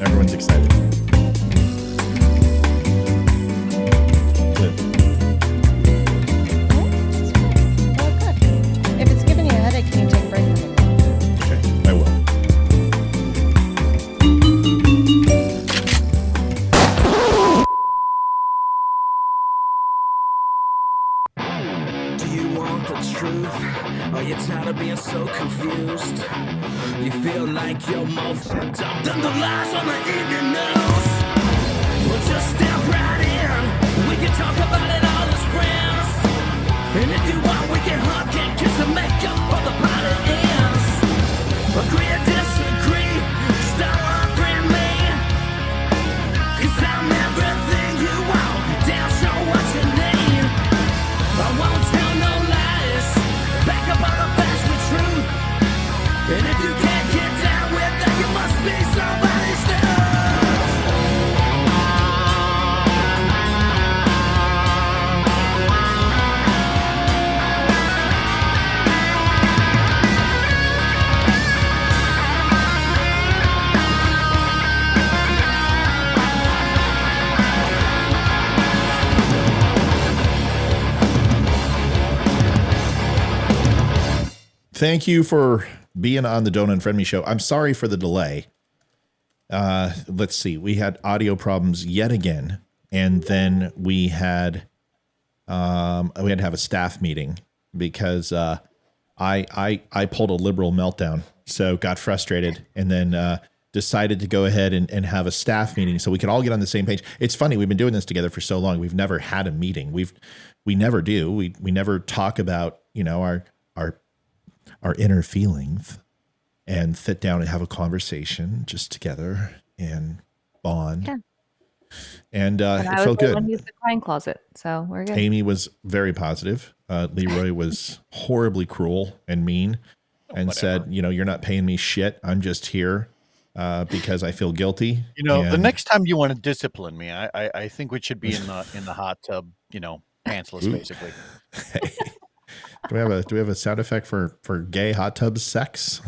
Everyone's excited. Good. Well, good. If it's giving you a headache, can you take a break from it? Okay, I will. Do you want the truth? Are you tired of being so confused? You feel like you're more fucked up than the lies on the evening news. Well, just step right in. We can talk about it all as friends. And if you want, we can hug and kiss and make up for the party ends. Agree or disagree, start offering me. 'Cause I'm everything you want, damn sure what you need. I won't tell no lies, back up all the facts with truth. And if you can't get down with that, you must be somebody's stuff. Thank you for being on the Don't Unfriend Me show. I'm sorry for the delay. Let's see. We had audio problems yet again, and then we had to have a staff meeting because I pulled a liberal meltdown, so got frustrated, and then decided to go ahead and have a staff meeting so we could all get on the same page. It's funny, we've been doing this together for so long. We've never had a meeting. We never do. We never talk about, you know, our inner feelings and sit down and have a conversation just together and bond. Yeah. And I it was felt the good. one who's the crying closet, so we're good. Amy was very positive. Leroy was horribly cruel and mean and said, you know, you're not paying me shit. I'm just here because I feel guilty. You know, the And- next time you want to discipline me, I think we should be in the hot tub, you know, pantsless, basically. Do we have a sound effect for gay hot tub sex?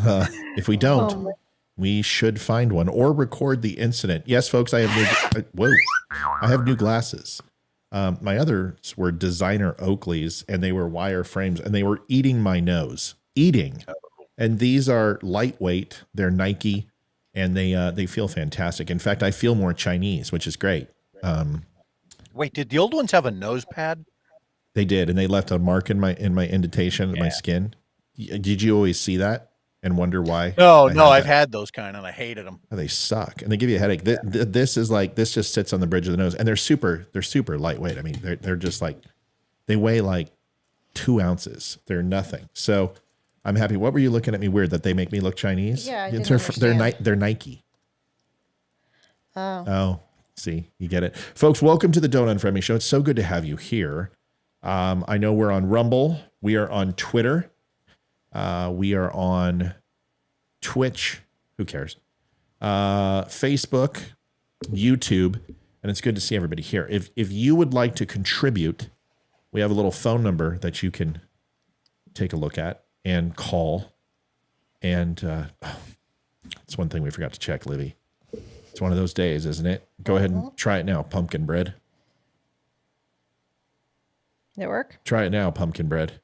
If we don't, we should find one or record the incident. Yes, folks, I have I have new glasses. My others were designer Oakleys, and they were wire frames, and they were eating my nose. And these are lightweight. They're Nike, and they feel fantastic. In fact, I feel more Chinese, which is great. Wait, did the old ones have a nose pad? They did, and they left a mark in my indentation of my skin. Did you always see that and wonder why? No, I've had those kind, and I hated them. Oh, they suck, and they give you a headache. This is like, this just sits on the bridge of the nose, and they're super lightweight. I mean, they're just like, they weigh like 2 ounces. They're nothing. So I'm happy. What were you looking at me weird that they make me look Chinese? Yeah, I didn't understand. They're Nike. Oh. Oh, see, you get it, folks. Welcome to the Don't Unfriend Me show. It's so good to have you here. I know we're on Rumble. We are on Twitter. We are on Twitch. Who cares? Facebook, YouTube, and it's good to see everybody here. If you would like to contribute, we have a little phone number that you can take a look at and call. And it's one thing we forgot to check, Livy. It's one of those days, isn't it? Go ahead and try it now, pumpkin bread. Did it work? Try it now, pumpkin bread.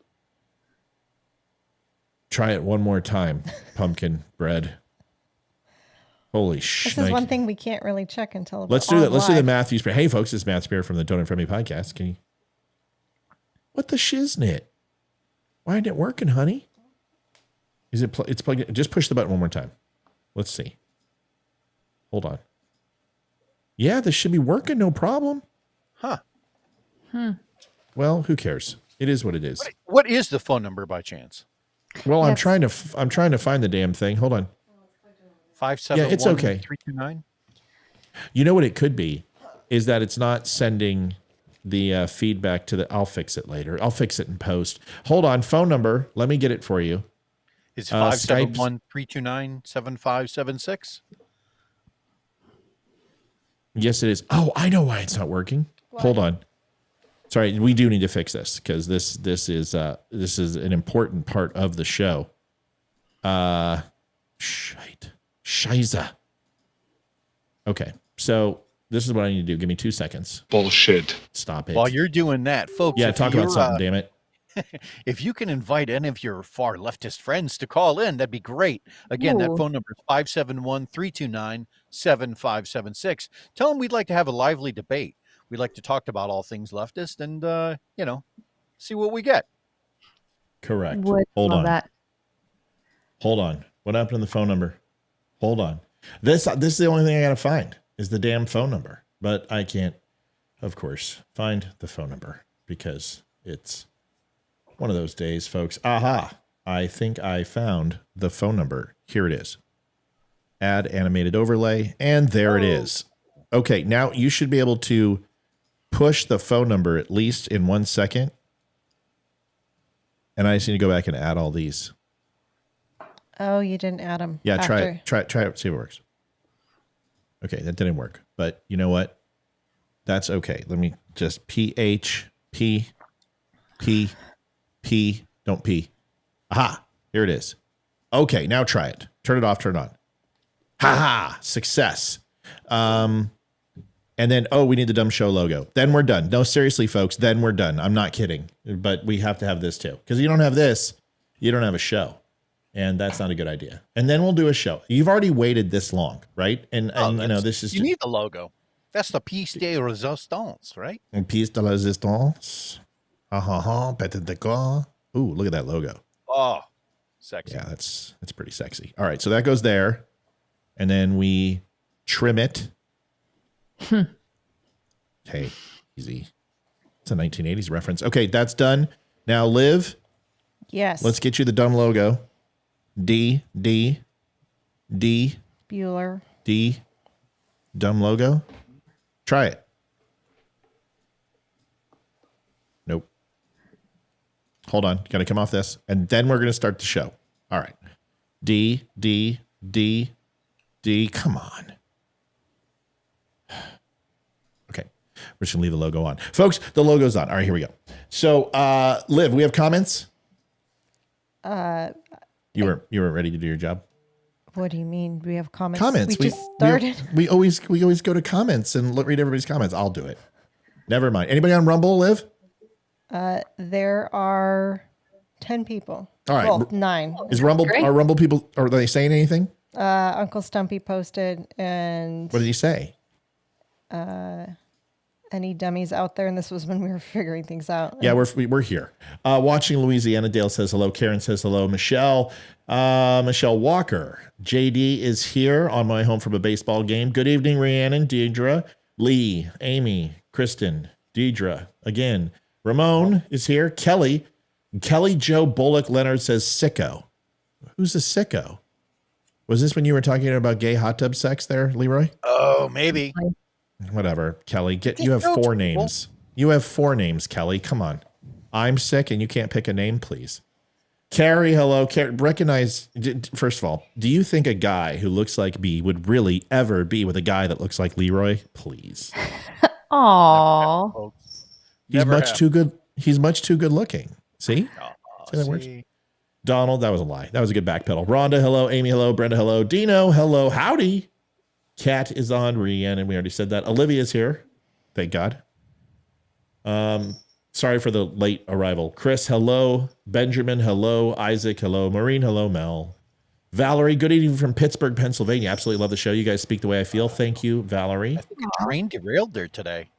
Try it one more time, pumpkin bread. Holy shit. This is one thing we can't really check until Let's do that. Let's do the live. Matthew Spear. Hey, folks, this is Matt Spear from the Don't Unfriend Me podcast. Can you? What the shiznit? Why isn't it working, honey? Is it? It's plugged in. Just push the button one more time. Let's see. Hold on. Yeah, this should be working. No problem. Huh. Well, who cares? It is what it is. What is the phone number by chance? Well, Yes. I'm trying to find the damn thing. Hold on. 571 it's okay. 329? You know what it could be is that it's not sending the feedback to the. I'll fix it later. I'll fix it in post. Hold on. Phone number. Let me get it for you. It's 571 329 7576. Yes, it is. Oh, I know why it's not working. Hold on. Sorry, we do need to fix this because this is an important part of the show. Shite. Scheiße. Okay. So this is what I need to do. Give me 2 seconds. Bullshit. Stop it. While you're doing that, folks. Yeah, if talk about you're, something, damn it. If you can invite any of your far leftist friends to call in, that'd be great. Again, that Ooh. phone number is 571-329-7576. Tell them we'd like to have a lively debate. We'd like to talk about all things leftist and, see what we get. Correct. Would Hold love on. that. Hold on. What happened to the phone number? Hold on. This is the only thing I got to find is the damn phone number. But I can't, of course, find the phone number because it's one of those days, folks. Aha. I think I found the phone number. Here it is. Add animated overlay. And there it is. Okay. Now you should be able to push the phone number at least in 1 second. And I just need to go back and add all these. Oh, you didn't add them. Yeah, try it. Try it. See if it works. Okay, that didn't work. But you know what? That's okay. Let me just P. Don't P. Aha. Here it is. Okay, now try it. Turn it off, turn it on. Ha! Success. And then, we need the dumb show logo. Then we're done. No, seriously, folks, then we're done. I'm not kidding. But we have to have this too. Because you don't have this, you don't have a show. And that's not a good idea. And then we'll do a show. You've already waited this long, right? And this is You need the logo. That's the piece de resistance, right? Piece de resistance. Petit de corps. Ooh, look at that logo. Oh, sexy. Yeah, that's pretty sexy. All right, so that goes there. And then we trim it. Okay, easy. It's a 1980s reference. Okay, that's done. Now, Liv, Yes. let's get you the dumb logo. D, Bueller. dumb logo. Try it. Nope. Hold on. Got to come off this. And then we're going to start the show. All right. D. Come on. Okay. We're just going to leave the logo on. Folks, the logo's on. All right, here we go. So, Liv, we have comments? You weren't ready to do your job? What do you mean? We have comments? Comments. We just started. We always go to comments and read everybody's comments. I'll do it. Never mind. Anybody on Rumble, Liv? There are 10 people. All right. Well, 9. Is Rumble Great. are Rumble people? Are they saying anything? Uncle Stumpy posted, and What did he say? any dummies out there, and this was when we were figuring things out. Yeah, we're here. Watching Louisiana. Dale says hello. Karen says hello. Michelle Walker. JD is here on my home from a baseball game. Good evening, Rhiannon, Deidre, Lee, Amy, Kristen, Deidre. Again, Ramon is here. Kelly Joe Bullock Leonard says sicko. Who's a sicko? Was this when you were talking about gay hot tub sex there, Leroy? Oh, maybe. Whatever, Kelly. You have 4 names. You have 4 names, Kelly. Come on. I'm sick and you can't pick a name, please. Carrie, hello. Recognize, first of all, do you think a guy who looks like me would really ever be with a guy that looks like Leroy? Please. Aww. He's much too good. He's much too good looking. See? See that works? Donald, that was a lie. That was a good backpedal. Rhonda, hello. Amy, hello. Brenda, hello. Dino, hello. Howdy. Kat is on. Rhiannon, we already said that. Olivia's here. Thank God. Sorry for the late arrival. Chris, hello. Benjamin, hello. Isaac, hello. Maureen, hello. Mel. Valerie, good evening from Pittsburgh, Pennsylvania. Absolutely love the show. You guys speak the way I feel. Thank you, Valerie. I think a train derailed there today.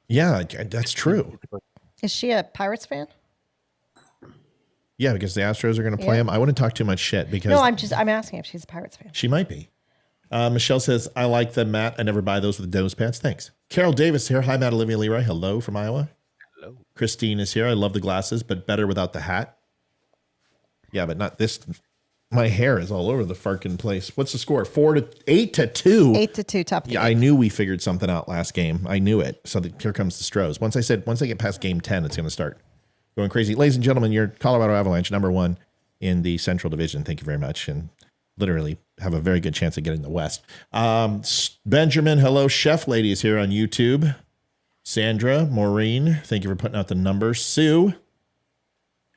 Yeah, that's true. Is she a Pirates fan? Yeah, because the Astros are going to play him. I wouldn't talk too much shit because No, I'm asking if she's a Pirates fan. she might be. Michelle says, I like them, Matt. I never buy those with the nose pads. Thanks. Carol Davis here. Hi, Matt, Olivia Leroy. Hello from Iowa. Hello. Christine is here. I love the glasses, but better without the hat. Yeah, but not this. My hair is all over the fucking place. What's the score? 8 to 2. 8-2, top 3. Yeah, I knew we figured something out last game. I knew it. So here comes the Stros. Once I get past game 10, it's going to start going crazy. Ladies and gentlemen, your Colorado Avalanche, #1 in the Central Division. Thank you very much. And literally have a very good chance of getting the West. Benjamin, hello. Chef Lady is here on YouTube. Sandra, Maureen, thank you for putting out the numbers. Sue.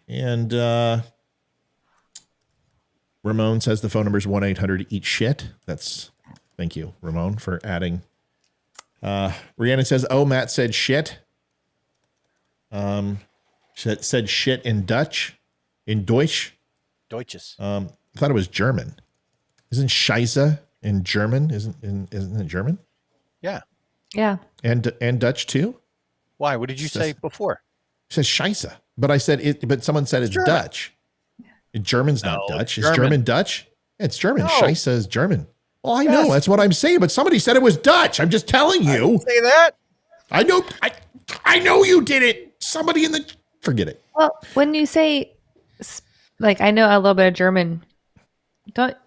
And Ramon says the phone number is 1-800-EAT-SHIT. That's Thank you, Ramon, for adding. Rhiannon says, "Oh, Matt said shit. Said shit in Dutch, in Deutsch. Deutsches. I thought it was German. Isn't Scheiße in German? Isn't it German? Yeah. Yeah. And Dutch too? Why? What did you say before? It says Scheiße, but I said it. But someone said it's German. Dutch. German's not No, Dutch. German. Is German Dutch? Yeah, it's German. No. Scheiße is German. Well, I Yes. know that's what I'm saying, but somebody said it was Dutch. I'm just telling I you. didn't say that. I know. I know you did it. Somebody in the forget it. Well, when you say, like, I know a little bit of German.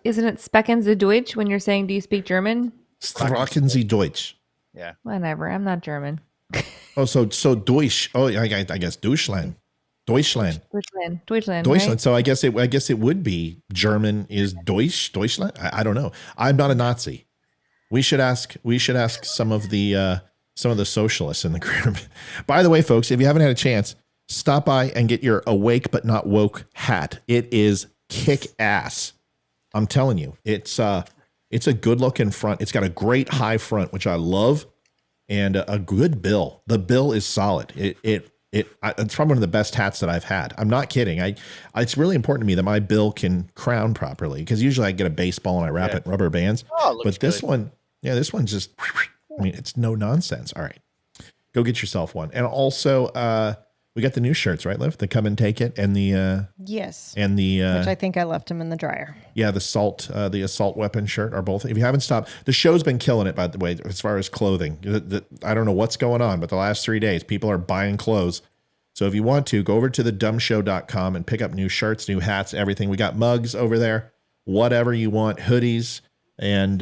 Isn't it Specken Sie Deutsch when you're saying, do you speak German? Sprachen Sie Deutsch. Yeah. Whatever. I'm not German. Oh, so Deutsch. Oh, I guess Deutschland. Deutschland. Deutschland. Deutschland. Right? So I guess it would be German is Deutschland. I don't know. I'm not a Nazi. We should ask some of the socialists in the group. By the way, folks, if you haven't had a chance, stop by and get your awake but not woke hat. It is kick ass. I'm telling you, it's a good looking front. It's got a great high front, which I love, and a good bill. The bill is solid. It's probably one of the best hats that I've had. I'm not kidding. It's really important to me that my bill can crown properly, because usually I get a baseball and I wrap it in rubber bands. Oh, it looks but this good. one, this one's just, I mean, it's no nonsense. All right, go get yourself one. And also, we got the new shirts, right, Liv? The Come and Take It and the Yes. and the Which I think I left him in the dryer. yeah, the assault weapon shirt are both. If you haven't stopped, the show's been killing it, by the way, as far as clothing. I don't know what's going on, but the last 3 days, people are buying clothes. So if you want to, go over to thedumbshow.com and pick up new shirts, new hats, everything. We got mugs over there, whatever you want, hoodies, and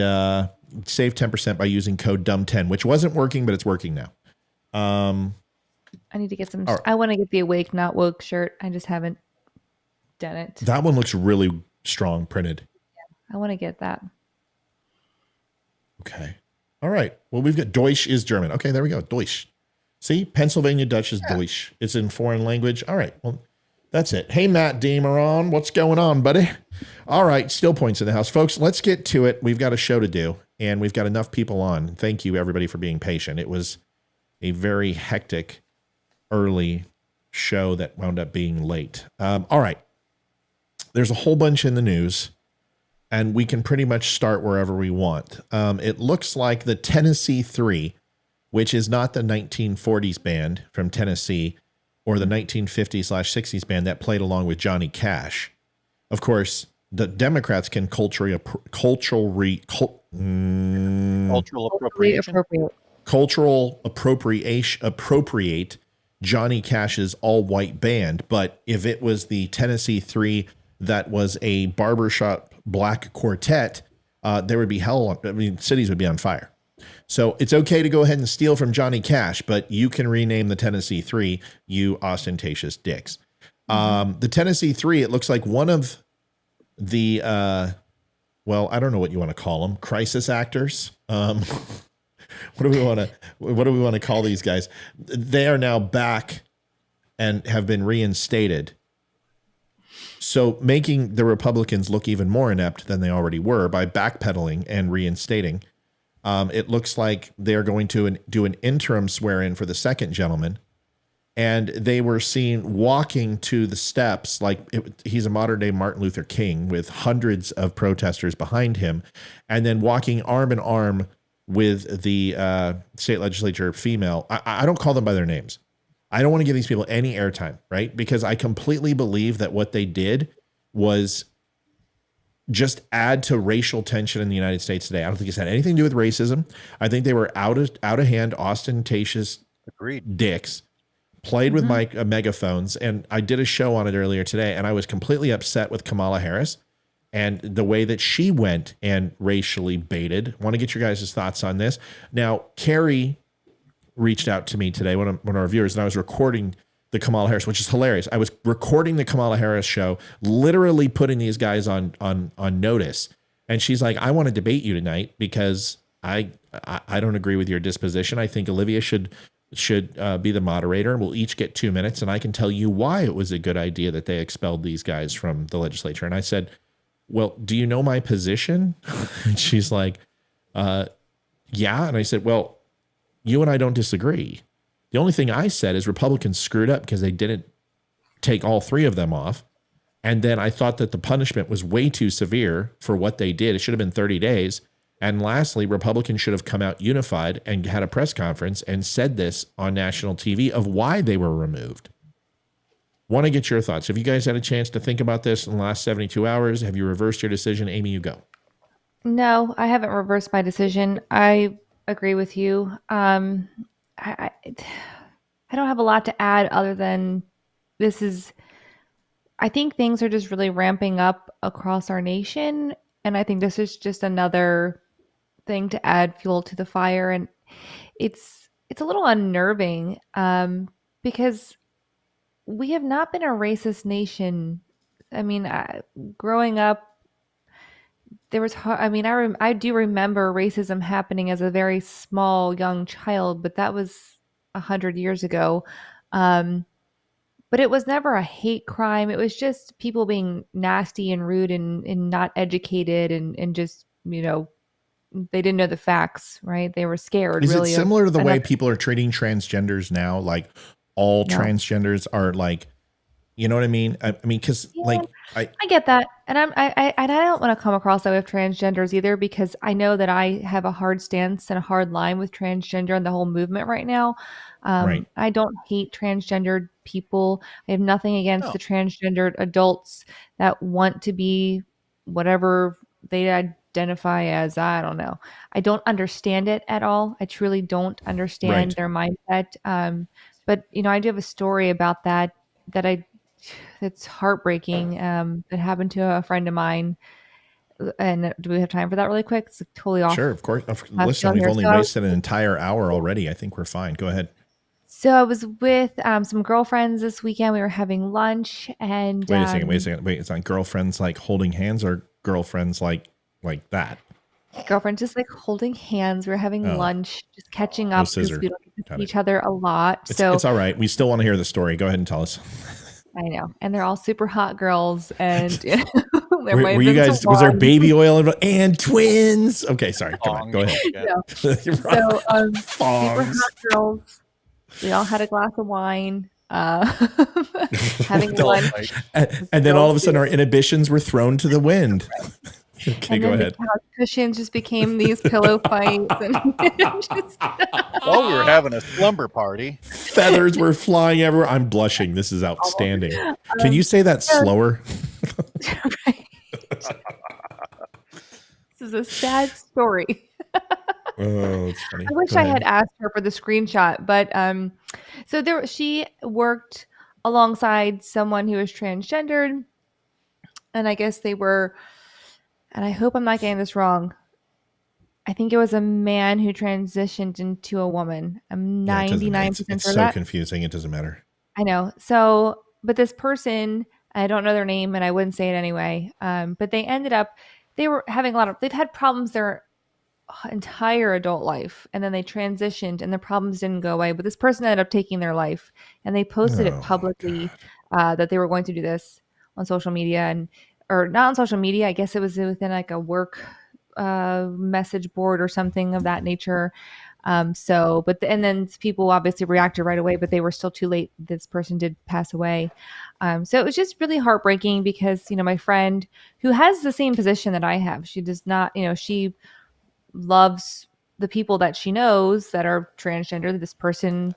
save 10% by using code DUMB10, which wasn't working, but it's working now. I need to get some. All right. I want to get the awake, not woke shirt. I just haven't done it. That one looks really strong printed. I want to get that. Okay. All right. Well, we've got Deutsch is German. Okay, there we go. Deutsch. See, Pennsylvania Dutch is Deutsch. It's in foreign language. All right. Well, that's it. Hey, Matt Demeron, what's going on, buddy? All right. Still points in the house. Folks, let's get to it. We've got a show to do, and we've got enough people on. Thank you, everybody, for being patient. It was a very hectic early show that wound up being late. All right. There's a whole bunch in the news, and we can pretty much start wherever we want. It looks like the Tennessee 3, which is not the 1940s band from Tennessee or the 1950s/60s band that played along with Johnny Cash. Of course, the Democrats can cultural appropriate Johnny Cash's all-white band. But if it was the Tennessee 3 that was a barbershop black quartet, there would be hell. I mean, cities would be on fire. So it's okay to go ahead and steal from Johnny Cash, but you can rename the Tennessee 3, you ostentatious dicks. The Tennessee 3, it looks like one of the, well, I don't know what you want to call them, crisis actors. What do we want to call these guys? They are now back and have been reinstated. So making the Republicans look even more inept than they already were by backpedaling and reinstating. It looks like they're going to do an interim swear-in for the second gentleman. And they were seen walking to the steps like he's a modern-day Martin Luther King with hundreds of protesters behind him, and then walking arm in arm with the state legislature female. I don't call them by their names. I don't want to give these people any airtime, right? Because I completely believe that what they did was just add to racial tension in the United States today. I don't think it's had anything to do with racism. I think they were out of hand, ostentatious dicks, played with megaphones. And I did a show on it earlier today, and I was completely upset with Kamala Harris and the way that she went and racially baited. Want to get your guys' thoughts on this. Now, Carrie reached out to me today, one of our viewers, and I was recording the Kamala Harris, which is hilarious. I was recording the Kamala Harris show, literally putting these guys on notice. And she's like, I want to debate you tonight because I don't agree with your disposition. I think Olivia should be the moderator. We'll each get 2 minutes, and I can tell you why it was a good idea that they expelled these guys from the legislature. And I said, well, do you know my position? And she's like, Yeah. And I said, well, you and I don't disagree. The only thing I said is Republicans screwed up because they didn't take all three of them off. And then I thought that the punishment was way too severe for what they did. It should have been 30 days. And lastly, Republicans should have come out unified and had a press conference and said this on national TV of why they were removed. Want to get your thoughts. Have you guys had a chance to think about this in the last 72 hours? Have you reversed your decision? Amy, you go. No, I haven't reversed my decision. I agree with you. I don't have a lot to add other than this is, I think things are just really ramping up across our nation. And I think this is just another thing to add fuel to the fire. And it's a little unnerving because we have not been a racist nation. I mean, growing up, there was, I do remember racism happening as a very small young child, but that was 100 years ago. But it was never a hate crime. It was just people being nasty and rude and not educated and just, they didn't know the facts, right? They were scared. Is really it similar to the way another. people are treating transgenders now? Like all No. transgenders are like, you know what I mean? I mean, because Yeah, I get that, and I don't want to come across that way with transgenders either, because I know that I have a hard stance and a hard line with transgender and the whole movement right now. right. I don't hate transgendered people. I have nothing against No. the transgendered adults that want to be whatever they identify as. I don't know. I don't understand it at all. I truly don't understand Right. their mindset. But I do have a story about that I it's heartbreaking. It happened to a friend of mine. And do we have time for that really quick? It's totally off. Sure, of course. left Listen, field we've here. only wasted an entire hour already. I think we're fine. Go ahead. So I was with some girlfriends this weekend. We were having lunch, and Wait a second. Wait, it's not girlfriends like holding hands or girlfriends like that? girlfriends just like holding hands. We were having Oh. lunch, just catching up because scissor. we don't get to Got see it. each other a lot. It's So all right. We still want to hear the story. Go ahead and tell us. I know, and they're all super hot girls, and Were you guys, was there baby oil involved? And twins? Okay, sorry. Come on. Go ahead. Yeah. So super Fongs. hot girls. We all had a glass of wine, having Adult lunch. night. And then all of a sudden our inhibitions were thrown to the wind. Okay, And go then ahead. the couch cushions just became these pillow fights, and just, Well, we were having a slumber party. Feathers were flying everywhere. I'm blushing. This is outstanding. Can you say that slower? right. This is a sad story. Oh, it's funny. I wish Go I ahead. had asked her for the screenshot, but so she worked alongside someone who was transgendered, and I guess they were, and I hope I'm not getting this wrong. I think it was a man who transitioned into a woman. I'm Yeah, it doesn't- 99% it's sure so that. confusing. It doesn't matter. I know. So, but this person, I don't know their name, and I wouldn't say it anyway. But they ended up, they were having they've had problems their entire adult life, and then they transitioned, and the problems didn't go away. But this person ended up taking their life, and they posted Oh, it my publicly that they were going to do this on social media, or not on social media. I guess it was within like a work message board or something of that nature. And then people obviously reacted right away, but they were still too late. This person did pass away. So it was just really heartbreaking because, my friend who has the same position that I have, she does not, she loves the people that she knows that are transgender. This person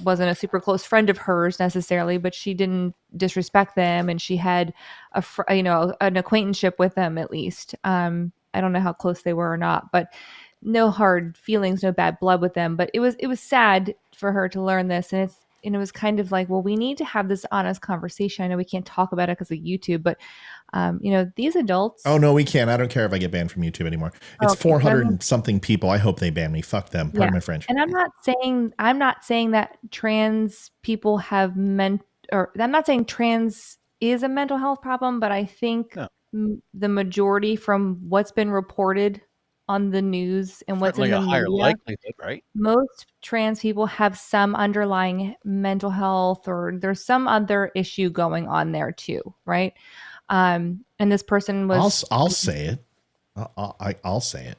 wasn't a super close friend of hers necessarily, but she didn't disrespect them. And she had an acquaintanceship with them at least. I don't know how close they were or not, but no hard feelings, no bad blood with them. But it was sad for her to learn this. And it was kind of like, well, we need to have this honest conversation. I know we can't talk about it because of YouTube, but these adults. Oh, no, we can't. I don't care if I get banned from YouTube anymore. It's Okay, 400 and something people. I hope they ban me. Fuck them. Pardon my French. And I'm not saying that trans people have or I'm not saying trans is a mental health problem, but I think No. the majority from what's been reported on the news and what's Certainly in the a higher media, likelihood, right? most trans people have some underlying mental health, or there's some other issue going on there too, right? And this person was. I'll say it. I'll say it.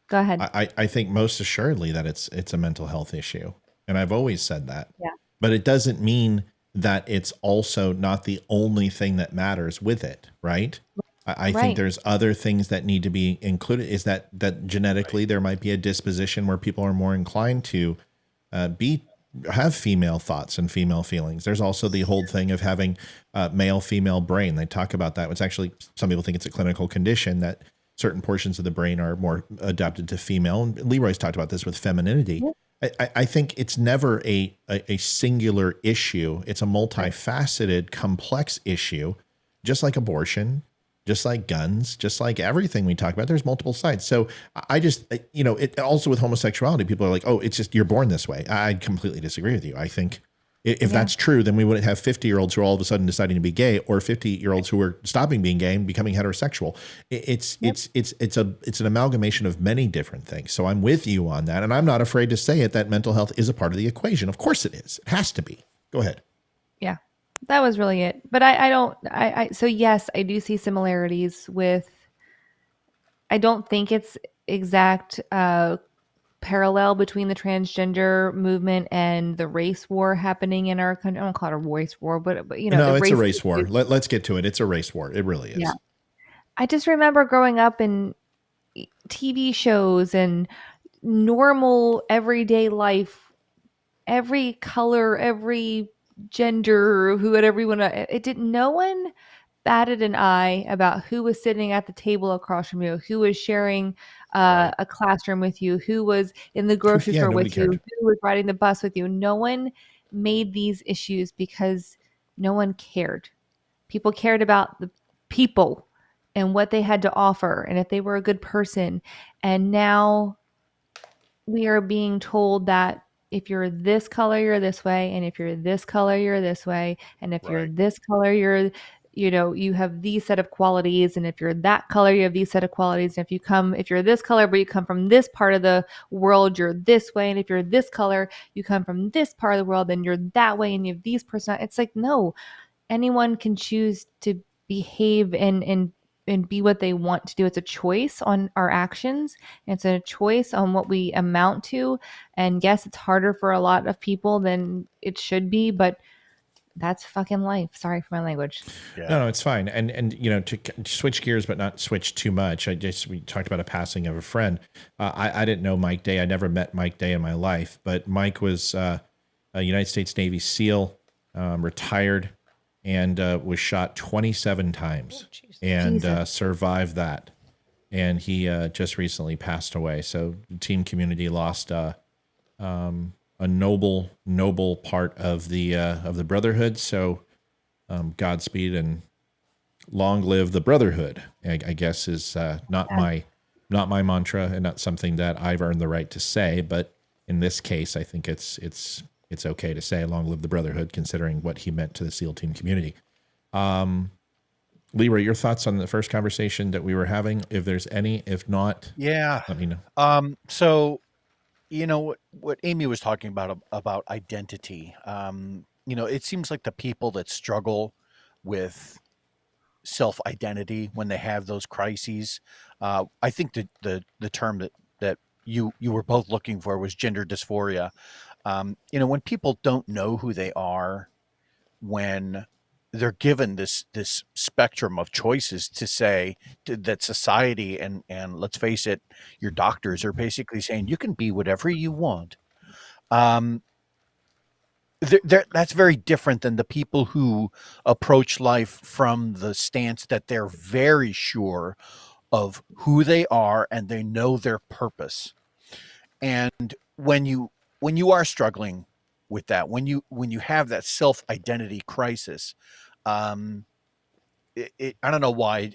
Go ahead. I think most assuredly that it's a mental health issue. And I've always said that. Yeah. But it doesn't mean that it's also not the only thing that matters with it, right? I think Right. there's other things that need to be included. Is that genetically there might be a disposition where people are more inclined to have female thoughts and female feelings. There's also the whole thing of having male female brain. They talk about that. It's actually, some people think it's a clinical condition that certain portions of the brain are more adapted to female. And Leroy's talked about this with femininity. I think it's never a singular issue. It's a multifaceted, complex issue, just like abortion, just like guns, just like everything we talk about. There's multiple sides. So I just, it also with homosexuality, people are like, oh, it's just, you're born this way. I completely disagree with you. I think if that's true, then we wouldn't have 50-year-olds who are all of a sudden deciding to be gay, or 50-year-olds who are stopping being gay and becoming heterosexual. It's an amalgamation of many different things. So I'm with you on that. And I'm not afraid to say it, that mental health is a part of the equation. Of course it is. It has to be. Go ahead. Yeah, that was really it. But so yes, I do see similarities with, I don't think it's exact parallel between the transgender movement and the race war happening in our country. I don't call it a race war, but No, the it's a race race war. Let's get to it. It's a race war. It really is. Yeah. I just remember growing up in TV shows and normal everyday life, every color, every gender, whoever you want to, it didn't, no one batted an eye about who was sitting at the table across from you, who was sharing a classroom with you, who was in the grocery Yeah, store nobody with you, cared. who was riding the bus with you. No one made these issues because no one cared. People cared about the people and what they had to offer and if they were a good person. And now we are being told that if you're this color, you're this way, and if you're this color, you're this way, and if you're this color, you're, you have these set of qualities, and if you're that color, you have these set of qualities, and if you're this color, but you come from this part of the world, you're this way, and if you're this color, you come from this part of the world, then you're that way, and you have these person. It's like, no, anyone can choose to behave and be what they want to do. It's a choice on our actions. It's a choice on what we amount to. And yes, it's harder for a lot of people than it should be, but that's fucking life. Sorry for my language. Yeah. No, it's fine. And to switch gears, but not switch too much. We talked about a passing of a friend. I didn't know Mike Day. I never met Mike Day in my life, but Mike was a United States Navy SEAL, retired, and was shot 27 times and survived that. And he just recently passed away. So the team community lost a noble part of the brotherhood. So Godspeed and long live the brotherhood, I guess is not my mantra, and not something that I've earned the right to say. But in this case, I think it's okay to say long live the brotherhood, considering what he meant to the SEAL team community. Leroy, your thoughts on the first conversation that we were having, if there's any, if not, let me know. So, what Amy was talking about identity, it seems like the people that struggle with self-identity when they have those crises, I think the term that you were both looking for was gender dysphoria. When people don't know who they are, when they're given this spectrum of choices to say that society and let's face it, your doctors are basically saying you can be whatever you want. That's very different than the people who approach life from the stance that they're very sure of who they are and they know their purpose. And when you are struggling with that, when you have that self-identity crisis, I don't know why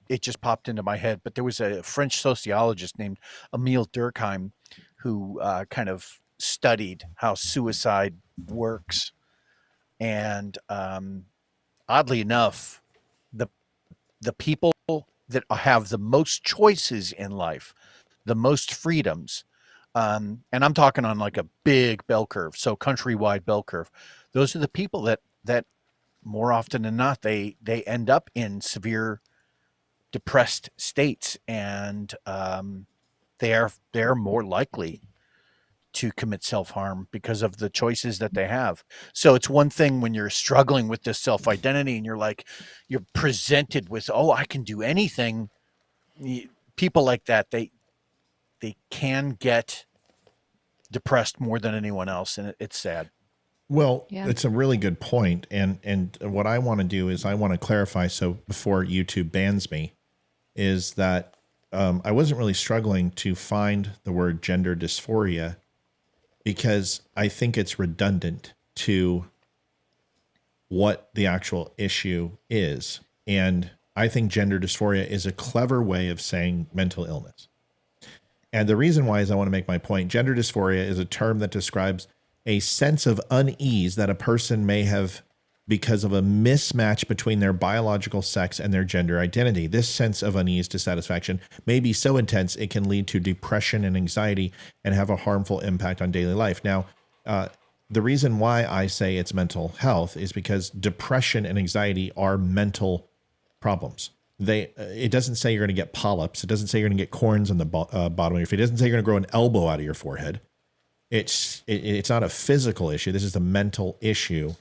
it just popped into my head, but there was a French sociologist named Emile Durkheim who kind of studied how suicide works, and oddly enough, the people that have the most choices in life, the most freedoms, and I'm talking on like a big bell curve, so countrywide bell curve. Those are the people that more often than not they end up in severe depressed states, and they're more likely to commit self-harm because of the choices that they have. So it's one thing when you're struggling with this self-identity and you're presented with, oh, I can do anything. People like that, they can get depressed more than anyone else, and it's sad. Well, Yeah. it's a really good point, and what I want to do is I want to clarify. So before YouTube bans me, is that I wasn't really struggling to find the word gender dysphoria because I think it's redundant to what the actual issue is, and I think gender dysphoria is a clever way of saying mental illness. And the reason why is I want to make my point. Gender dysphoria is a term that describes a sense of unease that a person may have because of a mismatch between their biological sex and their gender identity. This sense of unease, dissatisfaction may be so intense it can lead to depression and anxiety and have a harmful impact on daily life. Now, the reason why I say it's mental health is because depression and anxiety are mental problems. It doesn't say you're going to get polyps. It doesn't say you're going to get corns on the bottom of your feet. It doesn't say you're going to grow an elbow out of your forehead. It's not a physical issue. This is a mental issue.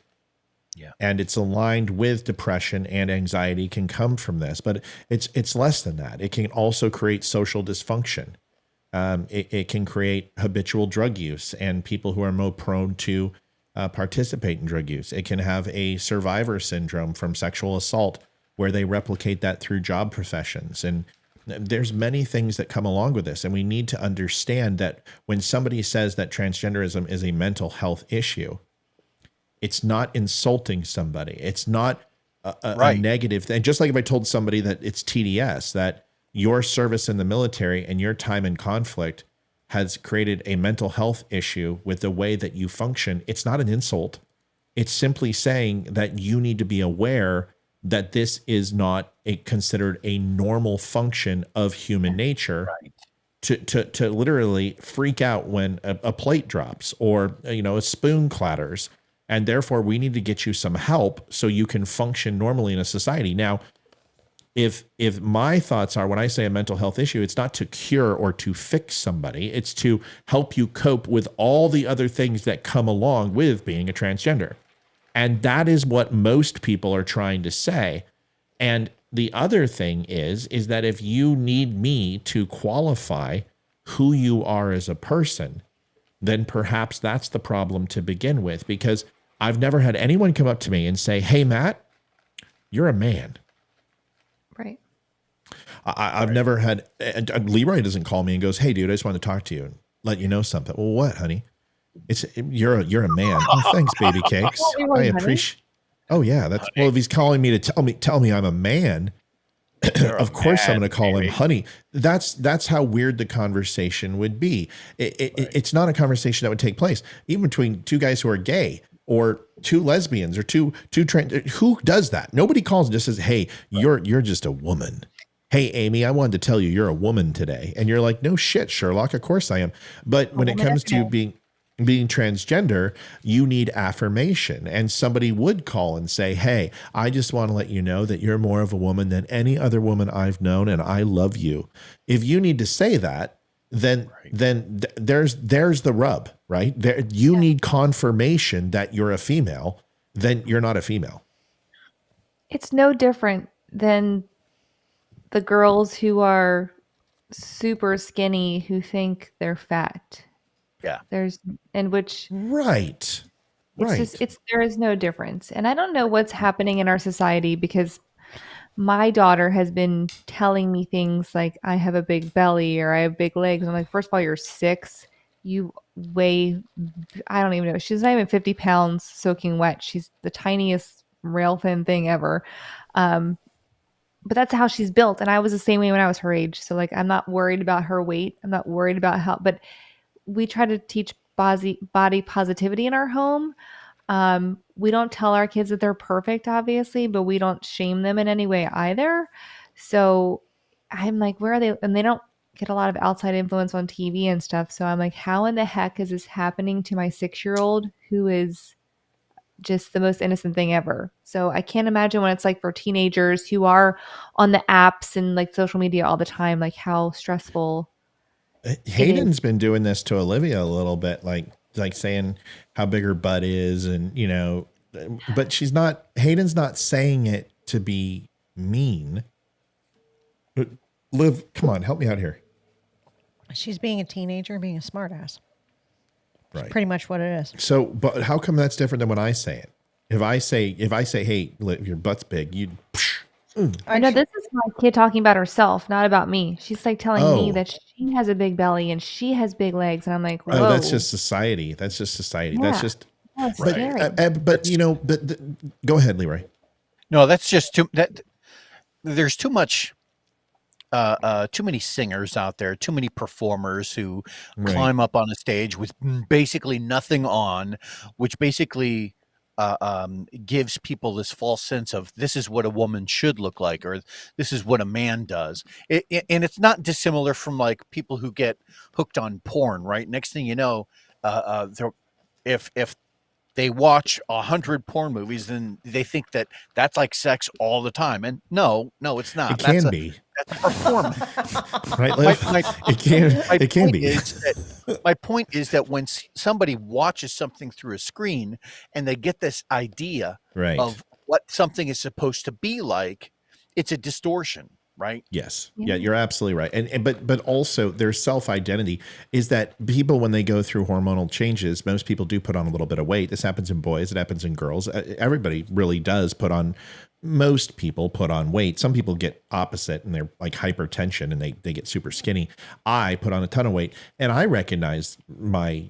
Yeah. And it's aligned with depression, and anxiety can come from this, but it's less than that. It can also create social dysfunction. It can create habitual drug use and people who are more prone to participate in drug use. It can have a survivor syndrome from sexual assault where they replicate that through job professions. And there's many things that come along with this. And we need to understand that when somebody says that transgenderism is a mental health issue, it's not insulting somebody. It's not a negative thing. Just like if I told somebody that it's TDS, that your service in the military and your time in conflict has created a mental health issue with the way that you function, it's not an insult. It's simply saying that you need to be aware that this is not considered a normal function of human nature. Right. To literally freak out when a plate drops or a spoon clatters, and therefore we need to get you some help so you can function normally in a society. Now, if my thoughts are when I say a mental health issue, it's not to cure or to fix somebody, it's to help you cope with all the other things that come along with being a transgender. And that is what most people are trying to say. And the other thing is that if you need me to qualify who you are as a person, then perhaps that's the problem to begin with, because I've never had anyone come up to me and say, "Hey, Matt, you're a man." Right. I've never had, Leroy doesn't call me and goes, "Hey, dude, I just wanted to talk to you and let you know something." Well, what, honey? You're a man. Oh, thanks, baby cakes. I appreciate. Oh yeah, that's well. If he's calling me to tell me I'm a man, of course I'm going to call him honey. That's how weird the conversation would be. It's not a conversation that would take place even between two guys who are gay or two lesbians or two trans. Who does that? Nobody calls and just says, "Hey, you're just a woman." "Hey, Amy, I wanted to tell you you're a woman today," and you're like, "No shit, Sherlock. Of course I am." But when it comes to being transgender, you need affirmation, and somebody would call and say, "Hey, I just want to let you know that you're more of a woman than any other woman I've known, and I love you." If you need to say that, then there's the rub, right? You need confirmation that you're a female, then you're not a female. It's no different than the girls who are super skinny who think they're fat. Yeah. There's Right. There is no difference. And I don't know what's happening in our society, because my daughter has been telling me things like, "I have a big belly," or "I have big legs." I'm like, first of all, you're 6. You weigh, I don't even know. She's not even 50 pounds soaking wet. She's the tiniest rail thin thing ever. But that's how she's built. And I was the same way when I was her age. So like, I'm not worried about her weight. I'm not worried about how, but we try to teach body positivity in our home. We don't tell our kids that they're perfect, obviously, but we don't shame them in any way either. So I'm like, where are they? And they don't get a lot of outside influence on TV and stuff. So I'm like, how in the heck is this happening to my 6-year-old who is just the most innocent thing ever? So I can't imagine what it's like for teenagers who are on the apps and like social media all the time, like how stressful Hayden's been doing this to Olivia a little bit, like saying how big her butt is, and but Hayden's not saying it to be mean. But Liv, come on, help me out here. She's being a teenager, being a smartass. Right. Pretty much what it is. So, but how come that's different than when I say it? If I say, hey, Liv, your butt's big, you. I know this is my kid talking about herself, not about me. She's like telling me Oh. that she has a big belly and she has big legs, and I'm like, whoa. Oh, that's just society. That's Yeah. just. That's But, scary. but go ahead, Leroy. No, that's just there's too much. Too many singers out there, too many performers who climb up on a stage with basically nothing on, which basically gives people this false sense of this is what a woman should look like, or this is what a man does. And it's not dissimilar from like people who get hooked on porn, right? Next thing you know, if they watch 100 porn movies, then they think that that's like sex all the time. And no, it's not. It can be. That's a performance. Right, Liv? It can be. My point is that when somebody watches something through a screen and they get this idea of what something is supposed to be like, it's a distortion. Right. Yes. Yeah, you're absolutely right. And but also their self-identity is that people, when they go through hormonal changes, most people do put on a little bit of weight. This happens in boys. It happens in girls. Everybody really does most people put on weight. Some people get opposite and they're like hypertension and they get super skinny. I put on a ton of weight, and I recognized my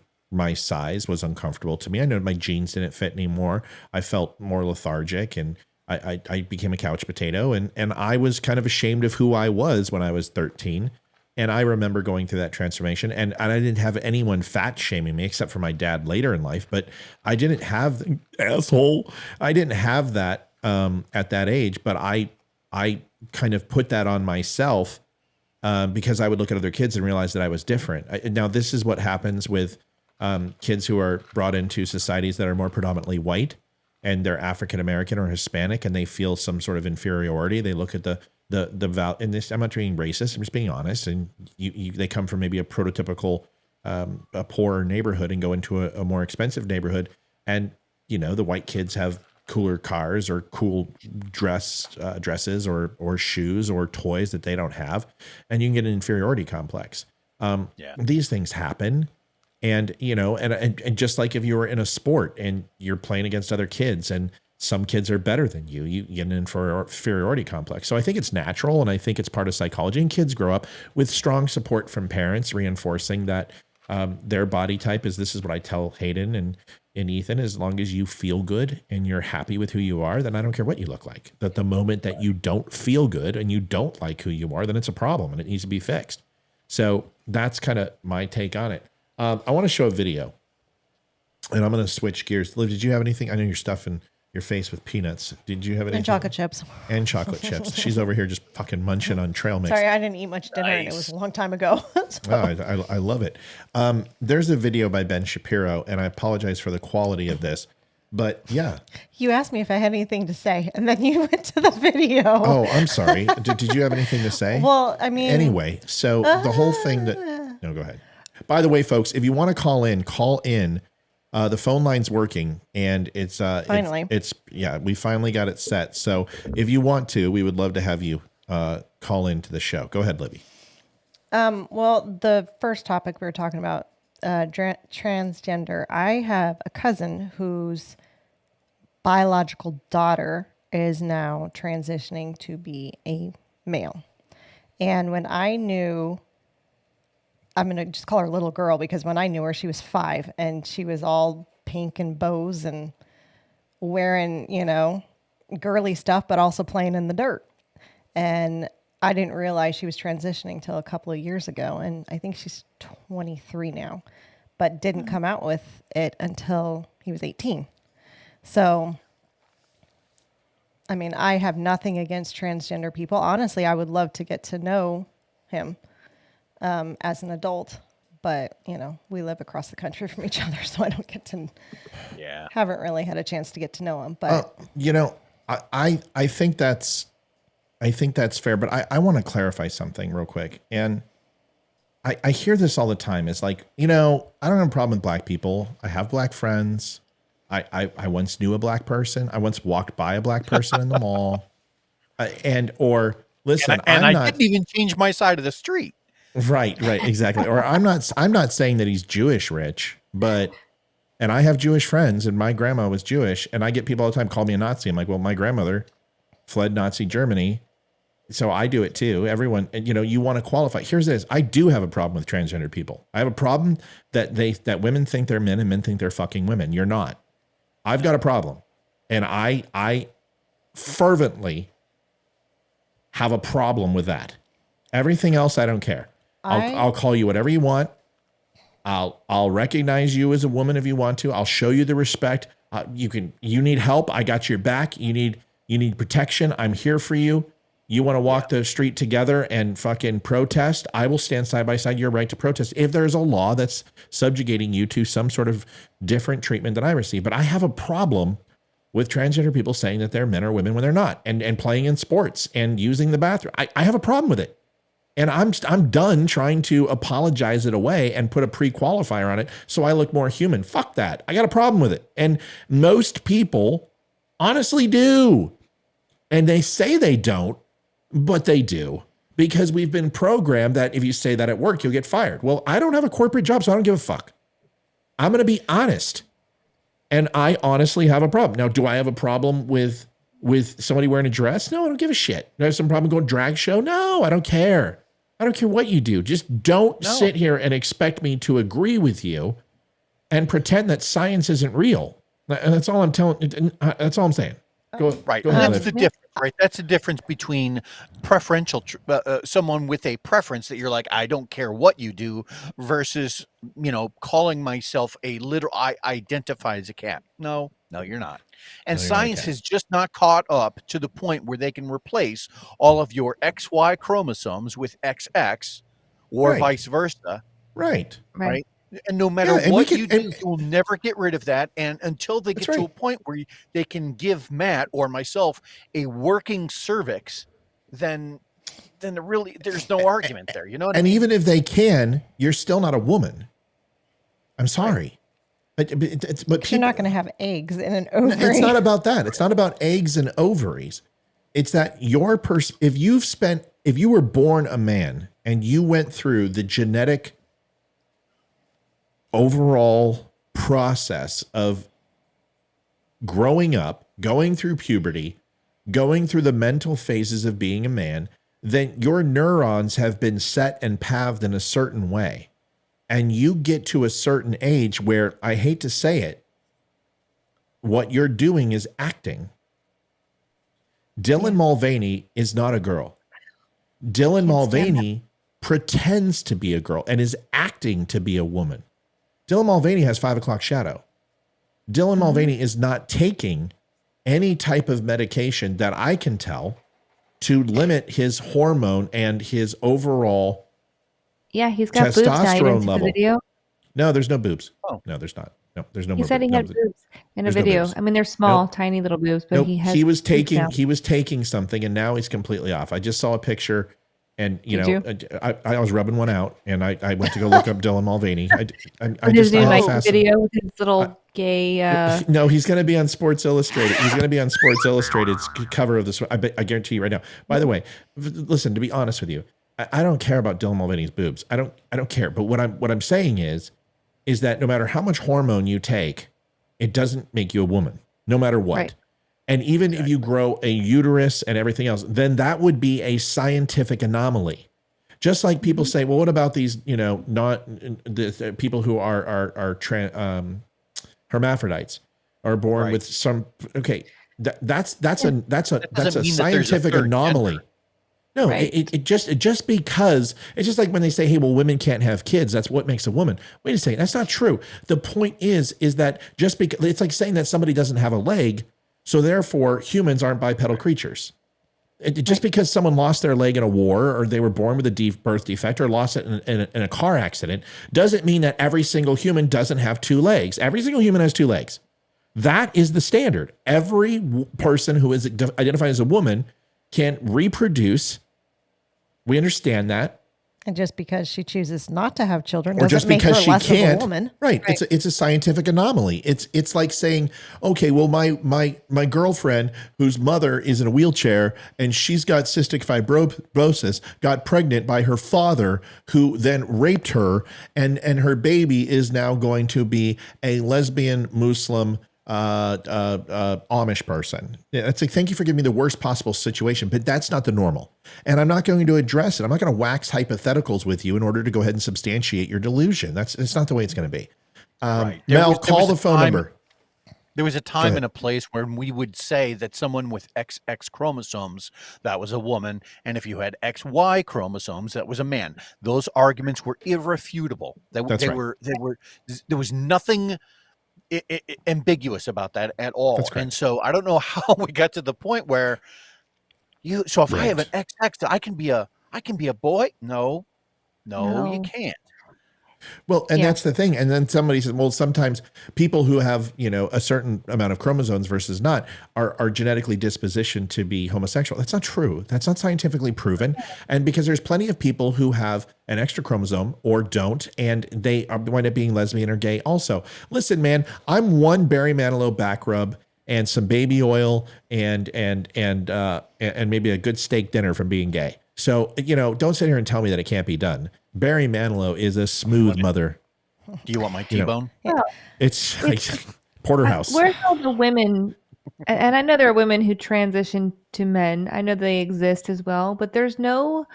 size was uncomfortable to me. I know my jeans didn't fit anymore. I felt more lethargic, and I became a couch potato, and I was kind of ashamed of who I was when I was 13. And I remember going through that transformation, and I didn't have anyone fat shaming me except for my dad later in life, but I didn't have I didn't have that at that age, but I kind of put that on myself because I would look at other kids and realize that I was different. Now, this is what happens with kids who are brought into societies that are more predominantly white, and they're African American or Hispanic, and they feel some sort of inferiority. They look at the and this, I'm not being racist, I'm just being honest. And they come from maybe a prototypical a poorer neighborhood and go into a more expensive neighborhood, and the white kids have cooler cars or cool dresses or shoes or toys that they don't have, and you can get an inferiority complex. These things happen. And, and just like if you were in a sport and you're playing against other kids and some kids are better than you get an inferiority complex. So I think it's natural, and I think it's part of psychology, and kids grow up with strong support from parents reinforcing that their body type this is what I tell Hayden and Ethan, as long as you feel good and you're happy with who you are, then I don't care what you look like. That the moment that you don't feel good and you don't like who you are, then it's a problem and it needs to be fixed. So that's kind of my take on it. I want to show a video, and I'm going to switch gears. Liv, did you have anything? I know you're stuffing your face with peanuts. Did you have anything? And chocolate chips. And chocolate chips. She's over here just fucking munching on trail mix. Sorry, I didn't eat much dinner, and it was a long time ago. I love it. There's a video by Ben Shapiro, and I apologize for the quality of this, but yeah. You asked me if I had anything to say, and then you went to the video. Oh, I'm sorry. Did you have anything to say? Well, I mean. Anyway, so the whole thing no, go ahead. By the way, folks, if you want to call in. The phone line's working, and it's finally. We finally got it set. So if you want to, we would love to have you call into the show. Go ahead, Libby. Well, the first topic we were talking about, transgender. I have a cousin whose biological daughter is now transitioning to be a male, and when I knew. I'm going to just call her little girl, because when I knew her, she was 5, and she was all pink and bows and wearing, girly stuff, but also playing in the dirt. And I didn't realize she was transitioning till a couple of years ago. And I think she's 23 now, but didn't come out with it until he was 18. So, I mean, I have nothing against transgender people. Honestly, I would love to get to know him. As an adult, but we live across the country from each other, so I don't get to. Haven't really had a chance to get to know him, but I think that's fair, but I want to clarify something real quick, and I hear this all the time. It's like, I don't have a problem with black people. I have black friends. I once knew a black person. I once walked by a black person in the mall. Listen, I didn't even change my side of the street. Right, exactly. Or I'm not saying that he's Jewish rich, and I have Jewish friends, and my grandma was Jewish, and I get people all the time call me a Nazi. I'm like, well, my grandmother fled Nazi Germany, so I do it too. Everyone, you want to qualify. Here's this: I do have a problem with transgender people. I have a problem that women think they're men and men think they're fucking women. You're not. I've got a problem, and I fervently have a problem with that. Everything else, I don't care. I'll call you whatever you want. I'll recognize you as a woman if you want to. I'll show you the respect. You need help. I got your back. You need protection. I'm here for you. You want to walk the street together and fucking protest? I will stand side by side your right to protest if there's a law that's subjugating you to some sort of different treatment that I receive. But I have a problem with transgender people saying that they're men or women when they're not, and playing in sports and using the bathroom. I have a problem with it. And I'm done trying to apologize it away and put a pre-qualifier on it so I look more human. Fuck that. I got a problem with it. And most people honestly do. And they say they don't, but they do. Because we've been programmed that if you say that at work, you'll get fired. Well, I don't have a corporate job, so I don't give a fuck. I'm going to be honest. And I honestly have a problem. Now, do I have a problem with somebody wearing a dress? No, I don't give a shit. Do I have some problem going drag show? No, I don't care. I don't care what you do. Just don't sit here and expect me to agree with you and pretend that science isn't real. And that's all I'm telling. That's all I'm saying. Right. Go ahead, That's the difference, right? That's the difference between preferential, someone with a preference that you're like, I don't care what you do, versus, calling myself I identify as a cat. No, you're not. And science has just not caught up to the point where they can replace all of your XY chromosomes with XX or vice versa. Right. And no matter what you do, you'll never get rid of that. And until they get to a point where they can give Matt or myself a working cervix, then there's no argument there. You know what I mean? Even if they can, you're still not a woman. I'm sorry. But you're not going to have eggs in an ovary. It's not about that. It's not about eggs and ovaries. It's that if you were born a man and you went through the genetic overall process of growing up, going through puberty, going through the mental phases of being a man, then your neurons have been set and pathed in a certain way. And you get to a certain age where, I hate to say it, what you're doing is acting. Dylan Mulvaney is not a girl. Dylan Mulvaney pretends to be a girl and is acting to be a woman. Dylan Mulvaney has 5 o'clock shadow. Dylan Mulvaney is not taking any type of medication that I can tell to limit his hormone and his overall he's got boobs now. You didn't see the video? No, there's no boobs. Oh. No, there's not. No, there's no. He said he had boobs in a video. I mean, they're small, tiny little boobs, but he was taking something, and now he's completely off. I just saw a picture, and I was rubbing one out, and I went to go look up Dylan Mulvaney. I just like video with his little gay. No, he's going to be on Sports Illustrated. He's going to be on Sports Illustrated's cover of this. I guarantee you right now. By the way, listen. To be honest with you, I don't care about Dylan Mulvaney's boobs. I don't care. But what I'm saying is that no matter how much hormone you take, it doesn't make you a woman, no matter what. Right. And even if you grow a uterus and everything else, then that would be a scientific anomaly. Just like people say, well, what about these, not the people who are hermaphrodites are born with some, that's a scientific anomaly. No, it just because it's just like when they say, hey, well, women can't have kids. That's what makes a woman. Wait a second. That's not true. The point is that just because it's like saying that somebody doesn't have a leg, so therefore humans aren't bipedal creatures. Just because someone lost their leg in a war, or they were born with a birth defect, or lost it in a car accident, doesn't mean that every single human doesn't have 2 legs. Every single human has 2 legs. That is the standard. Every person who is identified as a woman can reproduce. We understand that. And just because she chooses not to have children or doesn't just make her because she less of a can't. woman. Right. It's a scientific anomaly. It's like saying, okay, well, my girlfriend whose mother is in a wheelchair and she's got cystic fibrosis, got pregnant by her father, who then raped her, and her baby is now going to be a lesbian Muslim Amish person. Yeah, it's like, thank you for giving me the worst possible situation, but that's not the normal. And I'm not going to address it. I'm not going to wax hypotheticals with you in order to go ahead and substantiate your delusion. It's not the way it's going to be. Right. Mel, call the phone number. There was a Go time ahead. and a place where we would say that someone with XX chromosomes, that was a woman, and if you had XY chromosomes, that was a man. Those arguments were irrefutable. That's right. There was nothing ambiguous about that at all. That's correct. And so I don't know how we got to the point where if I have an Right. XX, I can be a boy. No, you No. can't. Well, and Yeah. that's the thing. And then somebody says, well, sometimes people who have, a certain amount of chromosomes versus not are genetically dispositioned to be homosexual. That's not true. That's not scientifically proven. And because there's plenty of people who have an extra chromosome or don't, and they wind up being lesbian or gay also. Listen, man, I'm one Barry Manilow back rub and some baby oil and maybe a good steak dinner from being gay. So, don't sit here and tell me that it can't be done. Barry Manilow is a smooth mother. Do you want my T-bone? It's like porterhouse. Where's all the women? And I know there are women who transition to men. I know they exist as well, but there's no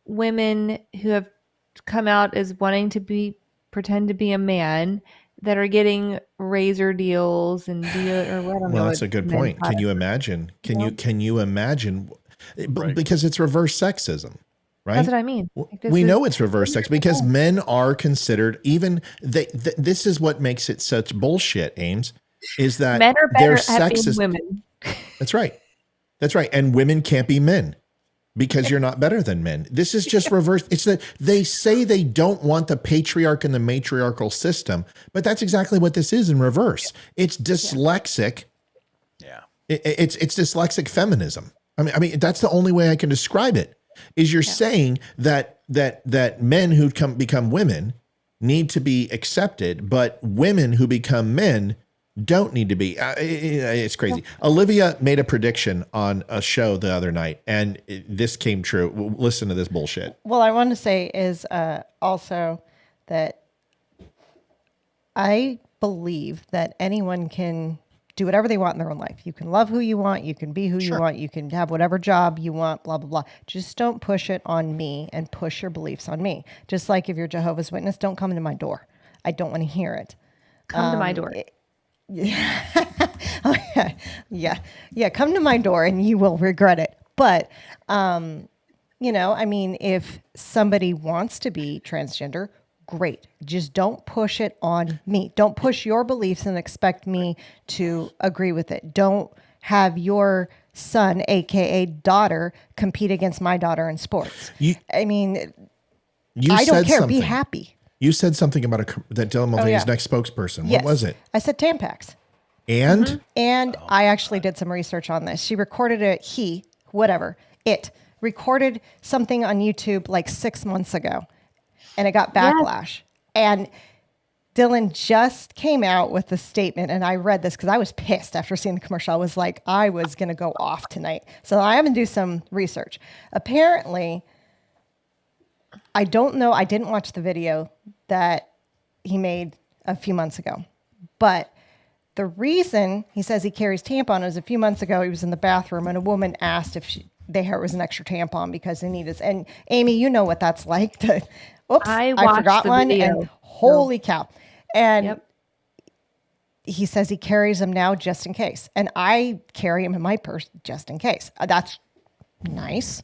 women who have come out as wanting to pretend to be a man that are getting razor deals and I don't know. Well, that's what a good men point. call Can it. you imagine? Can you imagine? Right. Because it's reverse sexism, right? That's what I mean. Like, this We is- know it's reverse sex because men are considered this is what makes it such bullshit, Ames, is that men are they're better at being sexist. women. That's right. That's right. And women can't be men because you're not better than men. This is just reverse. It's that they say they don't want the patriarch and the matriarchal system, but that's exactly what this is in reverse. It's dyslexic. Yeah. It's dyslexic feminism. I mean, that's the only way I can describe it. Is you're saying that men who become women need to be accepted, but women who become men don't need to be. It's crazy. Olivia made a prediction on a show the other night, and this came true. Listen to this bullshit. Well, I want to say is also that I believe that anyone can do whatever they want in their own life. You can love who you want. You can be who you want. You can have whatever job you want, blah, blah, blah. Just don't push it on me and push your beliefs on me. Just like if you're Jehovah's Witness, don't come to my door. I don't want to hear it. Come to my door. Yeah, come to my door and you will regret it. But, if somebody wants to be transgender, great. Just don't push it on me. Don't push your beliefs and expect me to agree with it. Don't have your son, AKA daughter, compete against my daughter in sports. You I don't said care. something. Be happy. You said something about that Dylan Mulvaney's next spokesperson. Yes. What was it? I said Tampax. And And I actually did some research on this. She recorded it recorded something on YouTube like 6 months ago, and it got backlash. And Dylan just came out with a statement, and I read this because I was pissed after seeing the commercial. I was like, I was going to go off tonight. So I am going to do some research. Apparently, I don't know. I didn't watch the video that he made a few months ago, but the reason he says he carries tampon is a few months ago he was in the bathroom and a woman asked if there was an extra tampon because they needed. And Amy, you know what that's like. I watched forgot the one, video. and holy cow! And Yep. he says he carries them now just in case, and I carry them in my purse just in case. That's nice.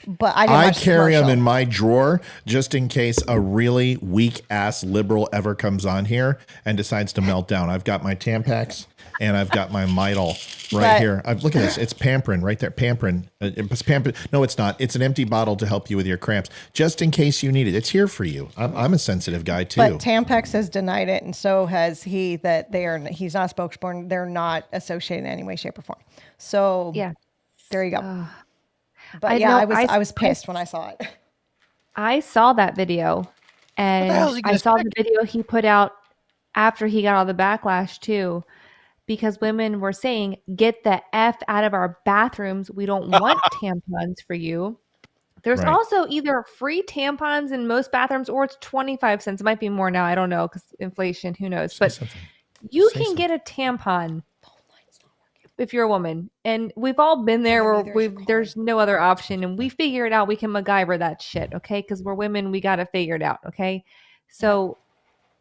But I didn't I watch the carry them commercial. in my drawer just in case a really weak ass liberal ever comes on here and decides to melt down. I've got my Tampax and I've got my Midol right But- here. Look at this. It's Pamprin right there. Pamprin. It's Pamprin. No, it's not. It's an empty bottle to help you with your cramps, just in case you need it. It's here for you. I'm a sensitive guy too. But Tampax has denied it, and so has he. That he's not a spokesperson. They're not associated in any way, shape, or form. So Yeah. there you go. But I yeah, know, I was pissed when I saw it. I saw that video, the hell is and he I gonna saw say? the video he put out after he got all the backlash too, because women were saying, "Get the F out of our bathrooms. We don't want tampons for you." There's Right. also either free tampons in most bathrooms or it's 25 cents. It might be more now. I don't know because inflation, who knows? Say But something. you Say can something. get a tampon if you're a woman. And we've all been there where there's no other option and we figure it out. We can MacGyver that shit, okay? Because we're women, we got to figure it out, okay? So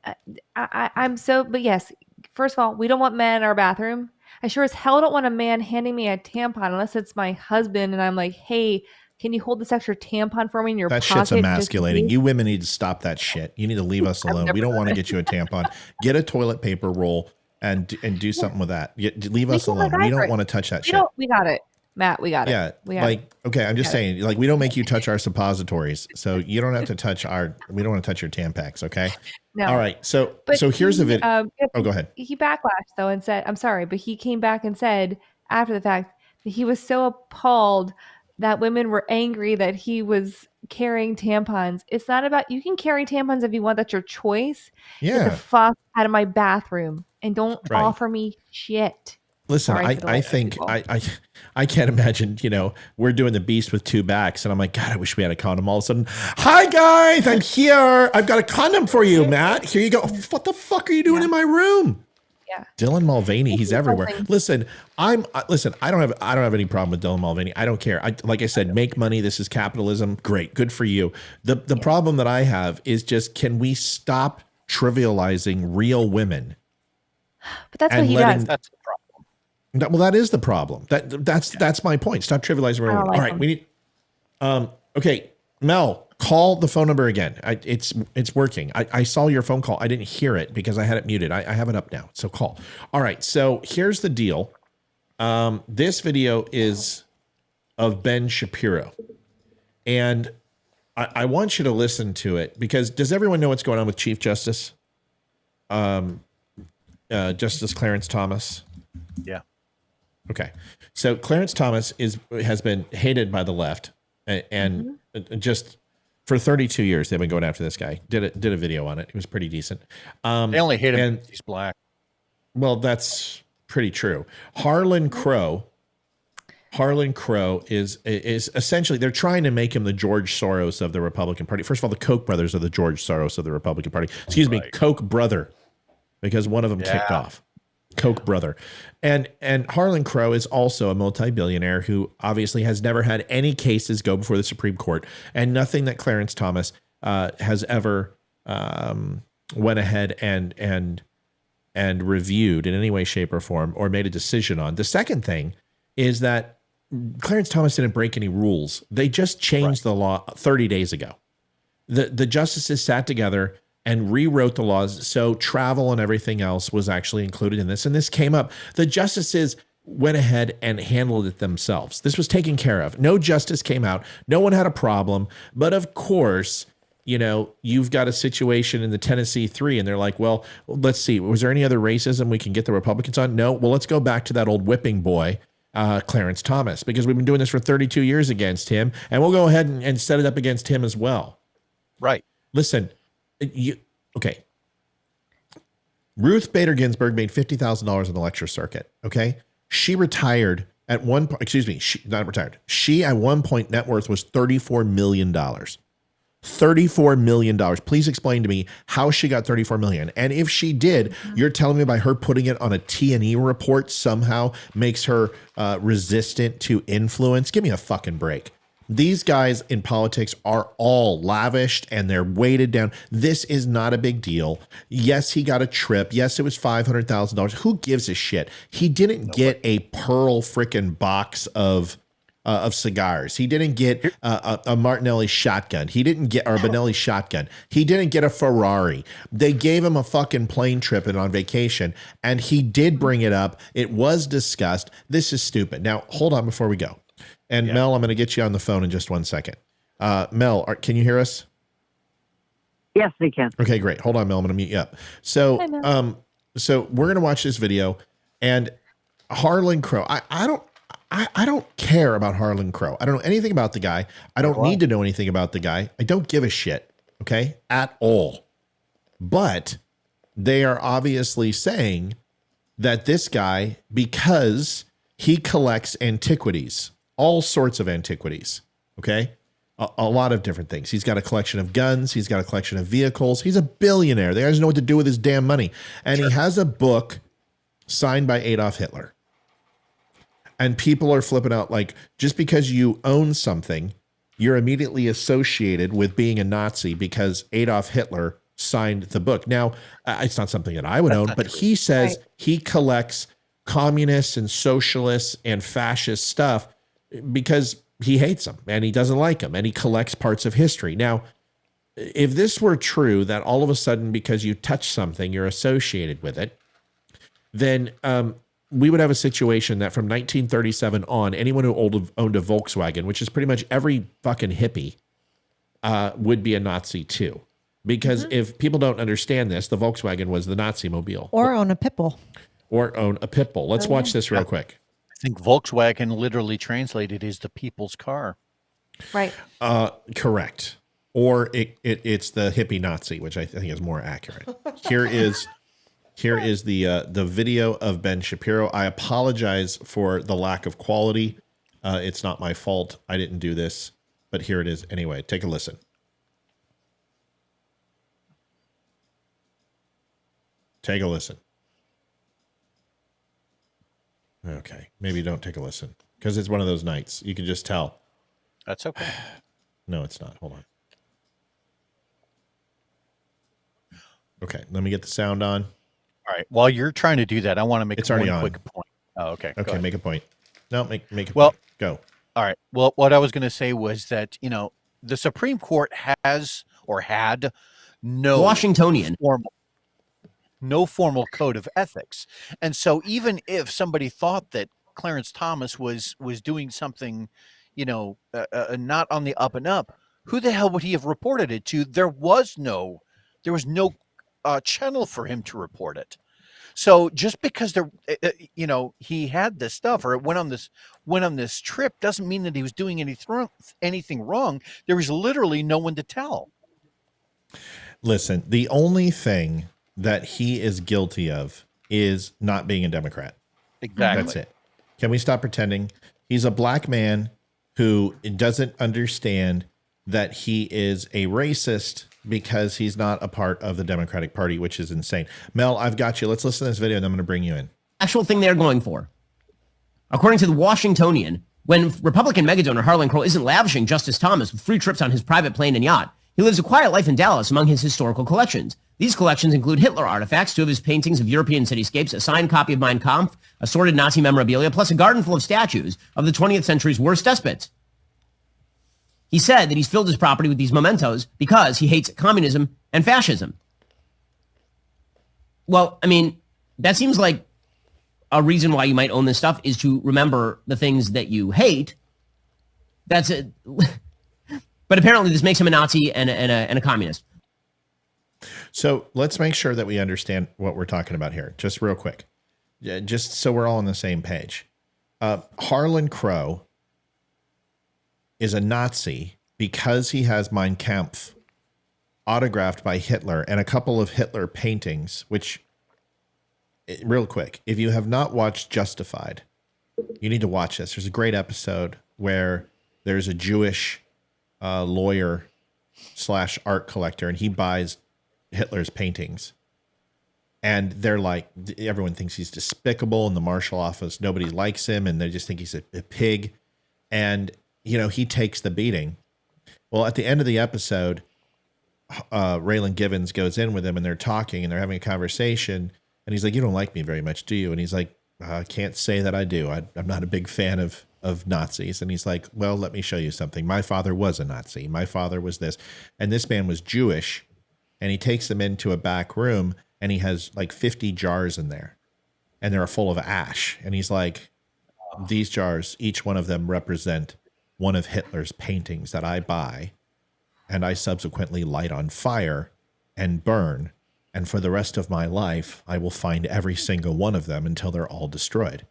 but yes, first of all, we don't want men in our bathroom. I sure as hell don't want a man handing me a tampon unless it's my husband and I'm like, hey, can you hold this extra tampon for me in your That shit's pocket just in emasculating. case? You women need to stop that shit. You need to leave us I've alone. never We don't want to done get you a tampon. Get a toilet paper roll and do something with that. Leave We us can alone. We MacGyver don't it. want to touch that We shit. don't. We got it, Matt. We got it. Yeah, We got it. like, okay, I'm just Got it. saying, like, we don't make you touch our suppositories, so you don't have to touch we don't want to touch your Tampax, okay? No. All right, so But here's the video. yeah, Oh, go ahead. He backlashed though and said, "I'm sorry," but he came back and said after the fact that he was so appalled that women were angry that he was carrying tampons. It's not about you can carry tampons if you want. That's your choice. Get the Yeah, fuck out of my bathroom and don't right. offer me shit. Listen, Sorry for the I white think people. I can't imagine, we're doing the beast with two backs, and I'm like, God, I wish we had a condom. All of a sudden, hi guys, I'm here. I've got a condom for you, Matt. Here you go. What the fuck are you doing in my room? Yeah. Dylan Mulvaney, he's everywhere. Something. Listen, I don't have any problem with Dylan Mulvaney. I don't care. Like I said, make money. This is capitalism. Great, good for you. The problem that I have is just, can we stop trivializing real women? But that's what and he letting- does. That's the problem. Well, that is the problem. That's my point. Stop trivializing real women. like All right, him. we need. Okay, Mel, call the phone number again. It's working. I saw your phone call. I didn't hear it because I had it muted. I have it up now. So call. All right. So here's the deal. This video is of Ben Shapiro, and I want you to listen to it because does everyone know what's going on with Chief Justice? Justice Clarence Thomas. Yeah. Okay. So Clarence Thomas has been hated by the left and just for 32 years they've been going after this guy. Did a video on it. It was pretty decent. They only hate him and- because he's black. Well, that's pretty true. Harlan Crow is essentially, they're trying to make him the George Soros of the Republican Party. First of all, the Koch brothers are the George Soros of the Republican Party. Excuse me, Koch brother, because one of them kicked off. Koch brother. And Harlan Crow is also a multi-billionaire who obviously has never had any cases go before the Supreme Court, and nothing that Clarence Thomas has ever went ahead and reviewed in any way, shape, or form, or made a decision on. The second thing is that Clarence Thomas didn't break any rules. They just changed the law 30 days ago. The justices sat together and rewrote the laws so travel and everything else was actually included in this. And this came up. The justices went ahead and handled it themselves. This was taken care of. No justice came out. No one had a problem. But of course, you've got a situation in the Tennessee 3, and they're like, well, let's see. Was there any other racism we can get the Republicans on? No. Well, let's go back to that old whipping boy, Clarence Thomas, because we've been doing this for 32 years against him, and we'll go ahead and set it up against him as well. Right. Listen, okay. Ruth Bader Ginsburg made $50,000 in the lecture circuit. Okay. She retired at one point. Excuse me. Not retired. She at one point net worth was $34 million. $34 million. Please explain to me how she got $34 million. And if she did, you're telling me by her putting it on a T&E report somehow makes her resistant to influence? Give me a fucking break. These guys in politics are all lavished and they're weighted down. This is not a big deal. Yes, he got a trip. Yes, it was $500,000. Who gives a shit? He didn't get a pearl frickin' box of cigars. He didn't get a Martinelli shotgun. He didn't get or a Benelli shotgun. He didn't get a Ferrari. They gave him a fucking plane trip and on vacation, and he did bring it up. It was discussed. This is stupid. Now, hold on before we go. And Mel, I'm going to get you on the phone in just 1 second. Mel, can you hear us? Yes, they can. Okay, great. Hold on, Mel. I'm going to mute you up. So, Hi, Mel. so we're going to watch this video, and Harlan Crow. I I don't care about Harlan Crow. I don't know anything about the guy. I don't need to know anything about the guy. I don't give a shit, okay, at all. But they are obviously saying that this guy, because he collects antiquities, all sorts of antiquities, okay, a lot of different things. He's got a collection of guns. He's got a collection of vehicles. He's a billionaire. The guy doesn't know what to do with his damn money. And he has a book signed by Adolf Hitler. And people are flipping out like, just because you own something, you're immediately associated with being a Nazi because Adolf Hitler signed the book. Now, it's not something that I would own, but he says he collects communists and socialists and fascist stuff because he hates them and he doesn't like them and he collects parts of history. Now, if this were true, that all of a sudden, because you touch something, you're associated with it, then we would have a situation that from 1937 on, anyone who owned a Volkswagen, which is pretty much every fucking hippie, would be a Nazi too. Because if people don't understand this, the Volkswagen was the Nazi mobile. Or own a pit bull. Or own a pit bull. Let's watch this real quick. I think Volkswagen literally translated is the people's car. Right. Correct. Or it's the hippie Nazi, which I think is more accurate. Here is the video of Ben Shapiro. I apologize for the lack of quality. It's not my fault. I didn't do this, but here it is anyway. Take a listen. Take a listen. Okay, maybe don't take a listen because it's one of those nights. You can just tell. That's okay. No, it's not. Hold on. Okay, let me get the sound on. All right. While you're trying to do that, I want to make It's already one on. quick point. Oh, okay. Okay, make a point. No, make a Well- point. Go. All right. Well, what I was going to say was that, the Supreme Court has or had no Washingtonian. no formal code of ethics. And so even if somebody thought that Clarence Thomas was doing something, not on the up and up, who the hell would he have reported it to? There was no channel for him to report it. So just because he had this stuff or went on this trip doesn't mean that he was doing anything wrong. There was literally no one to tell. Listen, the only thing that he is guilty of is not being a Democrat. Exactly. That's it. Can we stop pretending? He's a black man who doesn't understand that he is a racist because he's not a part of the Democratic Party, which is insane. Mel, I've got you. Let's listen to this video and I'm going to bring you in. Actual thing they're going for. According to the Washingtonian, when Republican megadonor Harlan Crow isn't lavishing Justice Thomas with free trips on his private plane and yacht, he lives a quiet life in Dallas among his historical collections. These collections include Hitler artifacts, 2 of his paintings of European cityscapes, a signed copy of Mein Kampf, assorted Nazi memorabilia, plus a garden full of statues of the 20th century's worst despots. He said that he's filled his property with these mementos because he hates communism and fascism. Well, I mean, that seems like a reason why you might own this stuff is to remember the things that you hate. That's it. But apparently this makes him a Nazi and a communist. So let's make sure that we understand what we're talking about here, just real quick, just so we're all on the same page. Harlan Crow is a Nazi because he has Mein Kampf autographed by Hitler and a couple of Hitler paintings, which, real quick, if you have not watched Justified, you need to watch this. There's a great episode where there's a Jewish lawyer / art collector, and he buys Hitler's paintings. And they're like, everyone thinks he's despicable in the Marshal office. Nobody likes him, and they just think he's a pig. And, he takes the beating. Well, at the end of the episode, Raylan Givens goes in with him, and they're talking, and they're having a conversation. And he's like, "You don't like me very much, do you?" And he's like, "I can't say that I do. I'm not a big fan of Nazis." And he's like, "Well, let me show you something. My father was a Nazi. My father was this." And this man was Jewish. And he takes them into a back room, and he has like 50 jars in there, and they're full of ash. And he's like, "These jars, each one of them represent one of Hitler's paintings that I buy, and I subsequently light on fire and burn. And for the rest of my life, I will find every single one of them until they're all destroyed."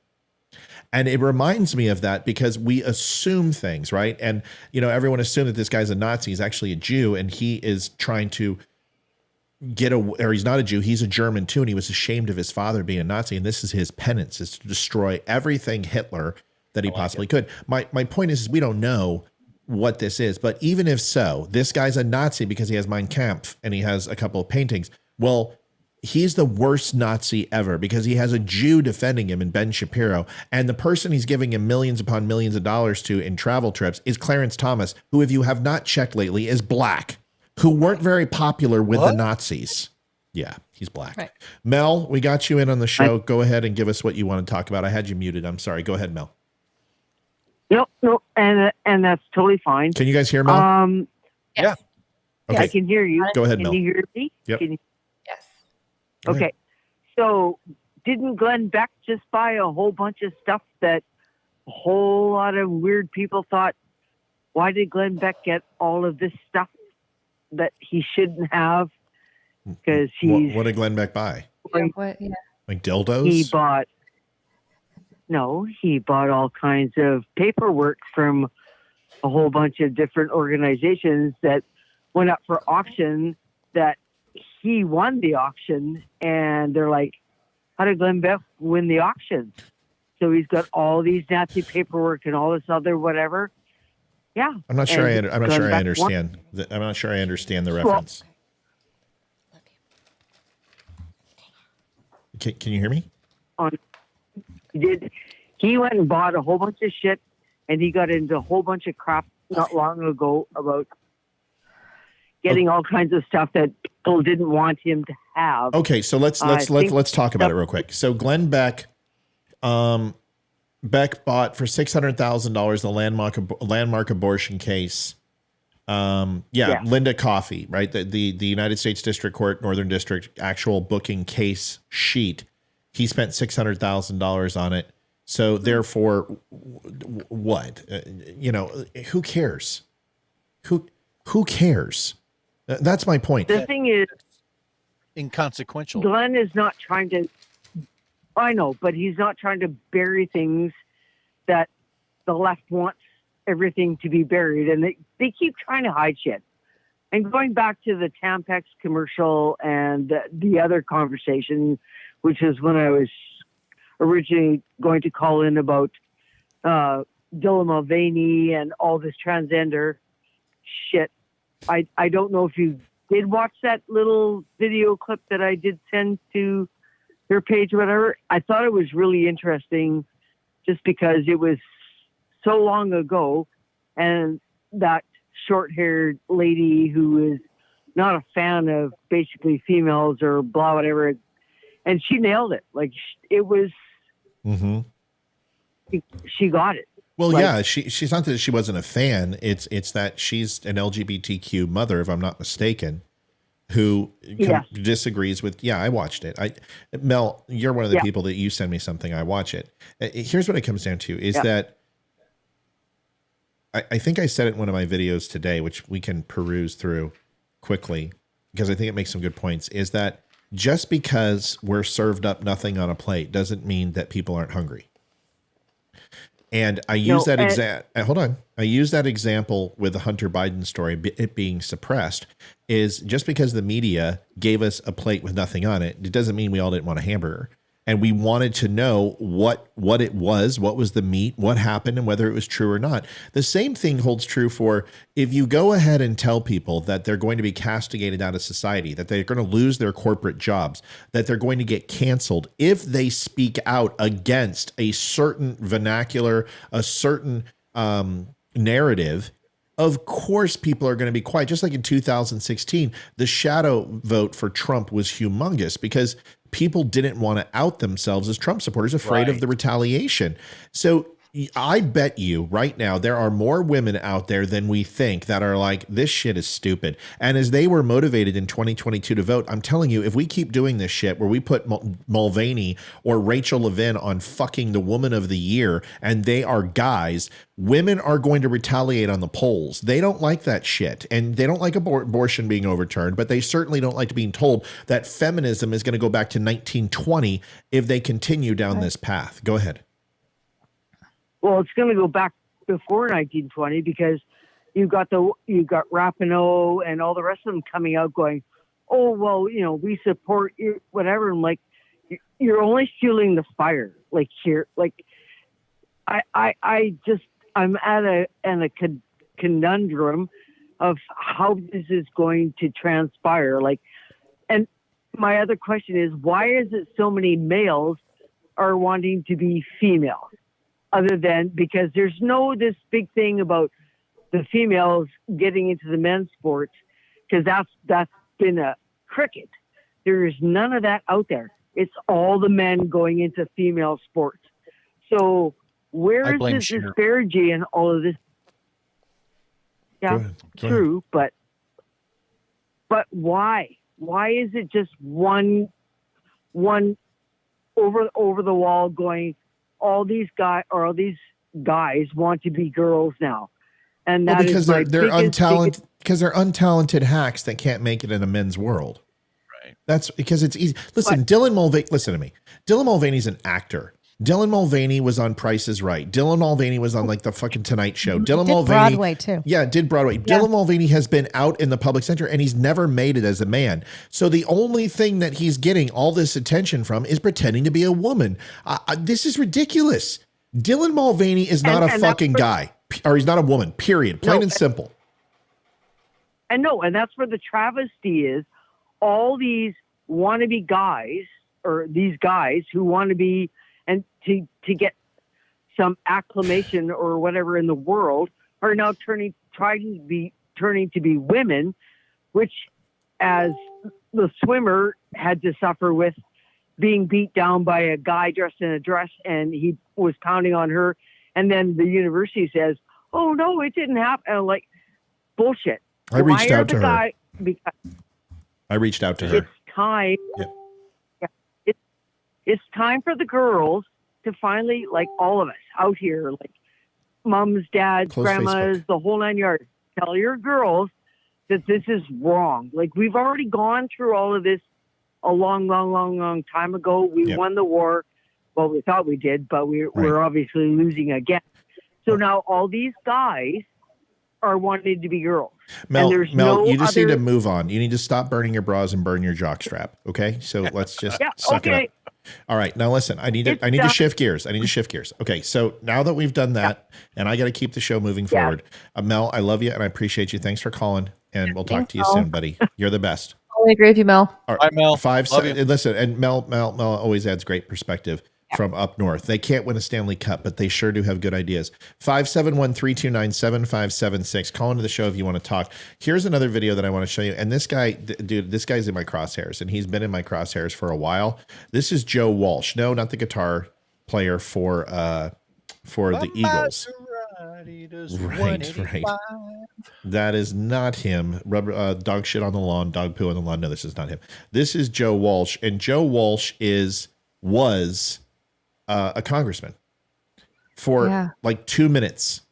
And it reminds me of that because we assume things, right? And, everyone assumed that this guy's a Nazi. He's actually a Jew, and he is trying to or he's not a Jew. He's a German too. And he was ashamed of his father being a Nazi. And this is his penance, is to destroy everything Hitler that he possibly could. My point is we don't know what this is, but even if so, this guy's a Nazi because he has Mein Kampf and he has a couple of paintings. Well, he's the worst Nazi ever because he has a Jew defending him in Ben Shapiro. And the person he's giving him millions upon millions of dollars to in travel trips is Clarence Thomas, who, if you have not checked lately, is black, who weren't very popular with the Nazis. Yeah, he's black. Right. Mel, we got you in on the show. Go ahead and give us what you want to talk about. I had you muted. I'm sorry. Go ahead, Mel. No, and that's totally fine. Can you guys hear Mel? Yeah. Okay. I can hear you. Go ahead, Can Mel. you hear me? Yep. Yes. Okay. So didn't Glenn Beck just buy a whole bunch of stuff that a whole lot of weird people thought, why did Glenn Beck get all of this stuff that he shouldn't have? Because he's... What did Glenn Beck buy? Like dildos? He bought all kinds of paperwork from a whole bunch of different organizations that went up for auction, that he won the auction, and they're like, how did Glenn Beck win the auction? So he's got all these Nazi paperwork and all this other whatever. Yeah. I'm not sure I understand. I'm not sure I understand the reference. Can you hear me? He went and bought a whole bunch of shit, and he got into a whole bunch of crap not long ago about getting all kinds of stuff that people didn't want him to have. Okay, so let's talk about it real quick. So Glenn Beck, Beck bought for $600,000 the landmark abortion case. Linda Coffey, right? The United States District Court, Northern District actual booking case sheet. He spent $600,000 on it. So therefore, what? Who cares? Who cares? That's my point. The thing is, inconsequential. Glenn is not trying to. I know, but he's not trying to bury things that the left wants everything to be buried, and they keep trying to hide shit. And going back to the Tampax commercial and the other conversation, which is when I was originally going to call in about Dylan Mulvaney and all this transgender shit. I don't know if you did watch that little video clip that I did send to your page or whatever. I thought it was really interesting just because it was so long ago, and that short-haired lady who is not a fan of basically females or blah, whatever, and she nailed it. Like, it was, she got it. Well, she's not that she wasn't a fan. It's that she's an LGBTQ mother, if I'm not mistaken, who disagrees with. Yeah, I watched it. Mel, you're one of the people that you send me something, I watch it. Here's what it comes down to is that I think I said it in one of my videos today, which we can peruse through quickly because I think it makes some good points, is that just because we're served up nothing on a plate doesn't mean that people aren't hungry. And I use I use that example with the Hunter Biden story, it being suppressed, is just because the media gave us a plate with nothing on it, it doesn't mean we all didn't want a hamburger. And we wanted to know what it was, what was the meat, what happened, and whether it was true or not. The same thing holds true for if you go ahead and tell people that they're going to be castigated out of society, that they're going to lose their corporate jobs, that they're going to get canceled if they speak out against a certain vernacular, a certain narrative. Of course, people are going to be quiet. Just like in 2016, the shadow vote for Trump was humongous because people didn't want to out themselves as Trump supporters, afraid of the retaliation. So I bet you right now there are more women out there than we think that are like, this shit is stupid. And as they were motivated in 2022 to vote, I'm telling you, if we keep doing this shit where we put Mulvaney or Rachel Levin on fucking the woman of the year and they are guys, women are going to retaliate on the polls. They don't like that shit. And they don't like abortion being overturned, but they certainly don't like being told that feminism is going to go back to 1920 if they continue down this path. Go ahead. well, it's going to go back before 1920 because you got Rapinoe and all the rest of them coming out going, oh, well, we support you, whatever. I'm like, you're only fueling the fire. Like here, like I'm at a conundrum of how this is going to transpire. Like, and my other question is, why is it so many males are wanting to be females? Other than because there's this big thing about the females getting into the men's sports, because that's been a cricket. There is none of that out there. It's all the men going into female sports. So where is this disparity in all of this? Yeah, Go true, but why? Why is it just one over the wall going? All these guys want to be girls now, and that because is they're untalented. Because they're untalented hacks that can't make it in a men's world. Right. That's because it's easy. Listen, Dylan Mulvaney. Listen to me. Dylan Mulvaney's an actor. Dylan Mulvaney was on Price is Right. Dylan Mulvaney was on like the fucking Tonight Show. Dylan Mulvaney Broadway too. Yeah, did Broadway. Yeah. Dylan Mulvaney has been out in the public center and he's never made it as a man. So the only thing that he's getting all this attention from is pretending to be a woman. This is ridiculous. Dylan Mulvaney is not a fucking guy, or he's not a woman. Period. Plain and simple. And that's where the travesty is. All these wannabe guys, or these guys who want to be and to get some acclamation or whatever in the world, are now trying to be women, which, as the swimmer had to suffer with being beat down by a guy dressed in a dress, and he was pounding on her, and then the university says, "Oh no, it didn't happen." And I'm like, bullshit. I reached out to her. I reached out to her. It's time. Yep. It's time for the girls to finally, like all of us out here, like mums, dads, Close grandmas, Facebook. the whole 9 yards, tell your girls that this is wrong. Like, we've already gone through all of this a long time ago. We won the war. Well, we thought we did, but we're obviously losing again. So now all these guys are wanting to be girls. Mel, you just need other... to move on. You need to stop burning your bras and burn your jockstrap. Okay, so let's just suck it up. All right, now listen. I need to shift gears. Okay, so now that we've done that, and I got to keep the show moving forward. Mel, I love you and I appreciate you. Thanks for calling, and we'll talk to you soon, buddy. You're the best. I agree with you, Mel. All right, Mel. Listen, and Mel always adds great perspective from up north. They can't win a Stanley Cup, but they sure do have good ideas. 571-329-7576. Call into the show if you want to talk. Here's another video that I want to show you. And this guy, dude, this guy's in my crosshairs, and he's been in my crosshairs for a while. This is Joe Walsh. No, not the guitar player for the Eagles. Right. That is not him. Dog shit on the lawn, dog poo on the lawn. No, this is not him. This is Joe Walsh, and Joe Walsh was a congressman for like 2 minutes.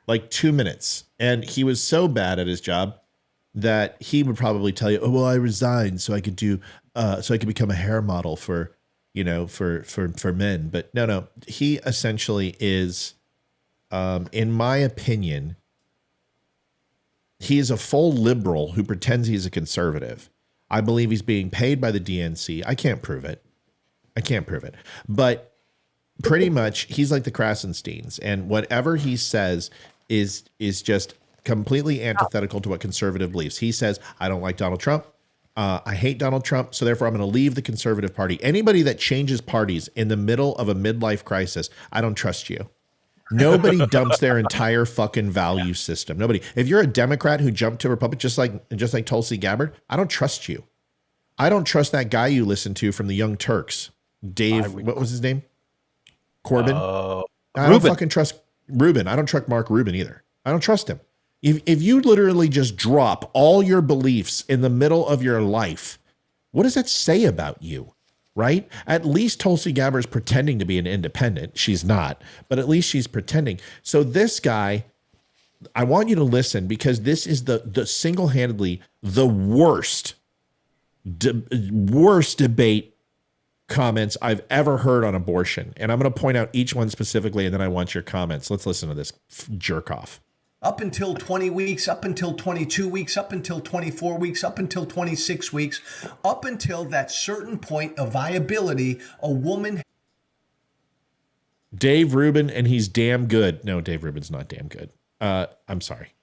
And he was so bad at his job that he would probably tell you, "Oh, well, I resigned so I could become a hair model for men." But no, he essentially is, in my opinion, he is a full liberal who pretends he's a conservative. I believe he's being paid by the DNC. I can't prove it. But pretty much he's like the Krasensteins, and whatever he says is just completely antithetical to what conservative believes. He says, "I don't like Donald Trump. I hate Donald Trump, so therefore I'm going to leave the conservative party." Anybody that changes parties in the middle of a midlife crisis, I don't trust you. Nobody dumps their entire fucking value system. Nobody. If you're a Democrat who jumped to Republican, just like Tulsi Gabbard, I don't trust you. I don't trust that guy you listen to from the Young Turks. Dave, what was his name? Corbin? I don't fucking trust Rubin. I don't trust Mark Rubin either. I don't trust him. If you literally just drop all your beliefs in the middle of your life, what does that say about you, right? At least Tulsi Gabbard is pretending to be an independent. She's not, but at least she's pretending. So this guy, I want you to listen, because this is the single-handedly the worst debate comments I've ever heard on abortion. And I'm going to point out each one specifically, and then I want your comments. Let's listen to this jerk off. Up until 20 weeks, up until 22 weeks, up until 24 weeks, up until 26 weeks, up until that certain point of viability, a woman. Dave Rubin, and he's damn good. No, Dave Rubin's not damn good. I'm sorry.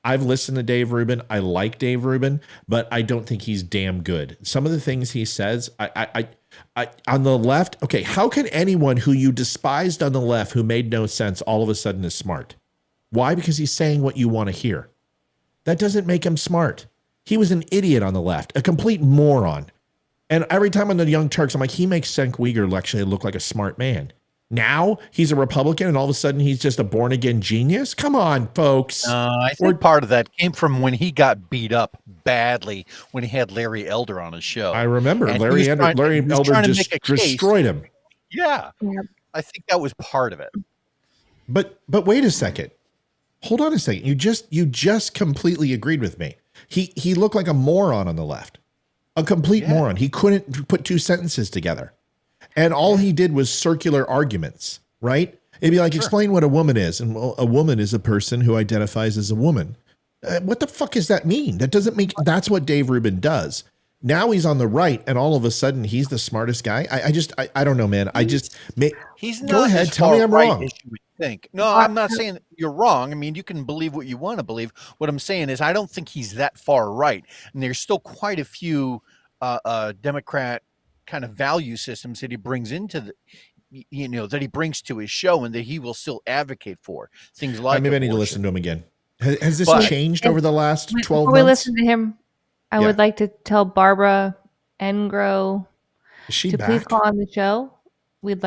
I've listened to Dave Rubin. I like Dave Rubin, but I don't think he's damn good. Some of the things he says, I on the left, okay, how can anyone who you despised on the left, who made no sense, all of a sudden is smart? Why? Because he's saying what you want to hear. That doesn't make him smart. He was an idiot on the left, a complete moron. And every time on the Young Turks, I'm like, he makes Cenk Uygur actually look like a smart man. Now he's a Republican and all of a sudden he's just a born again genius. Come on, folks. I think part of that came from when he got beat up badly when he had Larry Elder on his show. I remember And Larry Elder just destroyed him. Yeah. I think that was part of it. But wait a second. Hold on a second. You just completely agreed with me. He looked like a moron on the left. A complete moron. He couldn't put two sentences together. And all he did was circular arguments, right? It'd be like, explain what a woman is. And well, a woman is a person who identifies as a woman. What the fuck does that mean? That doesn't make, that's what Dave Rubin does. Now he's on the right and all of a sudden he's the smartest guy. I don't know, man. He's not go ahead. as Tell me far I'm right wrong. as you would think. No, I'm not saying that you're wrong. I mean, you can believe what you want to believe. What I'm saying is I don't think he's that far right. And there's still quite a few Democrat kind of value systems that he brings into the, that he brings to his show and that he will still advocate for. Things like maybe I need to listen to him again. Has this changed over the last 12 Before months? we listen to him, I would like to tell Barbara Engro to please call on the show.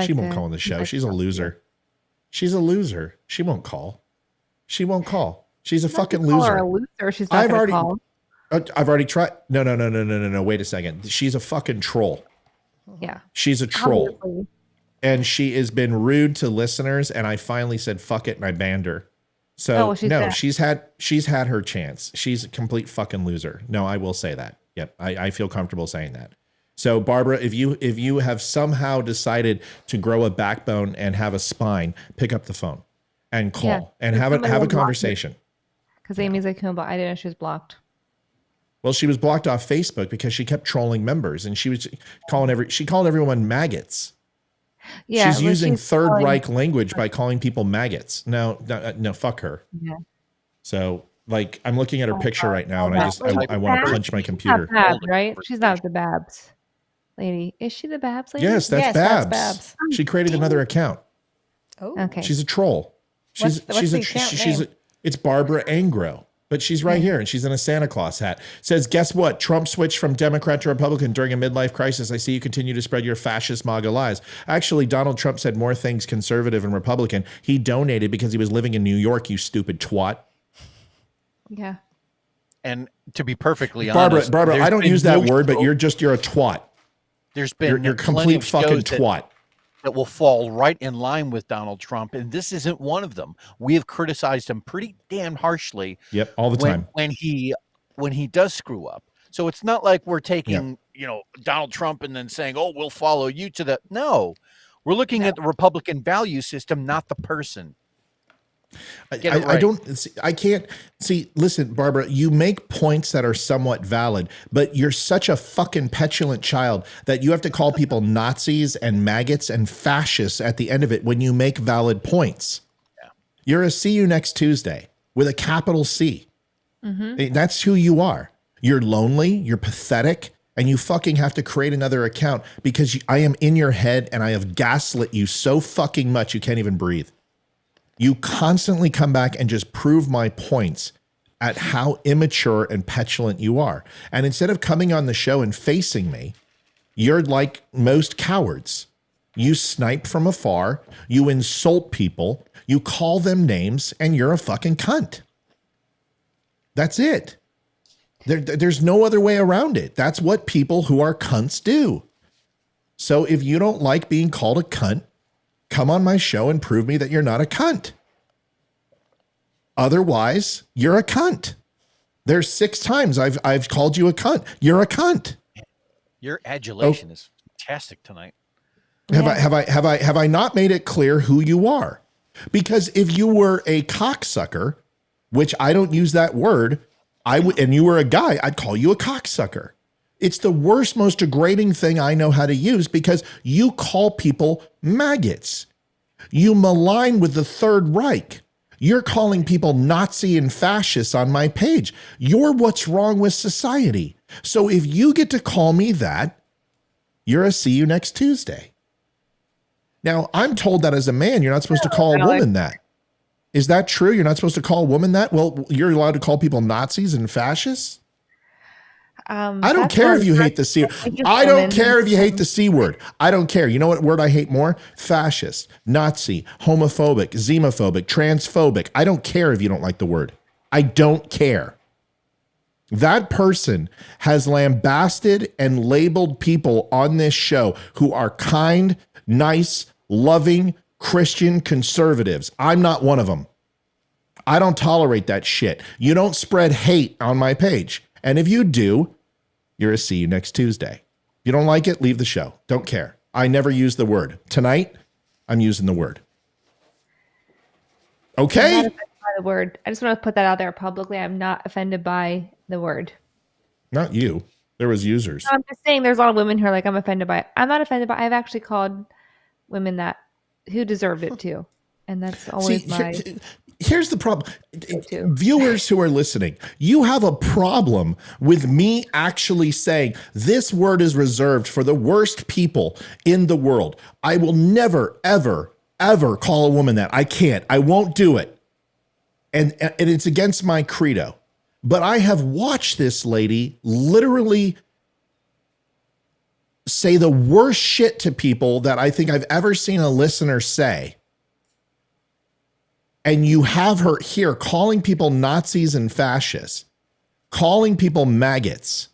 She won't call on the show. She's a loser. She's a loser. She won't call. She won't call. She's a fucking loser. A loser. She's not going to call. I've already tried. No. Wait a second. She's a fucking troll. Yeah. She's a troll. Obviously. And she has been rude to listeners. And I finally said, fuck it. And I banned her. So she's had her chance. She's a complete fucking loser. No, I will say that. Yep. I feel comfortable saying that. So Barbara, if you have somehow decided to grow a backbone and have a spine, pick up the phone and call and have a conversation. Because Amy's like, I didn't know she was blocked. Well, she was blocked off Facebook because she kept trolling members and she was called everyone maggots. Yeah, she's using Third Reich language by calling people maggots. No, fuck her. Yeah. So like, I'm looking at her picture right now and I want to punch my computer. Babs, right? She's not the Babs lady. Is she the Babs lady? Yes, that's Babs. She created another account. Oh, okay. She's a troll. It's Barbara Engro. But she's right here, and she's in a Santa Claus hat. Says, guess what? Trump switched from Democrat to Republican during a midlife crisis. I see you continue to spread your fascist MAGA lies. Actually, Donald Trump said more things conservative and Republican. He donated because he was living in New York, you stupid twat. Yeah. And to be perfectly honest, Barbara, I don't use that word, but you're a twat. There's been you're complete fucking twat. That will fall right in line with Donald Trump, and this isn't one of them. We have criticized him pretty damn harshly. Yep, all the time. When he does screw up. So it's not like we're taking, Donald Trump and then saying, "Oh, we'll follow you to the." No. We're looking at the Republican value system, not the person. I can't see. Listen, Barbara, you make points that are somewhat valid, but you're such a fucking petulant child that you have to call people Nazis and maggots and fascists at the end of it when you make valid points. Yeah. You're a see you next Tuesday with a capital C. Mm-hmm. That's who you are. You're lonely, you're pathetic, and you fucking have to create another account because I am in your head and I have gaslit you so fucking much you can't even breathe. You constantly come back and just prove my points at how immature and petulant you are. And instead of coming on the show and facing me, you're like most cowards. You snipe from afar, you insult people, you call them names, and you're a fucking cunt. That's it. There's no other way around it. That's what people who are cunts do. So if you don't like being called a cunt, come on my show and prove me that you're not a cunt. Otherwise, you're a cunt. There's 6 times I've called you a cunt. You're a cunt. Your adulation is fantastic tonight. Have I not made it clear who you are? Because if you were a cocksucker, which I don't use that word, and you were a guy, I'd call you a cocksucker. It's the worst, most degrading thing I know how to use because you call people maggots. You malign with the Third Reich. You're calling people Nazi and fascists on my page. You're what's wrong with society. So if you get to call me that, you're a see you next Tuesday. Now, I'm told that as a man, you're not supposed to call a woman that. Is that true? You're not supposed to call a woman that? Well, you're allowed to call people Nazis and fascists? I don't care if you hate the C word. I don't care if you hate the C word. I don't care. You know what word I hate more? Fascist, Nazi, homophobic, xenophobic, transphobic. I don't care if you don't like the word. I don't care. That person has lambasted and labeled people on this show who are kind, nice, loving, Christian conservatives. I'm not one of them. I don't tolerate that shit. You don't spread hate on my page. And if you do, you're a see you next Tuesday. If you don't like it, leave the show. Don't care. I never use the word. Tonight, I'm using the word. Okay? I'm not offended by the word. I just want to put that out there publicly. I'm not offended by the word. Not you. There was users. No, I'm just saying there's a lot of women who are like, I'm offended by it. I'm not offended by it. I've actually called women that who deserved it too. And that's always Here's the problem. Viewers who are listening, you have a problem with me actually saying this word is reserved for the worst people in the world. I will never, ever, ever call a woman that. I can't. I won't do it. And it's against my credo. But I have watched this lady literally say the worst shit to people that I think I've ever seen a listener say. And you have her here calling people Nazis and fascists, calling people maggots.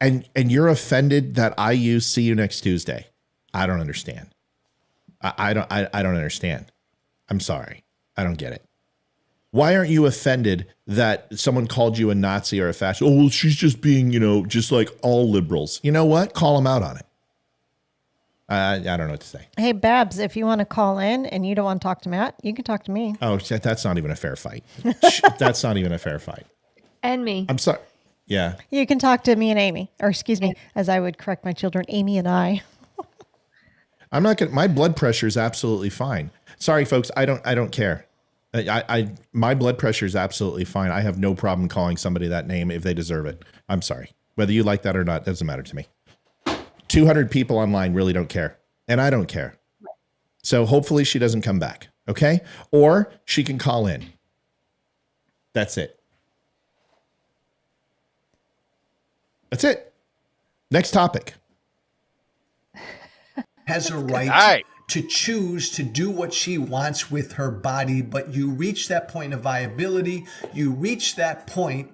And you're offended that I use see you next Tuesday. I don't understand. I don't understand. I'm sorry. I don't get it. Why aren't you offended that someone called you a Nazi or a fascist? Oh, well, she's just being, just like all liberals. You know what? Call them out on it. I don't know what to say. Hey, Babs, if you want to call in and you don't want to talk to Matt, you can talk to me. Oh, that's not even a fair fight. That's not even a fair fight. And me. I'm sorry. Yeah. You can talk to me and Amy, or excuse me, as I would correct my children, Amy and I. I'm not going to, my blood pressure is absolutely fine. Sorry, folks. I don't care. My blood pressure is absolutely fine. I have no problem calling somebody that name if they deserve it. I'm sorry. Whether you like that or not, doesn't matter to me. 200 people online really don't care. And I don't care. So hopefully she doesn't come back. Okay. Or she can call in. That's it. That's it. Next topic. Has a right to choose to do what she wants with her body, but you reach that point of viability. You reach that point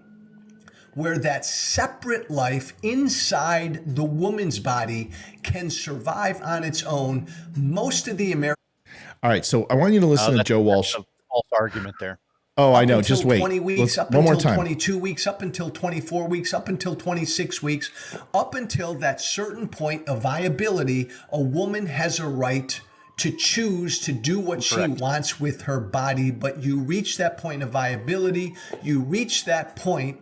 where that separate life inside the woman's body can survive on its own. Most of the American. All right, so I want you to listen to Joe Walsh. A false argument there. Oh, I know. Just wait. 20 weeks, up one more until time. 22 weeks, up until 24 weeks, up until 26 weeks, up until that certain point of viability, a woman has a right to choose to do what she wants with her body. But you reach that point of viability, you reach that point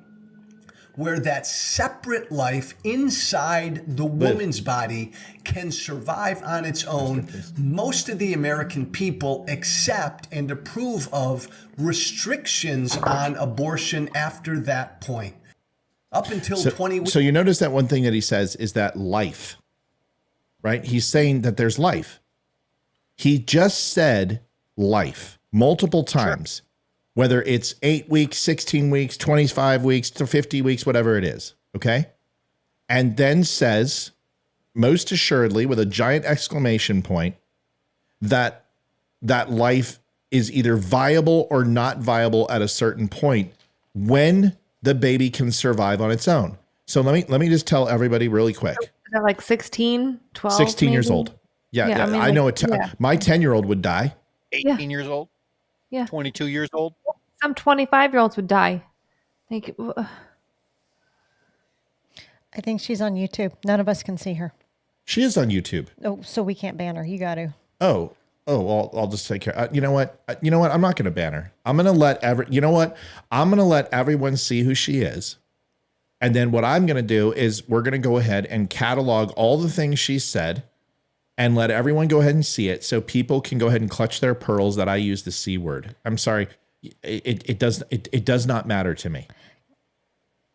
where that separate life inside the woman's body can survive on its own. Most of the American people accept and approve of restrictions on abortion after that point. Up until 20 weeks. So you notice that one thing that he says is that life, right? He's saying that there's life. He just said life multiple times. Sure. Whether it's 8 weeks, 16 weeks, 25 weeks to 50 weeks, whatever it is. Okay. And then says, most assuredly, with a giant exclamation point, that life is either viable or not viable at a certain point when the baby can survive on its own. So let me just tell everybody really quick. Is that like 16, 12? 16 maybe? years old. Yeah. I know my 10-year-old would die. 18 years old? Yeah. 22 years old? Some 25-year-olds would die. I think she's on YouTube. None of us can see her. She is on YouTube. Oh, so we can't ban her. You got to. Oh, well, I'll just take care. You know what? I'm not going to ban her. I'm going to let I'm going to let everyone see who she is. And then what I'm going to do is we're going to go ahead and catalog all the things she said and let everyone go ahead and see it so people can go ahead and clutch their pearls that I use the C word. I'm sorry. It does not matter to me.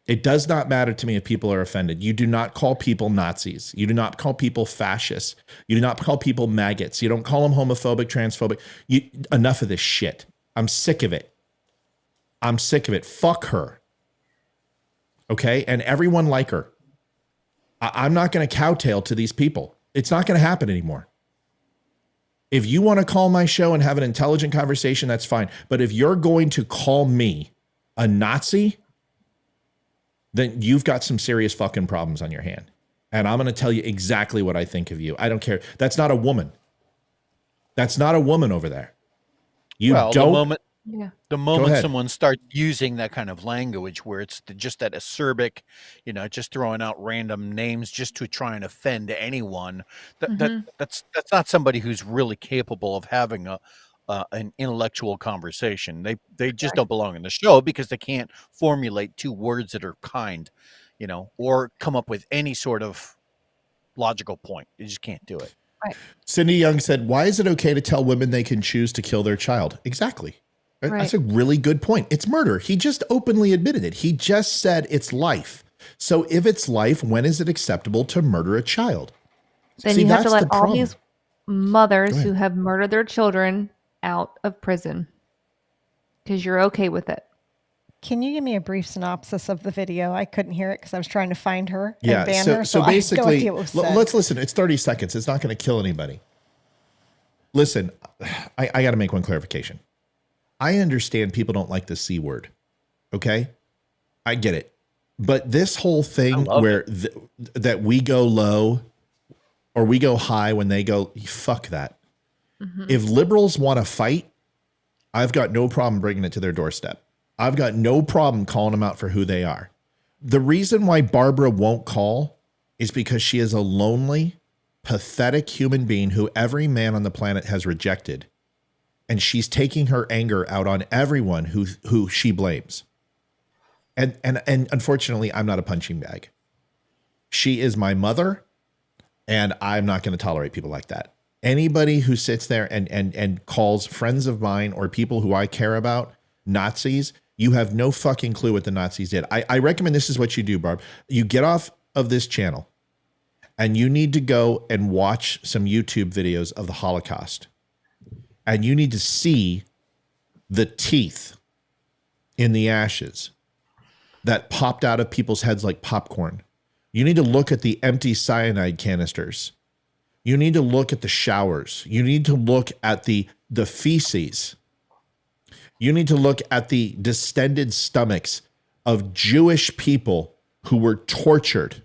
It does not matter to me if people are offended. You do not call people Nazis. You do not call people fascists. You do not call people maggots. You don't call them homophobic, transphobic. Enough of this shit. I'm sick of it. I'm sick of it. Fuck her. Okay? And everyone like her. I'm not going to kowtail to these people. It's not going to happen anymore. If you want to call my show and have an intelligent conversation, that's fine. But if you're going to call me a Nazi, then you've got some serious fucking problems on your hand. And I'm going to tell you exactly what I think of you. I don't care. That's not a woman. That's not a woman over there. The moment someone starts using that kind of language where it's just that acerbic, just throwing out random names just to try and offend anyone, that's not somebody who's really capable of having an intellectual conversation. They just don't belong in the show because they can't formulate two words that are kind, or come up with any sort of logical point. You just can't do it. Right. Cindy Young said, why is it okay to tell women they can choose to kill their child? Exactly. Right. That's a really good point. It's murder. He just openly admitted it. He just said it's life. So if it's life, when is it acceptable to murder a child? Then you have to let all these mothers who have murdered their children out of prison because you're okay with it. Can you give me a brief synopsis of the video? I couldn't hear it because I was trying to find her and ban her. So basically, let's listen. It's 30 seconds. It's not going to kill anybody. Listen, I got to make one clarification. I understand people don't like the C word. Okay? I get it. But this whole thing where that we go low or we go high when they go, fuck that. Mm-hmm. If liberals want to fight, I've got no problem bringing it to their doorstep. I've got no problem calling them out for who they are. The reason why Barbara won't call is because she is a lonely, pathetic human being who every man on the planet has rejected. And she's taking her anger out on everyone who she blames. And unfortunately, I'm not a punching bag. She is my mother, and I'm not going to tolerate people like that. Anybody who sits there and calls friends of mine or people who I care about Nazis, you have no fucking clue what the Nazis did. I recommend this is what you do, Barb. You get off of this channel, and you need to go and watch some YouTube videos of the Holocaust. And you need to see the teeth in the ashes that popped out of people's heads like popcorn. You need to look at the empty cyanide canisters. You need to look at the showers. You need to look at the feces. You need to look at the distended stomachs of Jewish people who were tortured.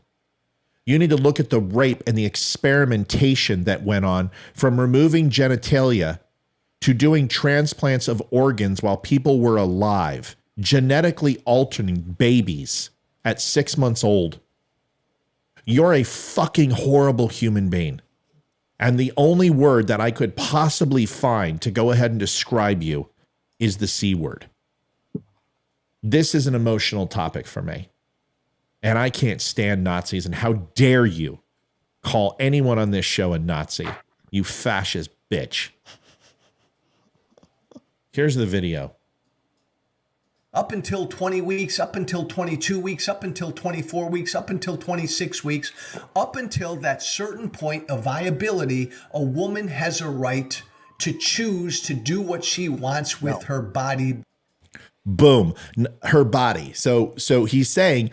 You need to look at the rape and the experimentation that went on, from removing genitalia to doing transplants of organs while people were alive, genetically altering babies at 6 months old. You're a fucking horrible human being. And the only word that I could possibly find to go ahead and describe you is the C word. This is an emotional topic for me. And I can't stand Nazis. And how dare you call anyone on this show a Nazi, you fascist bitch. Here's the video. Up until 20 weeks, up until 22 weeks, up until 24 weeks, up until 26 weeks, up until that certain point of viability, a woman has a right to choose to do what she wants with her body. Boom. Her body. So he's saying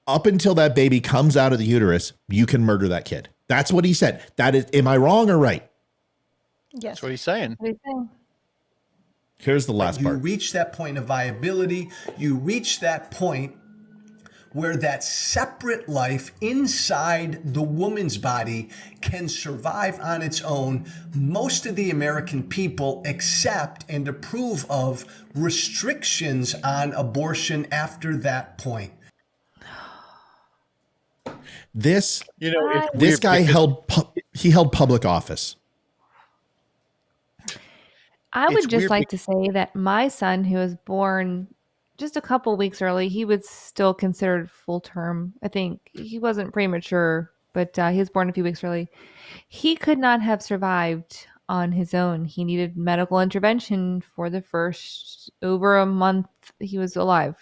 up until that baby comes out of the uterus, you can murder that kid. That's what he said. That is, am I wrong or right? Yes. That's what he's saying. Here's the last part. You reach that point of viability. You reach that point where that separate life inside the woman's body can survive on its own. Most of the American people accept and approve of restrictions on abortion after that point. This You know, it's this weird guy because held public office. I It's would just weird like to say that my son, who was born just a couple weeks early, he was still considered full term. I think he wasn't premature, but he was born a few weeks early. He could not have survived on his own. He needed medical intervention for the first over a month he was alive.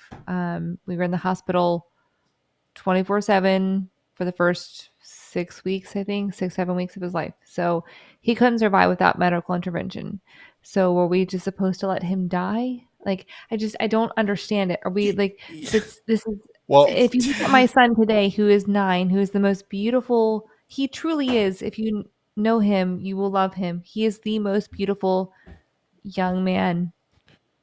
We were in the hospital 24/7 for the first 6 weeks, I think, 6, 7 weeks of his life. So he couldn't survive without medical intervention. So were we just supposed to let him die? Like, I don't understand it. Are we like, this is, well, if you look at my son today, who is 9, who is the most beautiful, he truly is. If you know him, you will love him. He is the most beautiful young man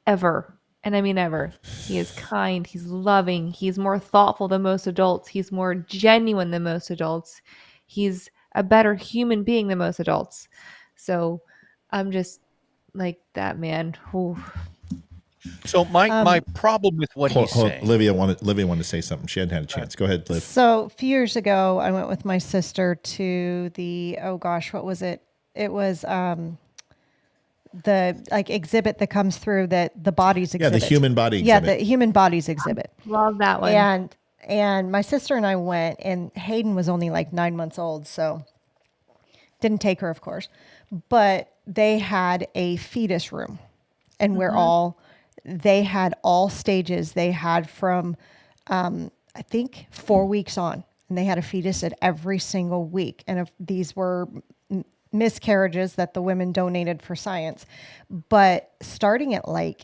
ever. And I mean ever. He is kind, he's loving, he's more thoughtful than most adults, he's more genuine than most adults. He's a better human being than most adults. So I'm just like that man. Ooh. so my problem with what he's Hold, saying. Olivia wanted to say something. She hadn't had a chance. Go ahead, Liv. So a few years ago, I went with my sister to the, oh gosh, what was it? It was the like exhibit that comes through that the bodies Yeah, exhibit. the human body Yeah, exhibit. the human bodies exhibit. Love that one. And my sister and I went, and Hayden was only like 9 months old, so didn't take her, of course. But they had a fetus room, and they had all stages. They had from I think 4 weeks on, and they had a fetus at every single week. And if these were miscarriages that the women donated for science, but starting at like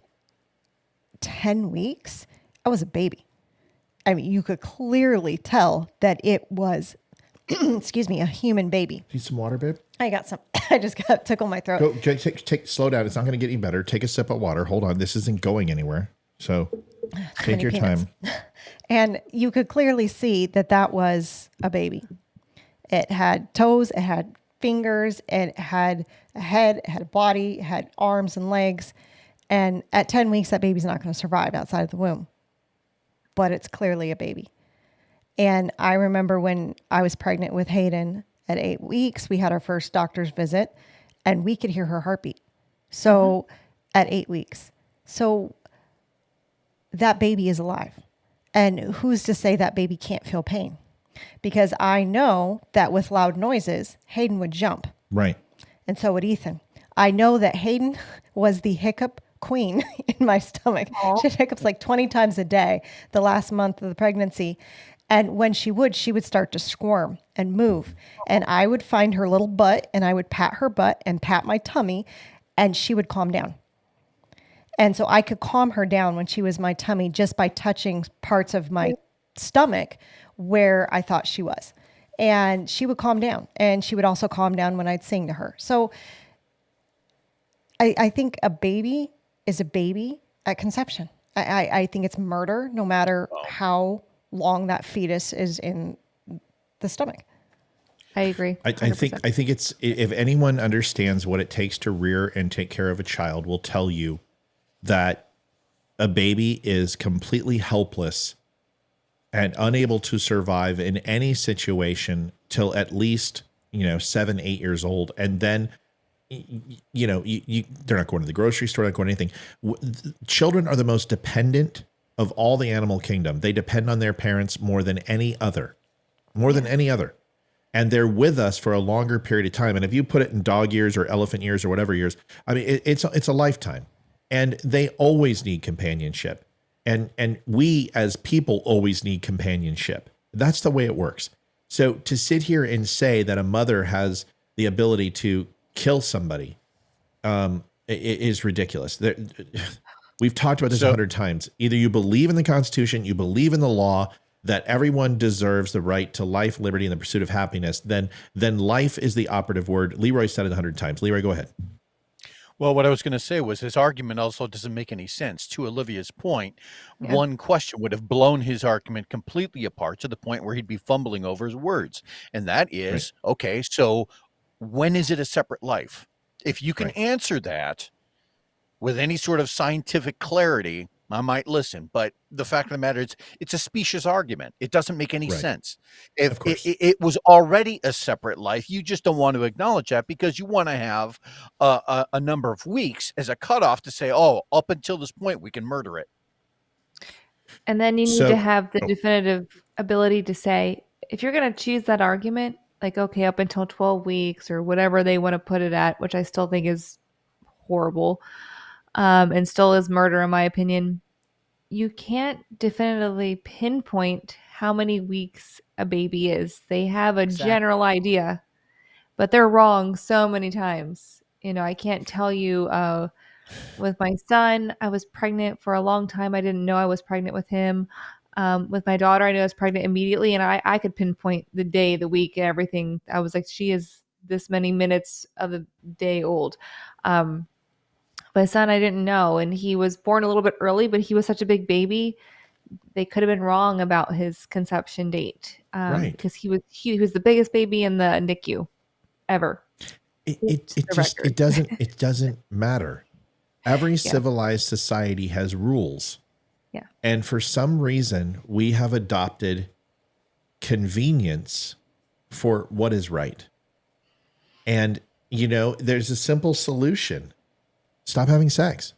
10 weeks, I was a baby. I mean, you could clearly tell that it was, excuse me, a human baby. Need some water, babe? I got some. I just got tickle my throat. Go, slow down. It's not going to get any better. Take a sip of water. Hold on. This isn't going anywhere. So take your time. And you could clearly see that that was a baby. It had toes, it had fingers, it had a head, it had a body, it had arms and legs. And at 10 weeks, that baby's not going to survive outside of the womb. But it's clearly a baby. And I remember when I was pregnant with Hayden at 8 weeks, we had our first doctor's visit and we could hear her heartbeat. So at 8 weeks. So that baby is alive. And who's to say that baby can't feel pain? Because I know that with loud noises, Hayden would jump. Right. And so would Ethan. I know that Hayden was the hiccup queen in my stomach. She had hiccups like 20 times a day the last month of the pregnancy. And when she would start to squirm and move. And I would find her little butt and I would pat her butt and pat my tummy and she would calm down. And so I could calm her down when she was my tummy just by touching parts of my stomach where I thought she was. And she would calm down. And she would also calm down when I'd sing to her. So I think a baby is a baby at conception. I think it's murder no matter how long that fetus is in the stomach. I agree. I think it's, if anyone understands what it takes to rear and take care of a child, will tell you that a baby is completely helpless and unable to survive in any situation till at least, 7, 8 years old. And then, they're not going to the grocery store, not going to anything. Children are the most dependent of all the animal kingdom. They depend on their parents more than any other. And they're with us for a longer period of time. And if you put it in dog years or elephant years or whatever years, I mean, it's a lifetime. And they always need companionship. And we as people always need companionship. That's the way it works. So to sit here and say that a mother has the ability to kill somebody is ridiculous. We've talked about this 100 times. Either you believe in the Constitution, you believe in the law, that everyone deserves the right to life, liberty, and the pursuit of happiness, then life is the operative word. Leroy said it 100 times. Leroy, go ahead. Well, what I was going to say was his argument also doesn't make any sense. To Olivia's point, one question would have blown his argument completely apart to the point where he'd be fumbling over his words. And that is, okay, so when is it a separate life? If you can answer that with any sort of scientific clarity, I might listen, but the fact of the matter is, it's a specious argument. It doesn't make any Right. sense. If Of course. it was already a separate life, you just don't want to acknowledge that because you want to have a number of weeks as a cutoff to say, oh, up until this point, we can murder it. And then you need So- to have the oh. definitive ability to say, if you're going to choose that argument, like, okay, up until 12 weeks or whatever they want to put it at, which I still think is horrible, and still is murder in my opinion, you can't definitively pinpoint how many weeks a baby is. They have a general idea, but they're wrong so many times. You know, I can't tell you, with my son, I was pregnant for a long time. I didn't know I was pregnant with him. With my daughter, I knew I was pregnant immediately, and I could pinpoint the day, the week, and everything. I was like, she is this many minutes of the day old. My son, I didn't know, and he was born a little bit early, but he was such a big baby. They could have been wrong about his conception date, Right. because he was the biggest baby in the NICU ever. It doesn't matter. Every civilized society has rules. Yeah. And for some reason, we have adopted convenience for what is right. And, you know, there's a simple solution. Stop having sex.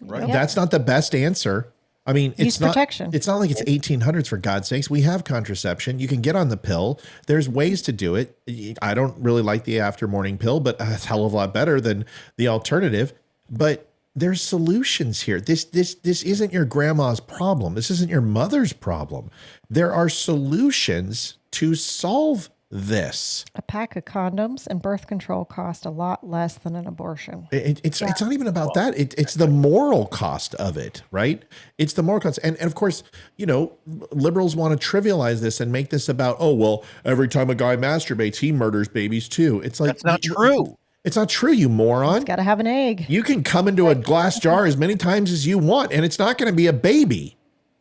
Right. Yep. That's not the best answer. I mean, Use protection. It's not like it's 1800s for God's sakes. We have contraception. You can get on the pill. There's ways to do it. I don't really like the after morning pill, but it's a hell of a lot better than the alternative. But there's solutions here. This isn't your grandma's problem. This isn't your mother's problem. There are solutions to solve this. A pack of condoms and birth control cost a lot less than an abortion. It's not even about that. It's the moral cost of it, right? It's the moral cost. And of course, you know, liberals want to trivialize this and make this about, oh, well, every time a guy masturbates, he murders babies too. It's like, That's not true. It's not true, you moron. It's got to have an egg. You can come into a glass jar as many times as you want, and it's not going to be a baby.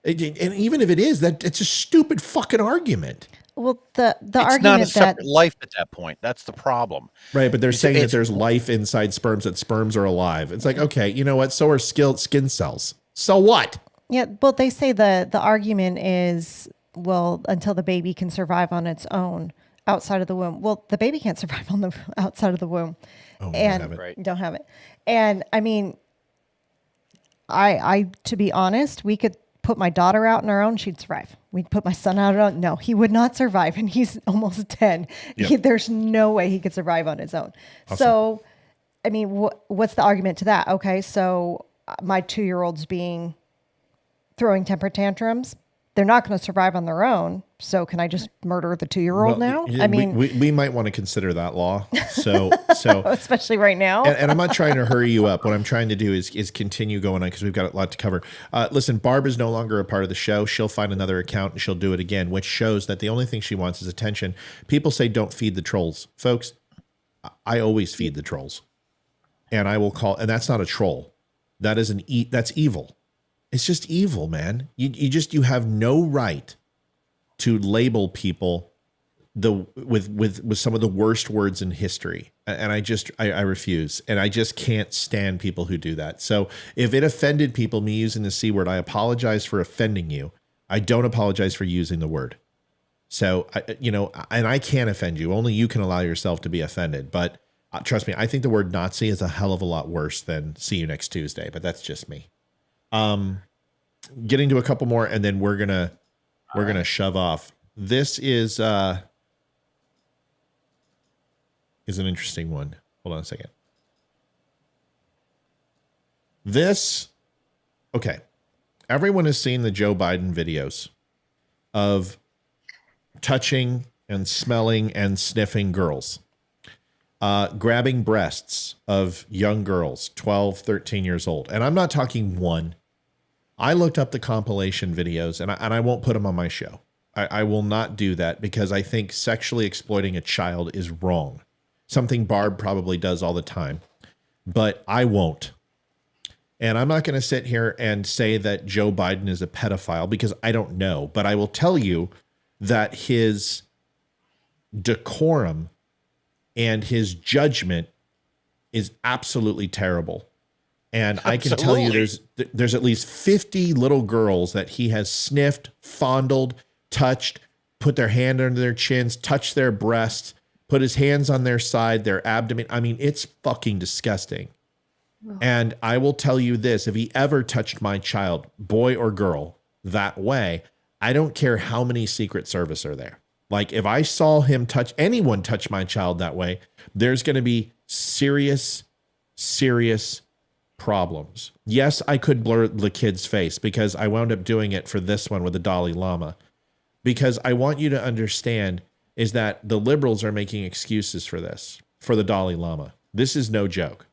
And even if it is, it's a stupid fucking argument. Well, the It's argument not a that separate life at that point. That's the problem. Right, but they're saying that it's- there's life inside sperms, that sperms are alive. It's like, okay, you know what? So are skin cells. So what? yeah, well, they say the argument is, well, until the baby can survive on its own outside of the womb. Well, the baby can't survive on the outside of the womb. Oh, and have it. Right. don't have it. And I mean, I to be honest, we could put my daughter out on her own, she'd survive. We'd put my son out on her own. No, he would not survive. And he's almost 10. Yep. There's no way he could survive on his own. Awesome. So, I mean, what's the argument to that? Okay, so my 2-year-old's throwing temper tantrums. They're not going to survive on their own. So can I just murder the 2-year-old now? Yeah, I mean, we might want to consider that law. So especially right now. and I'm not trying to hurry you up. What I'm trying to do is continue going on because we've got a lot to cover. Listen, Barb is no longer a part of the show. She'll find another account and she'll do it again, which shows that the only thing she wants is attention. People say don't feed the trolls. Folks, I always feed the trolls. And I will call, and that's not a troll. That is that's evil. It's just evil, man. You have no right to label people with some of the worst words in history. And I refuse. And I just can't stand people who do that. So if it offended people, me using the C word, I apologize for offending you. I don't apologize for using the word. So, and I can't offend you. Only you can allow yourself to be offended. But trust me, I think the word Nazi is a hell of a lot worse than see you next Tuesday. But that's just me. Getting to a couple more, and then we're gonna shove off. This is an interesting one. Hold on a second. Okay. Everyone has seen the Joe Biden videos of touching and smelling and sniffing girls, grabbing breasts of young girls, 12, 13 years old. And I'm not talking one. I looked up the compilation videos, and I won't put them on my show. I will not do that because I think sexually exploiting a child is wrong. Something Barb probably does all the time, but I won't. And I'm not going to sit here and say that Joe Biden is a pedophile because I don't know, but I will tell you that his decorum and his judgment is absolutely terrible. And I can tell you there's at least 50 little girls that he has sniffed, fondled, touched, put their hand under their chins, touched their breasts, put his hands on their side, their abdomen. I mean, it's fucking disgusting. And I will tell you this, if he ever touched my child, boy or girl, that way, I don't care how many Secret Service are there. Like if I saw him anyone touch my child that way, there's going to be serious problems. Yes, I could blur the kid's face because I wound up doing it for this one with the Dalai Lama. Because I want you to understand is that the liberals are making excuses for this, for the Dalai Lama. This is no joke.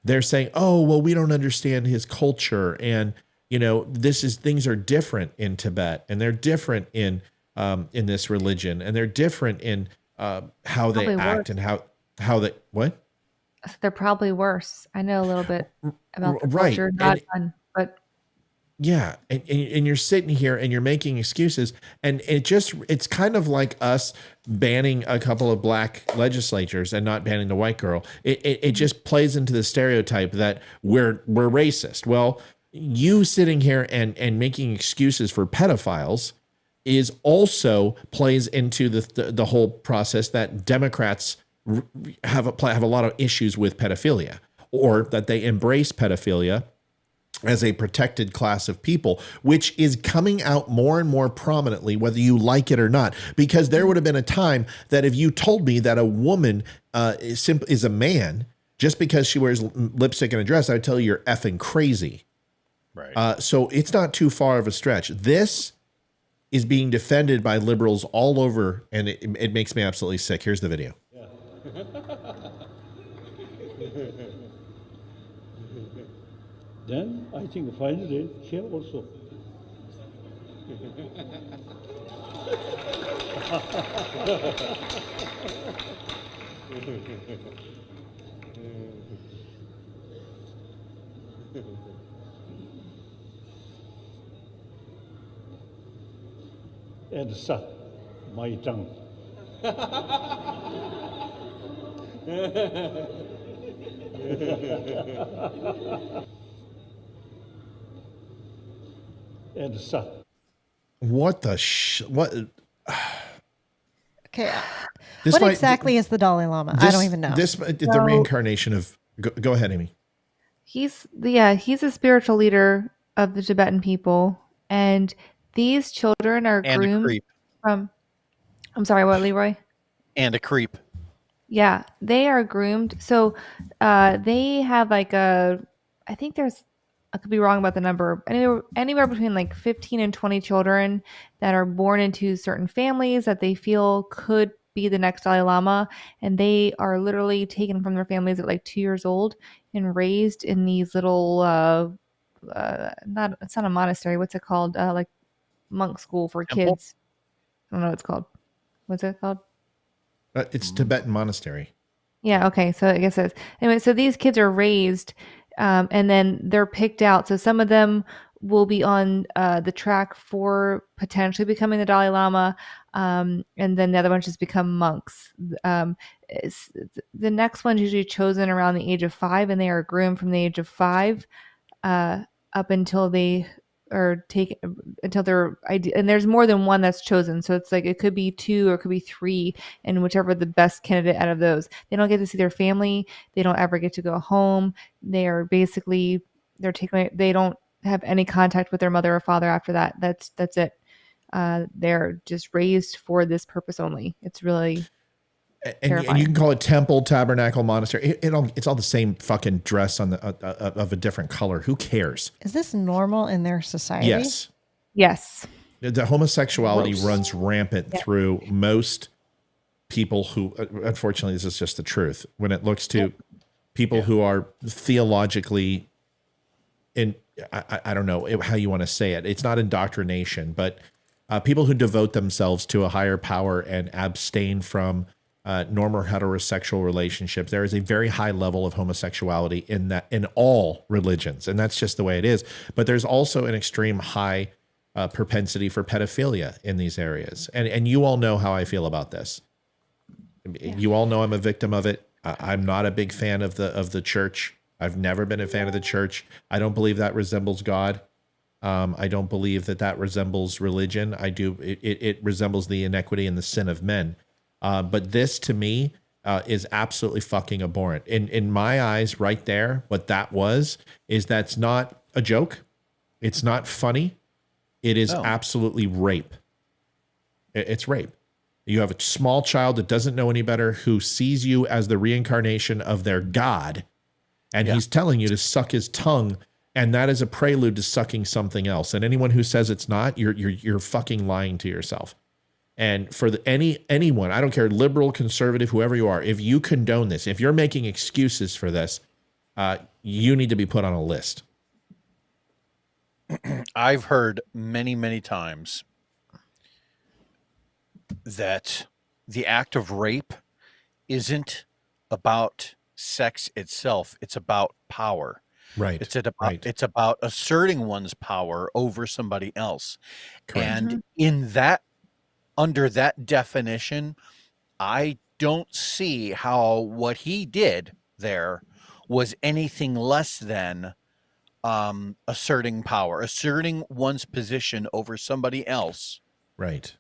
They're saying, oh, well, we don't understand his culture. And, you know, things are different in Tibet and they're different in this religion and they're different in how they act and how they, what? They're probably worse. I know a little bit about the right. culture, not fun, but yeah. And you're sitting here and you're making excuses and it's kind of like us banning a couple of black legislatures and not banning the white girl. It just plays into the stereotype that we're racist. Well, you sitting here and making excuses for pedophiles is also plays into the whole process that Democrats have a lot of issues with pedophilia, or that they embrace pedophilia as a protected class of people, which is coming out more and more prominently, whether you like it or not, because there would have been a time that if you told me that a woman is a man just because she wears lipstick and a dress, I would tell you you're effing crazy. Right. So it's not too far of a stretch. This is being defended by liberals all over, and it makes me absolutely sick. Here's the video. Then I think finally here also. And suck my tongue. And suck. What the what? Okay. What exactly is the Dalai Lama? I don't even know. The reincarnation of. Go ahead, Amy. He's a spiritual leader of the Tibetan people, and these children are And groomed a creep. from. I'm sorry, what, Leroy? And a creep. Yeah, they are groomed. So they have like I think I could be wrong about the number, anywhere between like 15 and 20 children that are born into certain families that they feel could be the next Dalai Lama. And they are literally taken from their families at like 2 years old and raised in these little, it's not a monastery. What's it called? Like monk school for Temple? kids. I don't know what it's called. What's it called? It's Tibetan monastery. Yeah. Okay. So I guess it's anyway. So these kids are raised, and then they're picked out. So some of them will be on the track for potentially becoming the Dalai Lama, and then the other ones just become monks. The next one's usually chosen around the age of 5, and they are groomed from the age of 5 up until they or take until they're and there's more than one that's chosen, so it's like it could be 2 or it could be 3, and whichever the best candidate out of those. They don't get to see their family, they don't ever get to go home. They are basically they don't have any contact with their mother or father after that. That's it. They're just raised for this purpose only. It's really and you can call it temple, tabernacle, monastery. It's all the same fucking dress on the of a different color. Who cares? Is this normal in their society? Yes. The homosexuality runs rampant through most people who, unfortunately, this is just the truth. When it looks to people who are theologically I don't know how you want to say it. It's not indoctrination, but people who devote themselves to a higher power and abstain from normal heterosexual relationships. There is a very high level of homosexuality in all religions, and that's just the way it is. But there's also an extreme high propensity for pedophilia in these areas, and you all know how I feel about this. You all know I'm a victim of it. I'm not a big fan of the church. I've never been a fan of the church. I don't believe that resembles God. I don't believe that resembles religion. It resembles the inequity and the sin of men. But this to me is absolutely fucking abhorrent. In my eyes, right there, what that is that's not a joke. It's not funny. It is absolutely rape. It's rape. You have a small child that doesn't know any better, who sees you as the reincarnation of their God, and he's telling you to suck his tongue, and that is a prelude to sucking something else. And anyone who says it's not, you're fucking lying to yourself. And for anyone, I don't care, liberal, conservative, whoever you are, if you condone this, if you're making excuses for this, you need to be put on a list. I've heard many, many times that the act of rape isn't about sex itself. It's about power. Right. It's about asserting one's power over somebody else. Correct. And under that definition, I don't see how what he did there was anything less than asserting power, asserting one's position over somebody else. Right.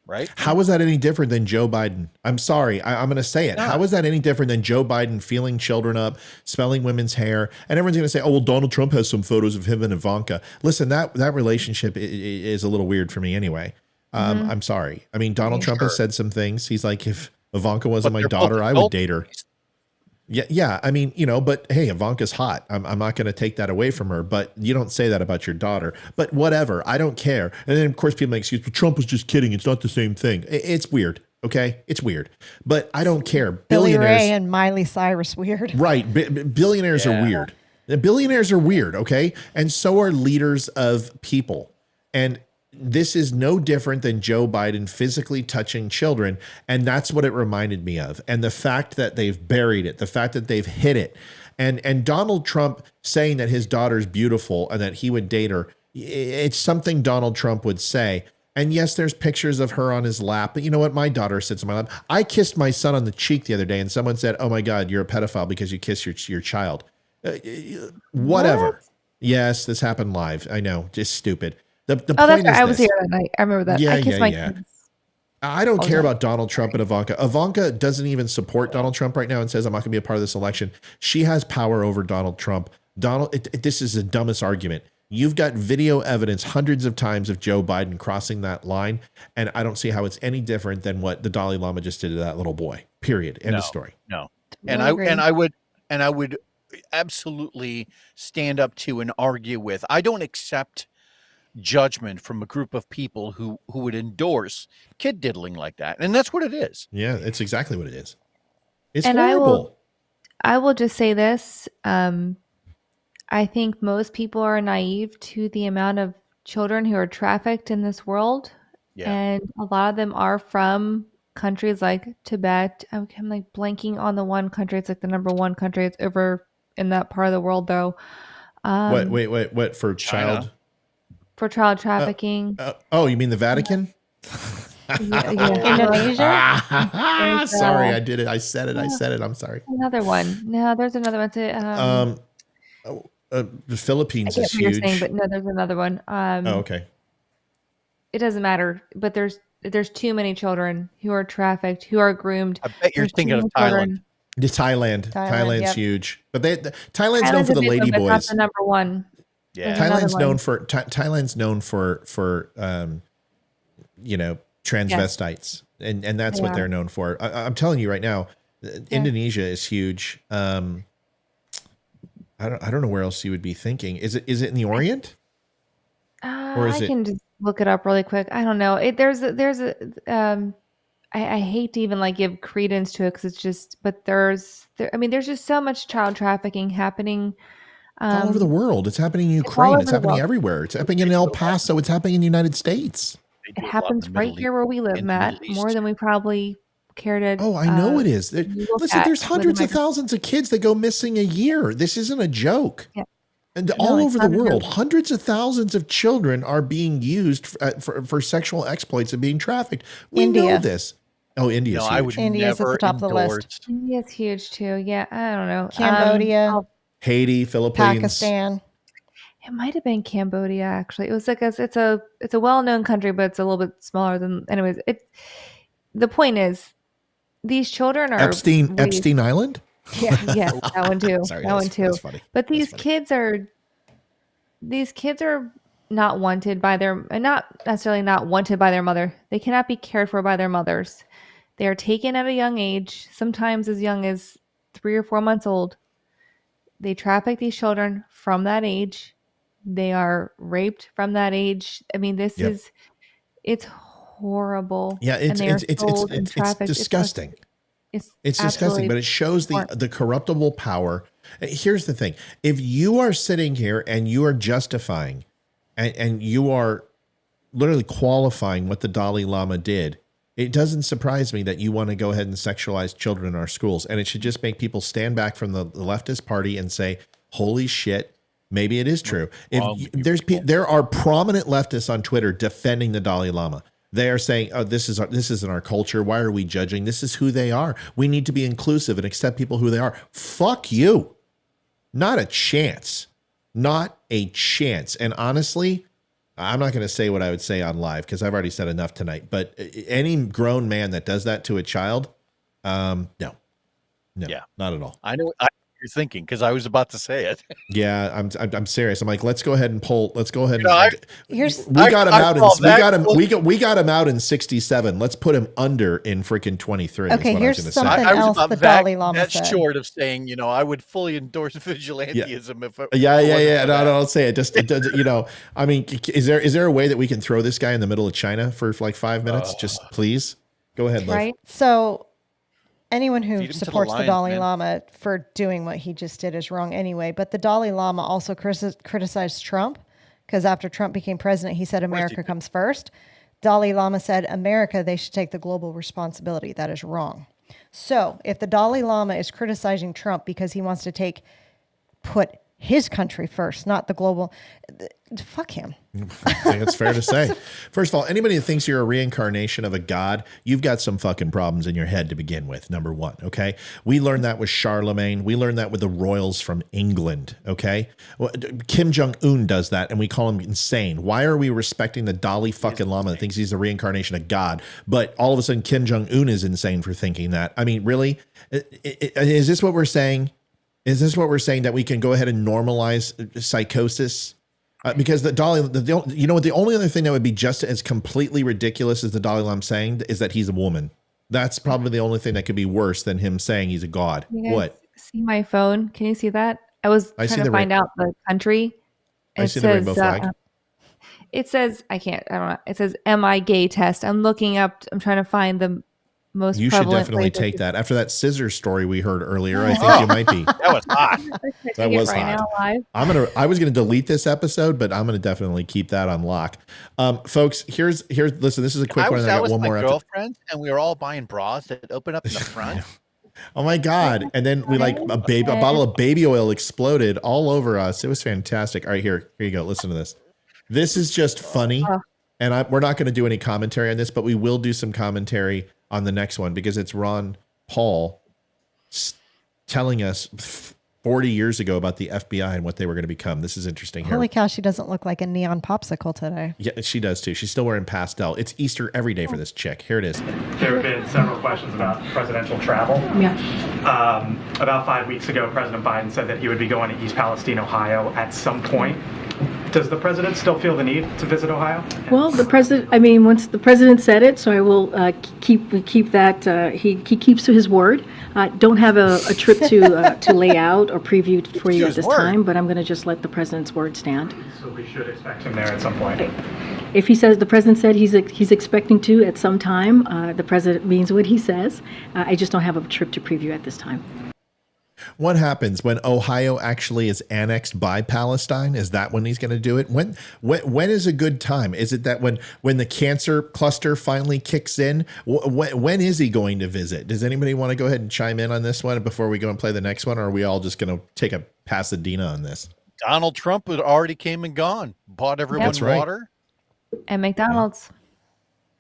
Right. How is that any different than Joe Biden? I'm sorry. I'm going to say it. How is that any different than Joe Biden feeling children up, smelling women's hair? And everyone's going to say, oh, well, Donald Trump has some photos of him and Ivanka. Listen, that relationship is a little weird for me anyway. I'm sorry. I mean, Donald Trump has said some things. He's like, if Ivanka wasn't my daughter, I would date her. Yeah. I mean, but hey, Ivanka's hot. I'm not going to take that away from her, but you don't say that about your daughter. But whatever, I don't care. And then of course people make excuses. Well, Trump was just kidding. It's not the same thing. It's weird. Okay, it's weird, but I don't care. Billy Ray and Miley Cyrus weird. Right, billionaires are weird. The billionaires are weird. Okay, and so are leaders of people. And this is no different than Joe Biden physically touching children. And that's what it reminded me of. And the fact that they've buried it, the fact that they've hid it, and Donald Trump saying that his daughter's beautiful and that he would date her. It's something Donald Trump would say. And yes, there's pictures of her on his lap, but you know what? My daughter sits on my lap. I kissed my son on the cheek the other day and someone said, oh my God, you're a pedophile because you kiss your child. Whatever. What? Yes, this happened live. I know, just stupid. The That's point right. is I was this. here that night. I remember that. I kissed my kids. I don't care about Donald Trump and Ivanka. Ivanka doesn't even support Donald Trump right now and says, I'm not going to be a part of this election. She has power over Donald Trump. This is the dumbest argument. You've got video evidence hundreds of times of Joe Biden crossing that line. And I don't see how it's any different than what the Dalai Lama just did to that little boy. Period. End of story. No. And I would absolutely stand up to and argue with. I don't accept judgment from a group of people who would endorse kid diddling like that. And that's what it is. Yeah, it's exactly what it is. It's And horrible. I will just say this. I think most people are naive to the amount of children who are trafficked in this world. Yeah. And a lot of them are from countries like Tibet. I'm like blanking on the one country. It's like the number one country. It's over in that part of the world though. What for child? For child trafficking. You mean the Vatican? Indonesia? Sorry, I did it. I said it. I'm sorry. Another one. No, there's another one. The Philippines I is get what huge. you're saying, but no, there's another one. Okay. It doesn't matter, but there's too many children who are trafficked, who are groomed. I bet you're thinking of Thailand. Thailand's yep. huge, but Thailand's known for the lady boys. That's the number one. Yeah. Thailand's known for transvestites, and that's what they're known for. I'm telling you right now, Indonesia is huge. I don't know where else you would be thinking. Is it in the Orient? Or is I can just look it up really quick. I don't know. I hate to even like give credence to it because it's just, but there's just so much child trafficking happening. All over the world. It's happening in Ukraine. It's happening everywhere. It's happening in El Paso. It's happening in the United States. It happens right here where we live, Matt, more than we probably care to. Oh, I know it is. Listen, there's hundreds of thousands of kids that go missing a year. This isn't a joke. Yeah. And all over the world, hundreds of thousands of children are being used for sexual exploits and being trafficked. We know this. Oh, India's No, huge. I would India's at never the top of the list. endorse. India's huge too. Yeah, I don't know. Cambodia. Haiti, Philippines. Pakistan. It might have been Cambodia actually. It was like it's a well-known country, but it's a little bit smaller than. Anyways, the point is, these children are Epstein Island. Yeah, yes, that one too. Sorry, that one too. That's funny. But these kids are not wanted by their, and not necessarily not wanted by their mother. They cannot be cared for by their mothers. They are taken at a young age, sometimes as young as 3 or 4 months old. They traffic these children from that age. They are raped from that age. I mean, it's horrible. Yeah, it's disgusting. It's disgusting, but it shows the corruptible power. Here's the thing. If you are sitting here and you are justifying and you are literally qualifying what the Dalai Lama did, it doesn't surprise me that you want to go ahead and sexualize children in our schools. And it should just make people stand back from the leftist party and say, holy shit, maybe it is true. There are prominent leftists on Twitter defending the Dalai Lama. They are saying, oh, this isn't our culture. Why are we judging? This is who they are. We need to be inclusive and accept people who they are. Fuck you. Not a chance. Not a chance. And honestly, I'm not going to say what I would say on live because I've already said enough tonight. But any grown man that does that to a child, no, not at all. I know you're thinking because I was about to say it. Yeah, I'm serious. I'm like, let's go ahead and pull. Let's go ahead. We got him out in 67. Let's put him under in freaking 23. Okay, here's something I was else about the Dalai Lama that's said. short of saying, I would fully endorse vigilantism if it Yeah. No, don't say it. It does. I mean, is there a way that we can throw this guy in the middle of China for like 5 minutes? Just please go ahead, Liv. Right. So anyone who Feed him to the supports the lions, Dalai man. Lama for doing what he just did is wrong anyway. But the Dalai Lama also criticized Trump because after Trump became president, he said America comes first. Dalai Lama said America, they should take the global responsibility. That is wrong. So if the Dalai Lama is criticizing Trump because he wants to put his country first, not the global, fuck him. I think it's fair to say. First of all, anybody that thinks you're a reincarnation of a god, you've got some fucking problems in your head to begin with, number one, okay? We learned that with Charlemagne. We learned that with the royals from England, okay? Well, Kim Jong-un does that, and we call him insane. Why are we respecting the Dalai fucking Lama that thinks he's a reincarnation of God, but all of a sudden Kim Jong-un is insane for thinking that? I mean, really? Is this what we're saying? Is this what we're saying, that we can go ahead and normalize psychosis? Because the only other thing that would be just as completely ridiculous as the Dalai Lama saying is that he's a woman. That's probably the only thing that could be worse than him saying he's a god. What? See my phone? Can you see that? I was trying to find out the country. I see the rainbow flag. It says, I don't know. It says, am I gay test? I'm looking up, I'm trying to find the most You should definitely take that. After that scissors story we heard earlier, I think you might be. That was hot. That was hot. I was gonna delete this episode, but I'm gonna definitely keep that on lock. Folks, here's listen, this is a quick one. I got was one my more girlfriend, and we were all buying bras that open up in the front. Oh my God. And then we a bottle of baby oil exploded all over us. It was fantastic. All right, here you go. Listen to this. This is just funny. And we're not going to do any commentary on this, but we will do some commentary on the next one because it's Ron Paul telling us 40 years ago about the FBI and what they were going to become. This is interesting. Holy cow, she doesn't look like a neon popsicle today. Yeah, she does too. She's still wearing pastel. It's Easter every day for this chick. Here it is. There have been several questions about presidential travel. Yeah. About 5 weeks ago, President Biden said that he would be going to East Palestine, Ohio at some point. Does the president still feel the need to visit Ohio? Well, once the president said it, so I will keep that. He keeps to his word. Don't have a trip to lay out or preview for you at this time, but I'm going to just let the president's word stand. So we should expect him there at some point. If he says the president said he's expecting to at some time, the president means what he says. I just don't have a trip to preview at this time. What happens when Ohio actually is annexed by Palestine? Is that when he's going to do it? When is a good time? Is it that when the cancer cluster finally kicks in? When is he going to visit? Does anybody want to go ahead and chime in on this one before we go and play the next one? Or are we all just going to take a Pasadena on this? Donald Trump had already came and gone, bought everyone water. And McDonald's.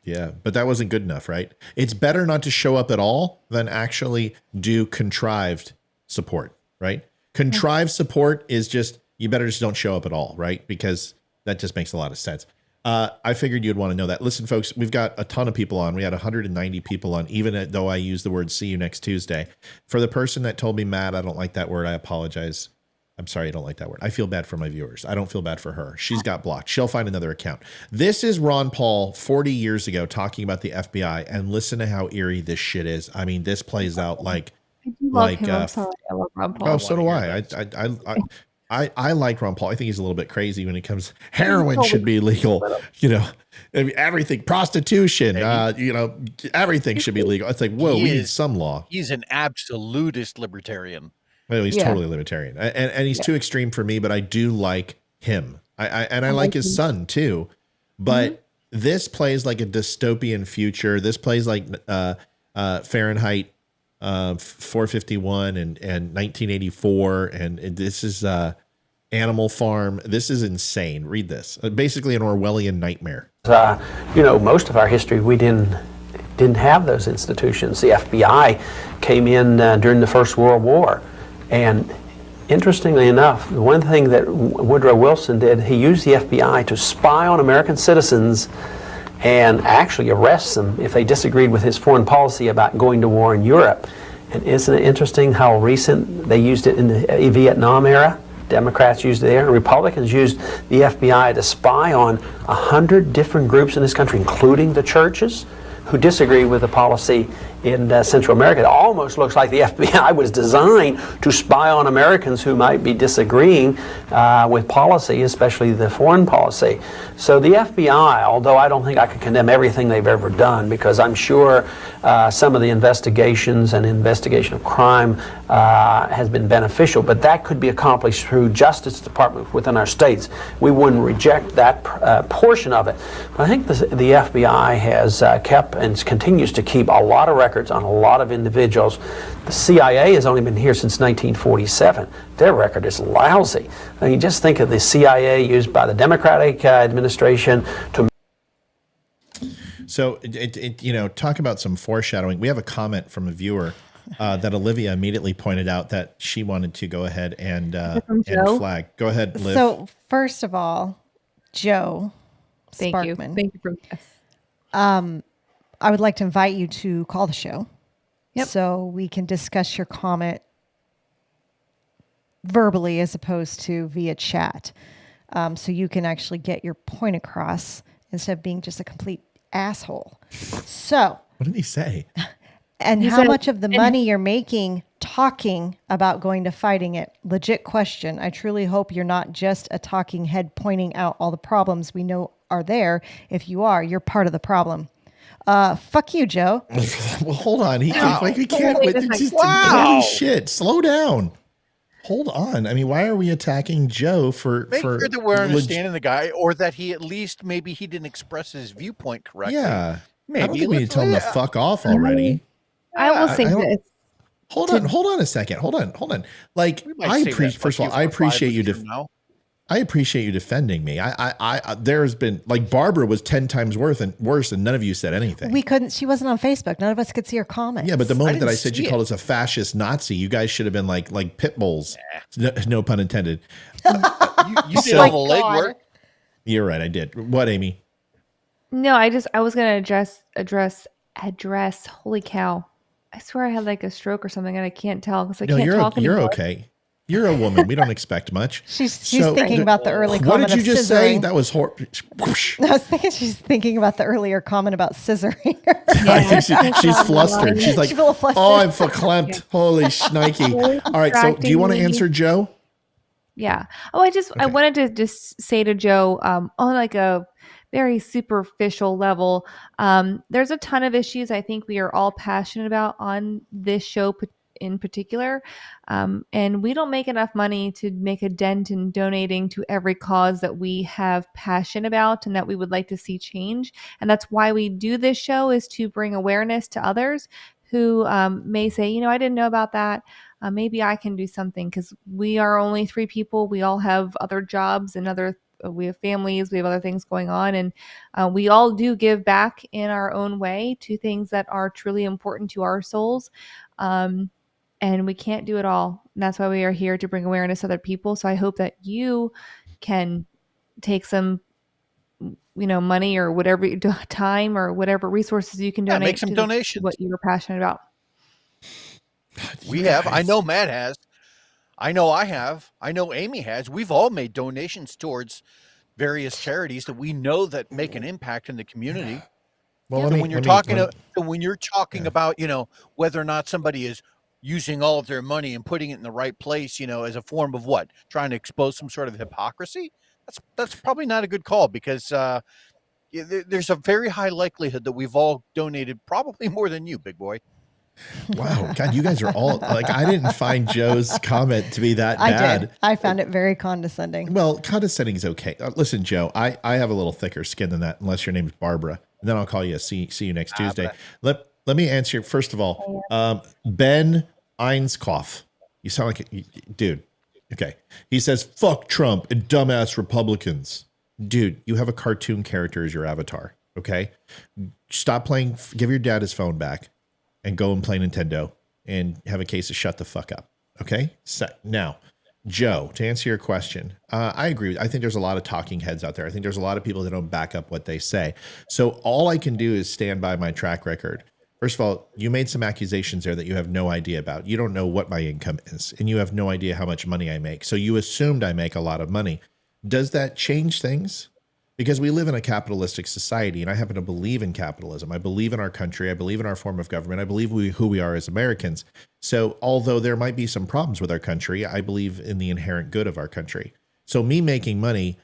Yeah, but that wasn't good enough, right? It's better not to show up at all than actually do contrived support, right? Contrived support is just, you better just don't show up at all, right? Because that just makes a lot of sense. I figured you'd want to know that. Listen, folks, we've got a ton of people on. We had 190 people on, even though I used the word see you next Tuesday. For the person that told me, Matt, I don't like that word, I apologize. I'm sorry, I don't like that word. I feel bad for my viewers. I don't feel bad for her. She's got blocked. She'll find another account. This is Ron Paul 40 years ago talking about the FBI, and listen to how eerie this shit is. I mean, this plays out like, I do love him. I'm sorry. I love Ron Paul. oh, so do I. I like Ron Paul. I think he's a little bit crazy when it comes. Heroin should be legal. You know, I mean, everything, prostitution. You know, everything should be legal. It's like, whoa, we need some law. He's an absolutist libertarian. Well, he's totally libertarian, and he's too extreme for me. But I do like him. I like his son too. But this plays like a dystopian future. This plays like Fahrenheit 451 and 1984, and this is Animal Farm. This is insane. Read this. Basically an Orwellian nightmare. You know, most of our history we didn't have those institutions. The FBI came in during the First World War, and interestingly enough, the one thing that Woodrow Wilson did, he used the FBI to spy on American citizens and actually arrest them if they disagreed with his foreign policy about going to war in Europe. And isn't it interesting how recent they used it in the Vietnam era? Democrats used it there. Republicans used the FBI to spy on 100 different groups in this country, including the churches, who disagree with the policy in Central America. It almost looks like the FBI was designed to spy on Americans who might be disagreeing with policy, especially the foreign policy. So the FBI, although I don't think I could condemn everything they've ever done, because I'm sure some of the investigations and investigation of crime has been beneficial, but that could be accomplished through Justice Department within our states. We wouldn't reject that portion of it. But I think the FBI has kept and continues to keep a lot of records on a lot of individuals. The CIA has only been here since 1947. Their record is lousy. I mean, just think of the CIA used by the Democratic administration to. So, you know, talk about some foreshadowing. We have a comment from a viewer that Olivia immediately pointed out that she wanted to go ahead and flag. Go ahead, Liv. So, first of all, Joe Thank Sparkman. you. Thank you for this. I would like to invite you to call the show. Yep. So we can discuss your comment verbally as opposed to via chat. So you can actually get your point across instead of being just a complete asshole. So what did he say? And how much of the money you're making talking about going to fighting it? Legit question. I truly hope you're not just a talking head pointing out all the problems we know are there. If you are, you're part of the problem. Fuck you, Joe. Well, hold on. We can't. Holy shit! Slow down. Hold on. I mean, why are we attacking Joe for? Make sure that we're understanding the guy, or that he at least maybe he didn't express his viewpoint correctly. Yeah, maybe. I don't think we need to tell him to fuck off already. I will say this. Hold on a second. Hold on. Like, I appreciate. First of all, I appreciate you. I appreciate you defending me. There's been, like, Barbara was 10 times worse, and none of you said anything. We couldn't. She wasn't on Facebook. None of us could see her comments. Yeah, but the moment that I said you called us a fascist Nazi, you guys should have been like pit bulls. No pun intended. you did all the legwork. You're right. I did. What, Amy? No, I was going to address. Holy cow! I swear I had like a stroke or something, and I can't tell because I can't talk anymore. You're okay. You're a woman. We don't expect much. She's thinking about the early comment. What did you just say? That was horrible. I was thinking she's thinking about the earlier comment about scissoring. I think she's flustered. She's like, oh, I'm verklempt. Holy shnikey. All right. So do you want to answer Joe? Yeah. Oh, I wanted to just say to Joe, on like a very superficial level, there's a ton of issues I think we are all passionate about on this show in particular. And we don't make enough money to make a dent in donating to every cause that we have passion about and that we would like to see change. And that's why we do this show, is to bring awareness to others who may say, I didn't know about that. Maybe I can do something, because we are only 3 people. We all have other jobs and other we have families, we have other things going on, and we all do give back in our own way to things that are truly important to our souls. And we can't do it all. And that's why we are here to bring awareness to other people. So I hope that you can take some, money or whatever, time or whatever resources you can donate. Make some to donations. What you're passionate about. We have. I know Matt has. I know I have. I know Amy has. We've all made donations towards various charities that we know that make an impact in the community. Well, when you're talking about, whether or not somebody is using all of their money and putting it in the right place, as a form of what? Trying to expose some sort of hypocrisy? That's probably not a good call, because there's a very high likelihood that we've all donated probably more than you, big boy. Wow. God, you guys are all like, I didn't find Joe's comment to be that bad. I did. I found it very condescending. Well, condescending is okay. Listen, Joe, I have a little thicker skin than that, unless your name is Barbara. And then I'll call you. See you next Tuesday. Let me answer. First of all, Ben Einskoff. You sound like a dude. Okay. He says, fuck Trump and dumbass Republicans. Dude, you have a cartoon character as your avatar. Okay. Stop playing. Give your dad his phone back and go and play Nintendo and have a case of shut the fuck up. Okay. Now, Joe, to answer your question, I agree. I think there's a lot of talking heads out there. I think there's a lot of people that don't back up what they say. So all I can do is stand by my track record. First of all, you made some accusations there that you have no idea about. You don't know what my income is, and you have no idea how much money I make. So you assumed I make a lot of money. Does that change things? Because we live in a capitalistic society, and I happen to believe in capitalism. I believe in our country. I believe in our form of government. I believe who we are as Americans. So although there might be some problems with our country, I believe in the inherent good of our country. So me making money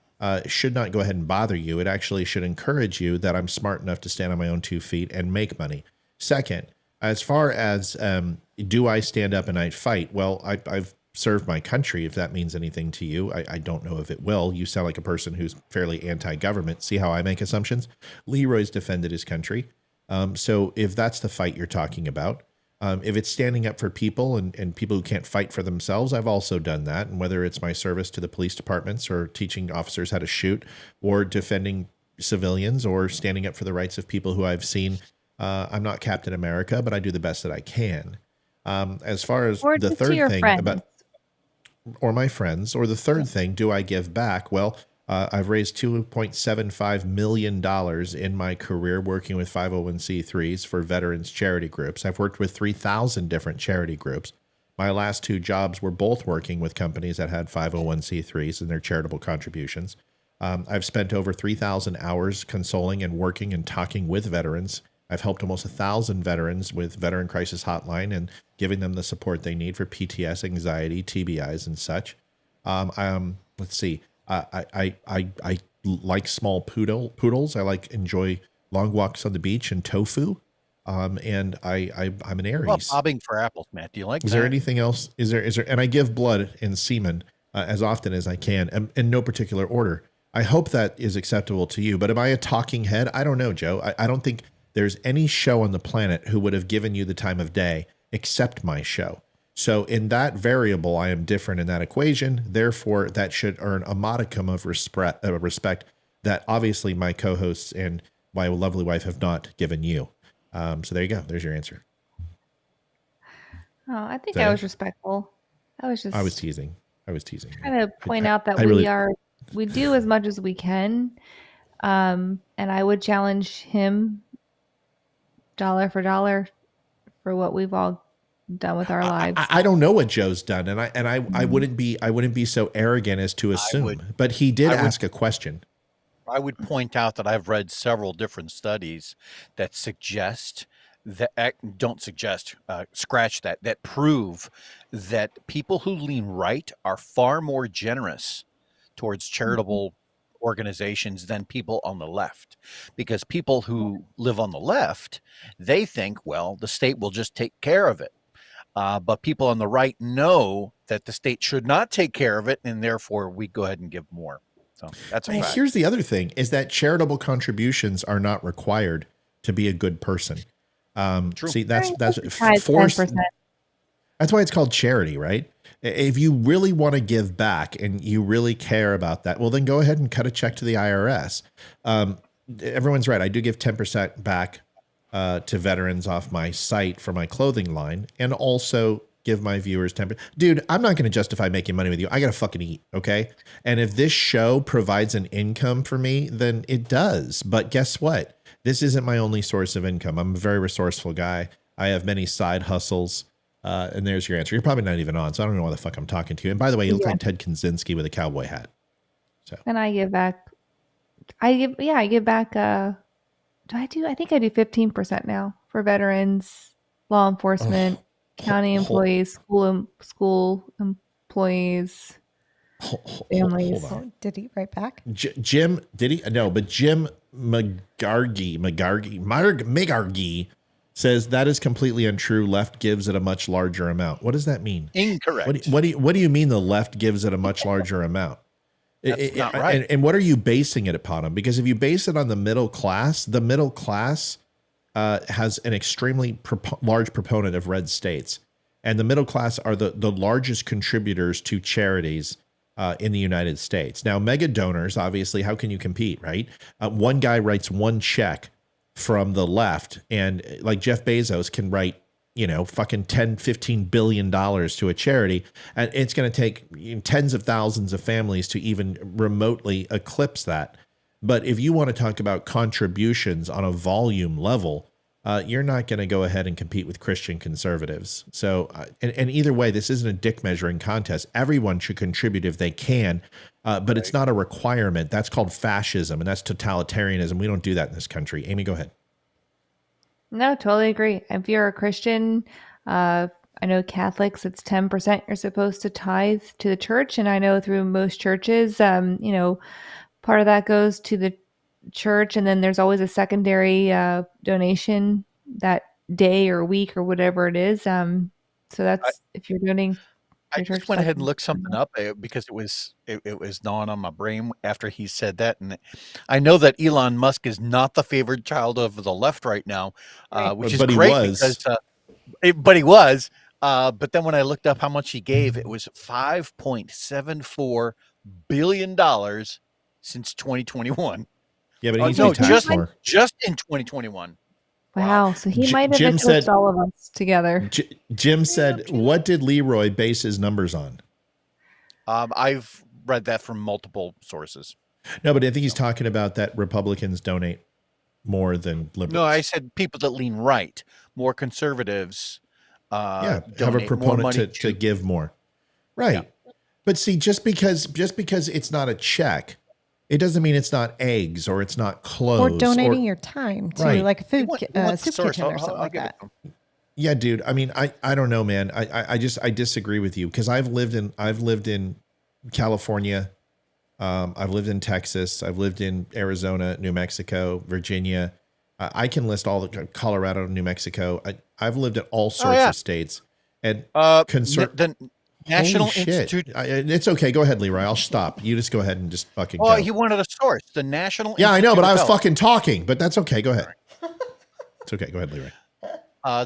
should not go ahead and bother you. It actually should encourage you that I'm smart enough to stand on my own 2 feet and make money. Second, as far as do I stand up and I fight? Well, I've served my country, if that means anything to you. I don't know if it will. You sound like a person who's fairly anti-government. See how I make assumptions? Leroy's defended his country. So if that's the fight you're talking about, if it's standing up for people and people who can't fight for themselves, I've also done that. And whether it's my service to the police departments or teaching officers how to shoot or defending civilians or standing up for the rights of people who I've seen, I'm not Captain America, but I do the best that I can. As far as the third thing about, or my friends, or the third thing, do I give back? Well, I've raised $2.75 million in my career working with 501c3s for veterans charity groups. I've worked with 3,000 different charity groups. My last 2 jobs were both working with companies that had 501c3s and their charitable contributions. I've spent over 3,000 hours consoling and working and talking with veterans. I've helped almost 1,000 veterans with Veteran Crisis Hotline and giving them the support they need for PTS, anxiety, TBIs, and such. Let's see. I like small poodles. I enjoy long walks on the beach and tofu. And I'm an Aries. Well, bobbing for apples, Matt. Do you like that? Is there anything else? Is there? And I give blood and semen as often as I can, in no particular order. I hope that is acceptable to you. But am I a talking head? I don't know, Joe. I don't think there's any show on the planet who would have given you the time of day except my show. So in that variable, I am different in that equation. Therefore, that should earn a modicum of respect that obviously my co-hosts and my lovely wife have not given you. So there you go. There's your answer. Oh, I think I was respectful. I was teasing. Trying to point out that we do as much as we can. And I would challenge him dollar for dollar for what we've all done with our lives. I don't know what Joe's done, and I wouldn't be so arrogant as to assume. But he did ask a question. I would point out that I've read several different studies that suggest that that prove that people who lean right are far more generous towards charitable organizations than people on the left, because people who live on the left, they think, well, the state will just take care of it. But people on the right know that the state should not take care of it, and therefore we go ahead and give more. So that's a fact. Here's the other thing is that charitable contributions are not required to be a good person. True. See, that's forced. That's why it's called charity, right? If you really want to give back and you really care about that, well, then go ahead and cut a check to the IRS. Everyone's right. I do give 10% back to veterans off my site for my clothing line, and also give my viewers 10%. Dude, I'm not going to justify making money with you. I got to fucking eat. Okay. And if this show provides an income for me, then it does. But guess what? This isn't my only source of income. I'm a very resourceful guy. I have many side hustles. And there's your answer. You're probably not even on, so I don't know why the fuck I'm talking to you. And by the way, you look like Ted Kaczynski with a cowboy hat. So. And I give back. I give back. I think I do 15% now for veterans, law enforcement, county employees, school employees, families. Hold on. Did he write back? Jim, did he? No, but Jim McGargy says that is completely untrue. Left gives it a much larger amount. What does that mean? Incorrect. What do you mean the left gives it a much larger amount? That's not right. And what are you basing it upon? Because if you base it on the middle class has an extremely large proponent of red states. And the middle class are the largest contributors to charities in the United States. Now, mega donors, obviously, how can you compete, right? One guy writes one check from the left, and like Jeff Bezos can write, fucking $10-15 billion to a charity. And it's going to take tens of thousands of families to even remotely eclipse that. But if you want to talk about contributions on a volume level, you're not going to go ahead and compete with Christian conservatives. So, and either way, this isn't a dick measuring contest. Everyone should contribute if they can, but it's not a requirement. That's called fascism, and that's totalitarianism. We don't do that in this country. Amy, go ahead. No, totally agree. If you're a Christian, I know Catholics, it's 10% you're supposed to tithe to the church. And I know through most churches, part of that goes to the church. And then there's always a secondary donation that day or week or whatever it is. So that's if you're donating. I just went ahead and looked something up because it was gnawing on my brain after he said that, and I know that Elon Musk is not the favored child of the left right now, which is great because, but he was. But then when I looked up how much he gave, it was $5.74 billion since 2021. Yeah, but he's just in 2021. Wow, so he might have eclipsed all of us together. Jim said, what did Leroy base his numbers on? I've read that from multiple sources. No, but I think he's talking about that Republicans donate more than liberals. No, I said people that lean right, more conservatives. Have a proponent to give more. Right. Yeah. But see, just because it's not a check, it doesn't mean it's not eggs or it's not clothes. Or donating your time to like a food soup kitchen or something like that. Yeah, dude. I mean, I don't know, man. I disagree with you because I've lived in California. I've lived in Texas. I've lived in Arizona, New Mexico, Virginia. I can list all the Colorado, New Mexico. I've lived in all sorts of states. And National Institute. It's okay. Go ahead, Leroy. I'll stop. You just go ahead and just fucking go. Oh, he wanted a source. The National Institute. Yeah, I know, but I was fucking talking. But that's okay. Go ahead. It's okay. Go ahead, Leroy.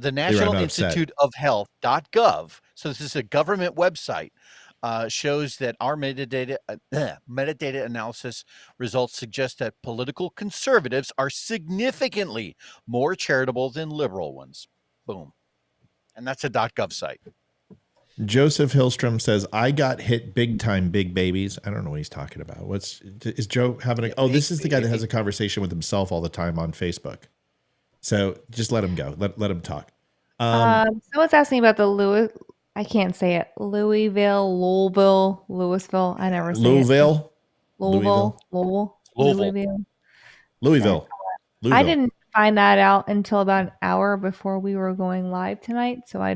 The National Institute of Health.gov. So this is a government website. Shows that our metadata analysis results suggest that political conservatives are significantly more charitable than liberal ones. Boom. And that's a .gov site. Joseph Hillstrom says, I got hit big time, big babies. I don't know what he's talking about. Is Joe having this is the guy that has a conversation with himself all the time on Facebook. So just let him go. Let him talk. Someone's asking about the I can't say it. Louisville. I never say Louisville? it. Louisville. I didn't find that out until about an hour before we were going live tonight. So I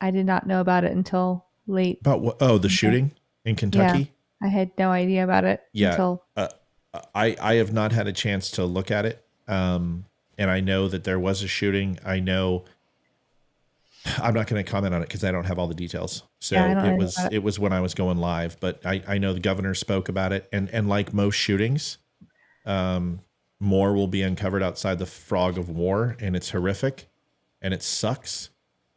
did not know about it until late. About what? Oh, the shooting in Kentucky? Yeah, I had no idea about it until... I have not had a chance to look at it. And I know that there was a shooting. I know... I'm not going to comment on it because I don't have all the details. So it was when I was going live. But I know the governor spoke about it. And like most shootings, more will be uncovered outside the fog of war. And it's horrific. And it sucks.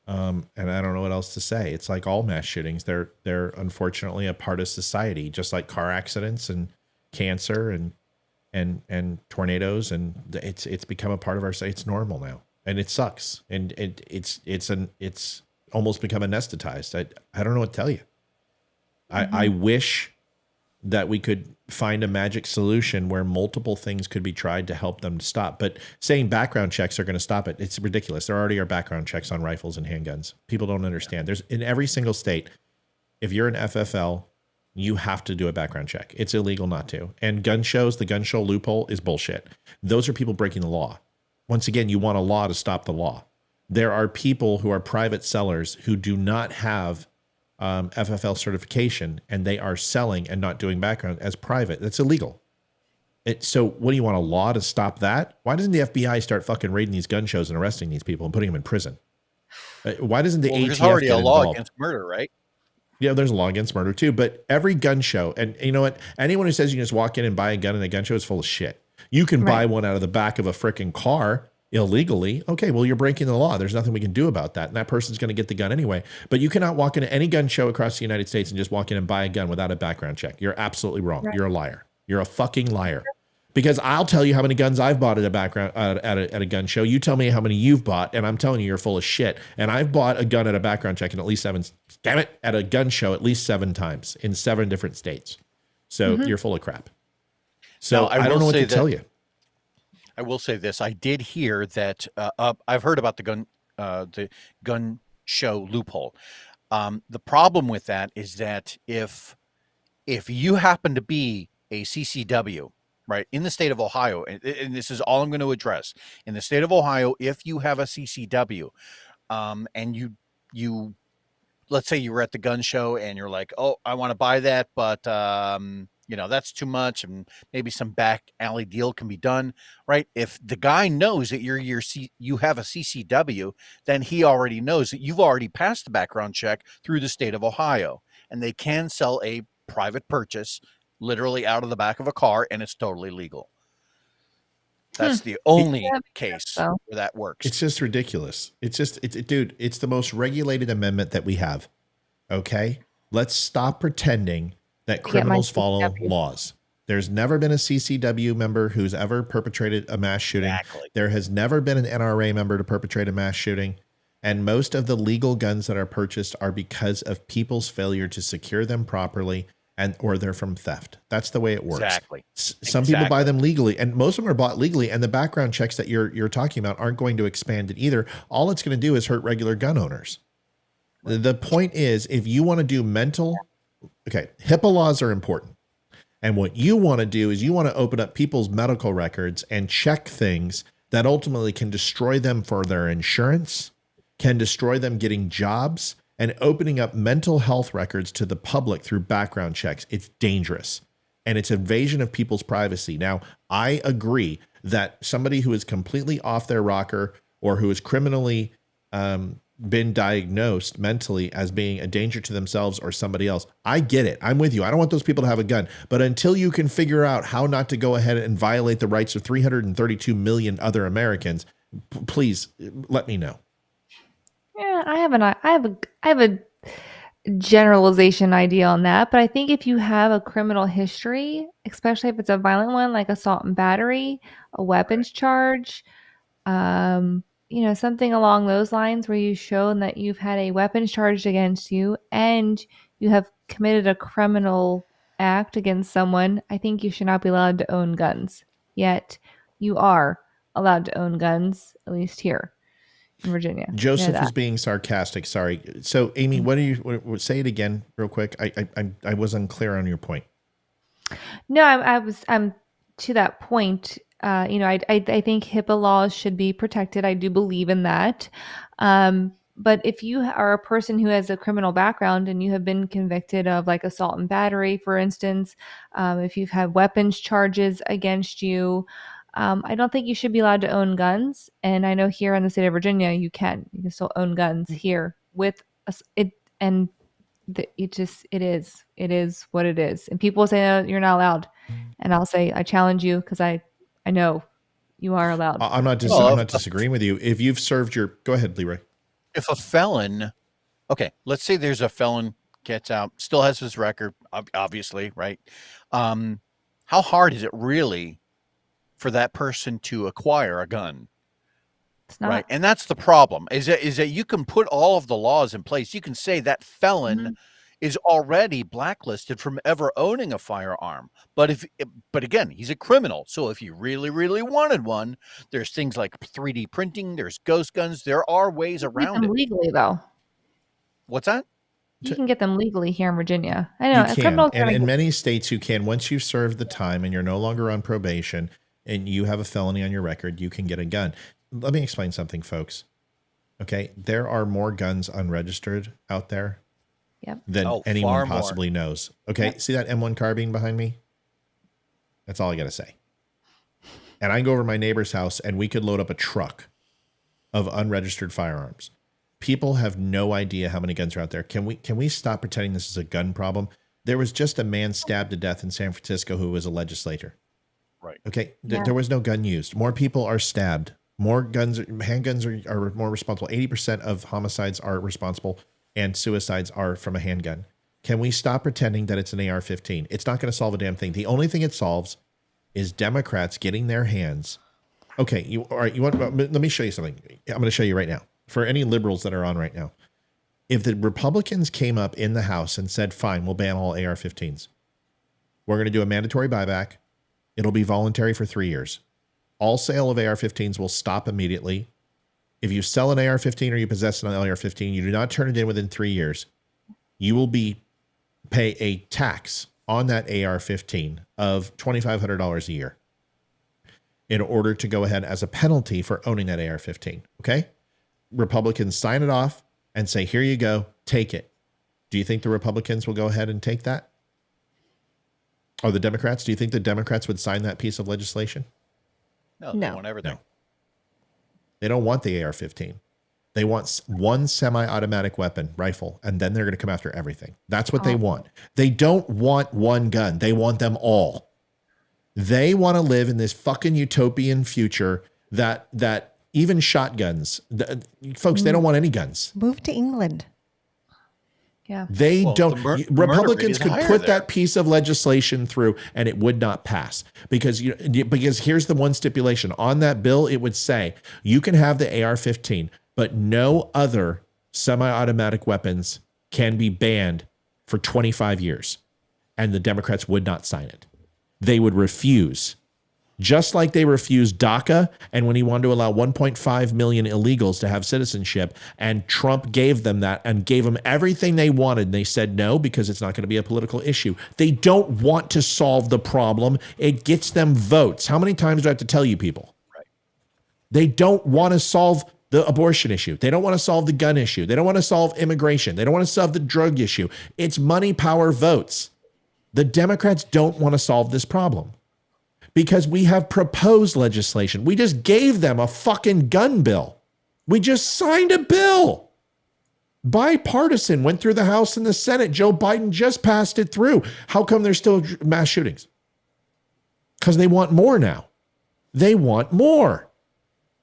And I don't know what else to say. It's like all mass shootings. They're unfortunately a part of society, just like car accidents and cancer and tornadoes. And it's become a part of our society. It's normal now, and it sucks. And it's almost become anesthetized. I don't know what to tell you. I wish that we could find a magic solution where multiple things could be tried to help them stop. But saying background checks are going to stop it, it's ridiculous. There already are background checks on rifles and handguns. People don't understand. There's in every single state, if you're an FFL, you have to do a background check. It's illegal not to. And gun shows, the gun show loophole is bullshit. Those are people breaking the law. Once again, you want a law to stop the law. There are people who are private sellers who do not have FFL certification, and they are selling and not doing background as private. That's illegal. So what do you want, a law to stop that? Why doesn't the FBI start fucking raiding these gun shows and arresting these people and putting them in prison? Why doesn't the ATF there's already get a law involved? against murder, right? Yeah, there's a law against murder too, but every gun show, and you know what? Anyone who says you can just walk in and buy a gun in a gun show is full of shit. You can buy one out of the back of a freaking car illegally. Okay, well, you're breaking the law. There's nothing we can do about that. And that person's going to get the gun anyway. But you cannot walk into any gun show across the United States and just walk in and buy a gun without a background check. You're absolutely wrong. You're a liar. You're a fucking liar. Because I'll tell you how many guns I've bought at a gun show. You tell me how many you've bought, and I'm telling you, you're full of shit. And I've bought a gun at a background check in at least at a gun show at least 7 times in 7 different states. So you're full of crap. So Now, I don't know what to tell you. I will say this: I did hear that. I've heard about the gun show loophole. The problem with that is that if you happen to be a CCW, right, in the state of Ohio, and this is all I'm going to address, in the state of Ohio, if you have a CCW, and you let's say you were at the gun show and you're like, oh, I want to buy that, but that's too much, and maybe some back alley deal can be done, right? If the guy knows that you have a CCW, then he already knows that you've already passed the background check through the state of Ohio, and they can sell a private purchase literally out of the back of a car, and it's totally legal. That's the only case where that works. It's just ridiculous. Dude, it's the most regulated amendment that we have. Okay? Let's stop pretending that criminals follow laws. There's never been a CCW member who's ever perpetrated a mass shooting. Exactly. There has never been an NRA member to perpetrate a mass shooting. And most of the legal guns that are purchased are because of people's failure to secure them properly, or they're from theft. That's the way it works. Exactly. Some people buy them legally, and most of them are bought legally, and the background checks that you're talking about aren't going to expand it either. All it's going to do is hurt regular gun owners. The point is, if you want to do HIPAA laws are important. And what you want to do is you want to open up people's medical records and check things that ultimately can destroy them for their insurance, can destroy them getting jobs, and opening up mental health records to the public through background checks. It's dangerous, and it's invasion of people's privacy. Now, I agree that somebody who is completely off their rocker or who is criminally been diagnosed mentally as being a danger to themselves or somebody else, I get it. I'm with you. I don't want those people to have a gun. But until you can figure out how not to go ahead and violate the rights of 332 million other Americans, please let me know. Yeah, I have a generalization idea on that, but I think if you have a criminal history, especially if it's a violent one like assault and battery, a weapons charge, something along those lines where you've shown that you've had a weapons charged against you and you have committed a criminal act against someone, I think you should not be allowed to own guns. Yet you are allowed to own guns, at least here in Virginia. Joseph is being sarcastic. Sorry. So, Amy, say it again real quick. I was unclear on your point. No, I'm to that point. I think HIPAA laws should be protected. I do believe in that. But if you are a person who has a criminal background and you have been convicted of like assault and battery, for instance, if you've had weapons charges against you, I don't think you should be allowed to own guns. And I know here in the state of Virginia, you can still own guns here with it. And it is what it is. And people say, no, you're not allowed. And I'll say, I challenge you because I know you are allowed. I'm not disagreeing with you. If you've served go ahead, Leroy. if a felon, okay, let's say there's a felon gets out, still has his record, obviously, right? How hard is it really for that person to acquire a gun? It's not. Right. And that's the problem is that you can put all of the laws in place. You can say that felon is already blacklisted from ever owning a firearm. But again, he's a criminal. So if you really, really wanted one, there's things like 3D printing, there's ghost guns. There are ways around it. Legally, though. What's that? You can get them legally here in Virginia. I know. You can. And in many states, you can. Once you've served the time and you're no longer on probation and you have a felony on your record, you can get a gun. Let me explain something, folks. Okay. There are more guns unregistered out there than anyone possibly knows. Okay. See that M1 carbine behind me? That's all I got to say. And I can go over to my neighbor's house and we could load up a truck of unregistered firearms. People have no idea how many guns are out there. Can we stop pretending this is a gun problem? There was just a man stabbed to death in San Francisco who was a legislator. Right. Okay. There was no gun used. More people are stabbed. More guns, handguns are more responsible. 80% of homicides are responsible and suicides are from a handgun. Can we stop pretending that it's an AR-15? It's not going to solve a damn thing. The only thing it solves is Democrats getting their hands. Okay. All right. Let me show you something. I'm going to show you right now for any liberals that are on right now. If the Republicans came up in the House and said, fine, we'll ban all AR-15s. We're going to do a mandatory buyback. It'll be voluntary for 3 years. All sale of AR-15s will stop immediately. If you sell an AR-15 or you possess an AR-15, you do not turn it in within 3 years, you will pay a tax on that AR-15 of $2,500 a year in order to go ahead as a penalty for owning that AR-15. Okay? Republicans sign it off and say, here you go, take it. Do you think the Republicans will go ahead and take that? Or the Democrats? Do you think the Democrats would sign that piece of legislation? No, they want everything. No. They don't want the AR-15. They want one semi-automatic weapon, rifle, and then they're going to come after everything. That's what they want. They don't want one gun. They want them all. They want to live in this fucking utopian future that even shotguns, folks, they don't want any guns. Move to England. Yeah. They don't. Republicans could put that piece of legislation through and it would not pass because here's the one stipulation on that bill. It would say you can have the AR-15, but no other semi-automatic weapons can be banned for 25 years. And the Democrats would not sign it. They would refuse. Just like they refused DACA and when he wanted to allow 1.5 million illegals to have citizenship, and Trump gave them that and gave them everything they wanted. And they said no, because it's not going to be a political issue. They don't want to solve the problem. It gets them votes. How many times do I have to tell you people? Right. They don't want to solve the abortion issue. They don't want to solve the gun issue. They don't want to solve immigration. They don't want to solve the drug issue. It's money, power, votes. The Democrats don't want to solve this problem. Because we have proposed legislation. We just gave them a fucking gun bill. We just signed a bill. Bipartisan, went through the House and the Senate. Joe Biden just passed it through. How come there's still mass shootings? Because they want more now. They want more.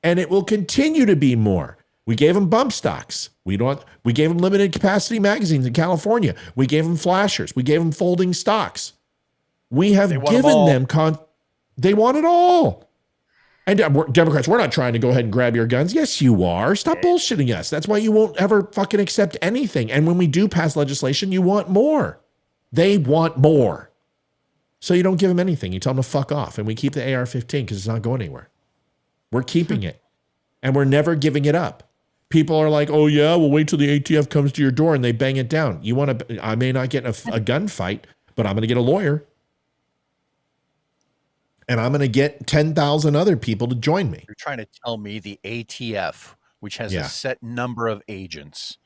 And it will continue to be more. We gave them bump stocks. We gave them limited capacity magazines in California. We gave them flashers. We gave them folding stocks. We have given them they want it all. And Democrats, we're not trying to go ahead and grab your guns. Yes, you are. Stop bullshitting us. That's why you won't ever fucking accept anything. And when we do pass legislation, you want more. They want more. So you don't give them anything. You tell them to fuck off. And we keep the AR-15 because it's not going anywhere. We're keeping it. And we're never giving it up. People are like, oh yeah, we'll wait till the ATF comes to your door and they bang it down. I may not get a gunfight, but I'm going to get a lawyer. And I'm going to get 10,000 other people to join me. You're trying to tell me the ATF, which has a set number of agents.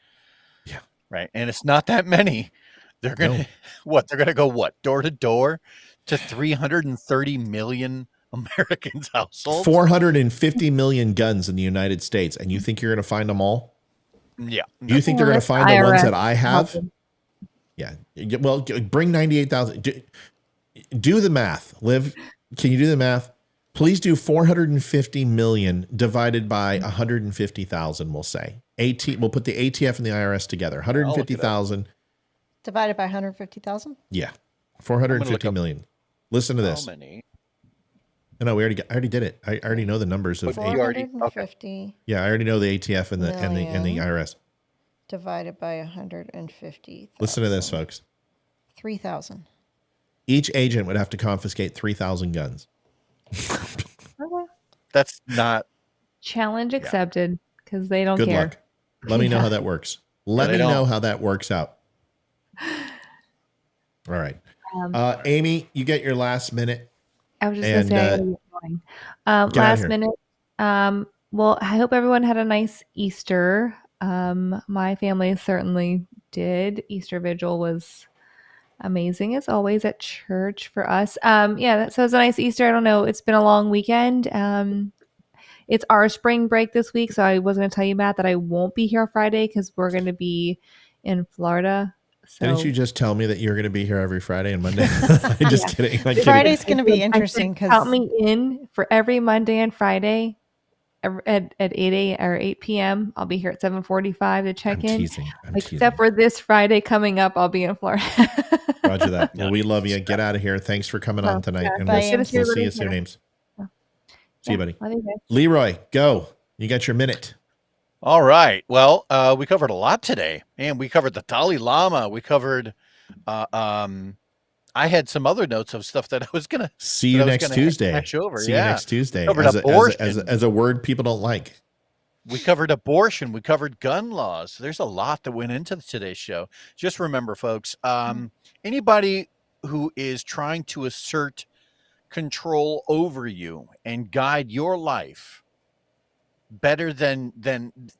Yeah. Right. And it's not that many. They're going to, They're going to go door to door to 330 million Americans' households? 450 million guns in the United States. And you think you're going to find them all? Yeah. You think they're going to find the ones that I have? Yeah. Well, bring 98,000. Do the math. Liv, can you do the math? Please do 450 million divided by 150,000, we'll say. We'll put the ATF and the IRS together. 150,000. Divided by 150,000? Yeah. 450 million. Listen to this. How many? No, I already did it. I already know the numbers of 450. Yeah, I already know the ATF and the IRS. Divided by 150. Listen to this, folks. 3,000. Each agent would have to confiscate 3,000 guns. That's not challenge accepted because they don't care. Good luck. Let me know how that works. Let me know how that works out. All right. Amy, you get your last minute. I was just going to say, last minute. Well, I hope everyone had a nice Easter. My family certainly did. Easter Vigil was amazing as always at church for us. So it was a nice Easter. I don't know. It's been a long weekend. It's our spring break this week, so I was going to tell you, Matt, that I won't be here on Friday because we're going to be in Florida. So. Didn't you just tell me that you're going to be here every Friday and Monday? I'm just kidding. Friday's going to be interesting because count me in for every Monday and Friday at 8 p.m. I'll be here at 7:45 to check in. Except for this Friday coming up, I'll be in Florida. Roger that. Well, we love you. Get out of here. Thanks for coming on tonight, and we'll see you soon, Ames. See you, buddy. Leroy, go. You got your minute. All right. Well, we covered a lot today, and we covered the Dalai Lama. We covered. I had some other notes of stuff that I was gonna see you next Tuesday. See you next Tuesday. As a word people don't like. We covered abortion. We covered gun laws. There's a lot that went into today's show. Just remember, folks. Anybody who is trying to assert control over you and guide your life better than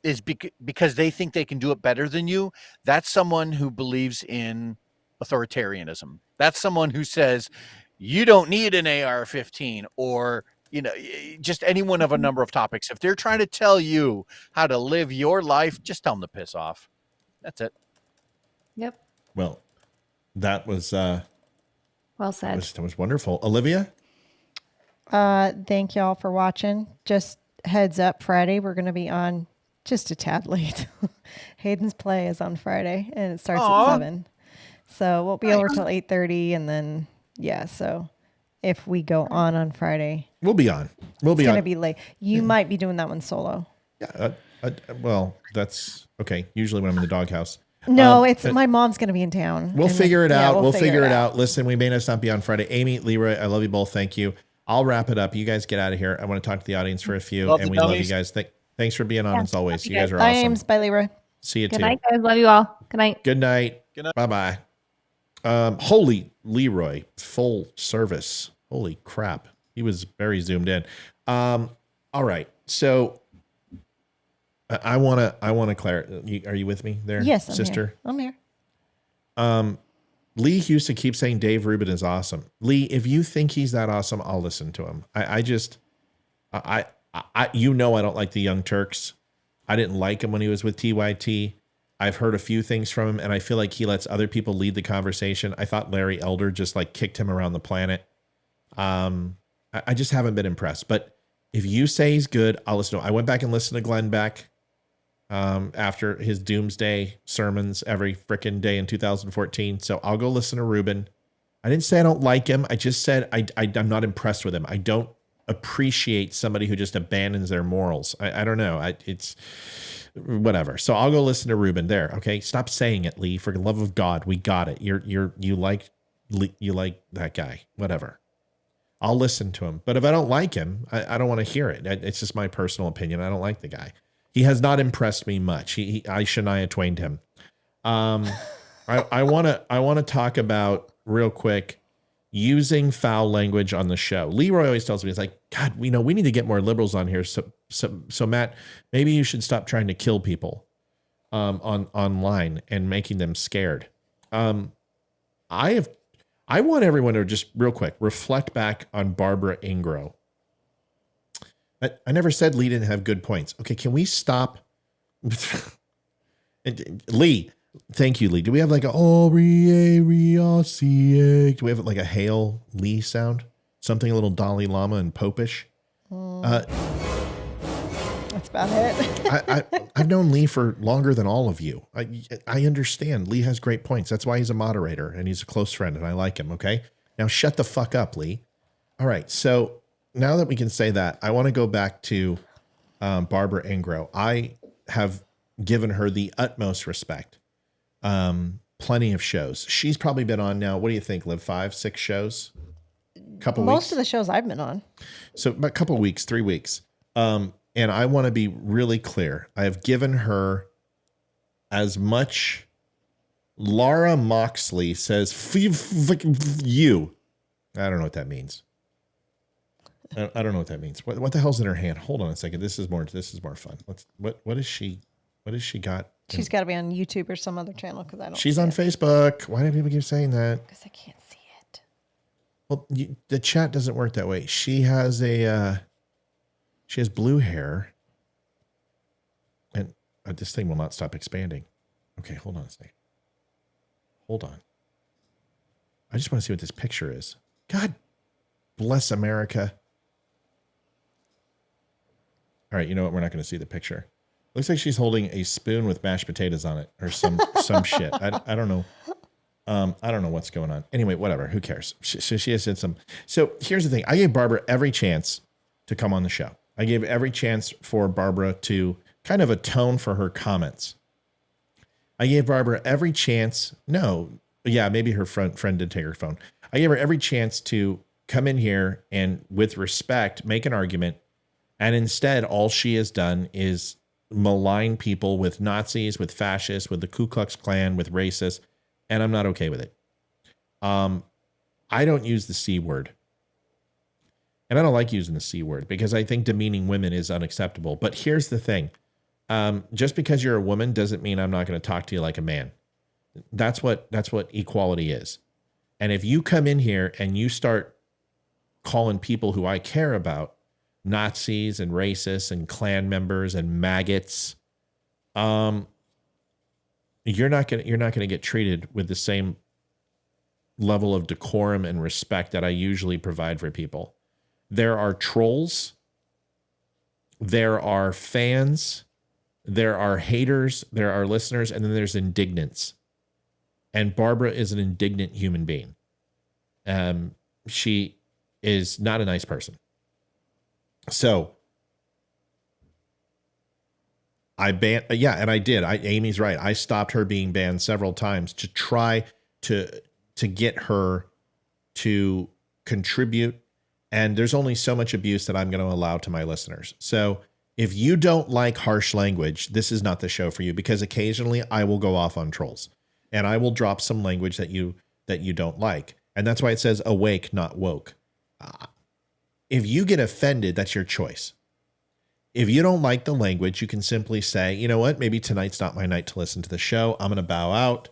is because they think they can do it better than you, that's someone who believes in authoritarianism. That's someone who says you don't need an AR-15 or just any one of a number of topics. If they're trying to tell you how to live your life, just tell them to piss off. That's it. Yep. Well, that was well said. That was wonderful. Olivia? Thank y'all for watching. Just heads up, Friday we're going to be on just a tad late. Hayden's play is on Friday and it starts at 7. So we'll be over till 8:30 and then so if we go on Friday, we'll be on. It's going to be late. You might be doing that one solo. Yeah. Well, that's okay. Usually when I'm in the doghouse. No, it's my mom's going to be in town. We'll figure it out. We'll figure it out. Listen, we may not be on Friday. Amy, Leroy, I love you both. Thank you. I'll wrap it up. You guys get out of here. I want to talk to the audience for a few, and we love you guys. Thanks for being on as always. You guys are awesome. Bye, Ames. Bye, Leroy. See you too. Good night, guys. Love you all. Good night. Good night. Bye-bye. Holy Leroy, full service. Holy crap. He was very zoomed in. All right. So I want to clarify. Are you with me there? Yes, sister? I'm here. Lee Houston keeps saying Dave Rubin is awesome. Lee, if you think he's that awesome, I'll listen to him. I I don't like the Young Turks. I didn't like him when he was with TYT. I've heard a few things from him, and I feel like he lets other people lead the conversation. I thought Larry Elder just kicked him around the planet. I just haven't been impressed. But if you say he's good, I'll listen to him. I went back and listened to Glenn Beck after his doomsday sermons every frickin' day in 2014. So I'll go listen to Rubin. I didn't say I don't like him. I just said I'm not impressed with him. I don't appreciate somebody who just abandons their morals. I don't know. It's whatever. So I'll go listen to Rubin there. Okay. Stop saying it, Lee. For the love of God, we got it. You like that guy, whatever. I'll listen to him. But if I don't like him, I don't want to hear it. It's just my personal opinion. I don't like the guy. He has not impressed me much. I Shania Twained him. I want to talk about real quick using foul language on the show. Leroy always tells me, it's like, God, we need to get more liberals on here. So Matt, maybe you should stop trying to kill people online and making them scared. I want everyone to just real quick reflect back on Barbara Ingro. I never said Lee didn't have good points. Okay, can we stop? Lee, thank you, Lee. Do we have like a do we have like a Hail Lee sound? Something a little Dalai Lama and Popish? That's That's about it. I've known Lee for longer than all of you. I understand. Lee has great points. That's why he's a moderator and he's a close friend and I like him. Okay. Now shut the fuck up, Lee. All right. So now that we can say that, I want to go back to Barbara Ingro. I have given her the utmost respect. Plenty of shows. She's probably been on now. What do you think, Liv? 5, 6 shows? Most of the shows I've been on. So about a couple of weeks, 3 weeks. And I want to be really clear. I have given her as much. Laura Moxley says, you. I don't know what that means. I don't know what that means. What the hell's in her hand? Hold on a second. This is more fun. What is she got? She's got to be on YouTube or some other channel because I don't. She's on Facebook. Why do people keep saying that? Because I can't see it. Well, the chat doesn't work that way. She has blue hair, and this thing will not stop expanding. Okay, hold on a second. Hold on. I just want to see what this picture is. God bless America. All right, you know what? We're not going to see the picture. Looks like she's holding a spoon with mashed potatoes on it or some shit. I don't know. I don't know what's going on. Anyway, whatever. Who cares? She has said some. So here's the thing. I gave Barbara every chance to come on the show. I gave every chance for Barbara to kind of atone for her comments. I gave Barbara every chance. No, yeah, maybe her friend did take her phone. I gave her every chance to come in here and with respect, make an argument. And instead, all she has done is malign people with Nazis, with fascists, with the Ku Klux Klan, with racists. And I'm not okay with it. I don't use the C word. And I don't like using the C word because I think demeaning women is unacceptable. But here's the thing. Just because you're a woman doesn't mean I'm not going to talk to you like a man. That's what equality is. And if you come in here and you start calling people who I care about Nazis and racists and Klan members and maggots, you're not gonna get treated with the same level of decorum and respect that I usually provide for people. There are trolls, there are fans, there are haters, there are listeners, and then there's indignants. And Barbara is an indignant human being. She is not a nice person. So I banned, and I did. Amy's right. I stopped her being banned several times to try to get her to contribute. And there's only so much abuse that I'm going to allow to my listeners. So if you don't like harsh language, this is not the show for you, because occasionally I will go off on trolls and I will drop some language that you don't like. And that's why it says awake, not woke. If you get offended, that's your choice. If you don't like the language, you can simply say, you know what, maybe tonight's not my night to listen to the show. I'm going to bow out.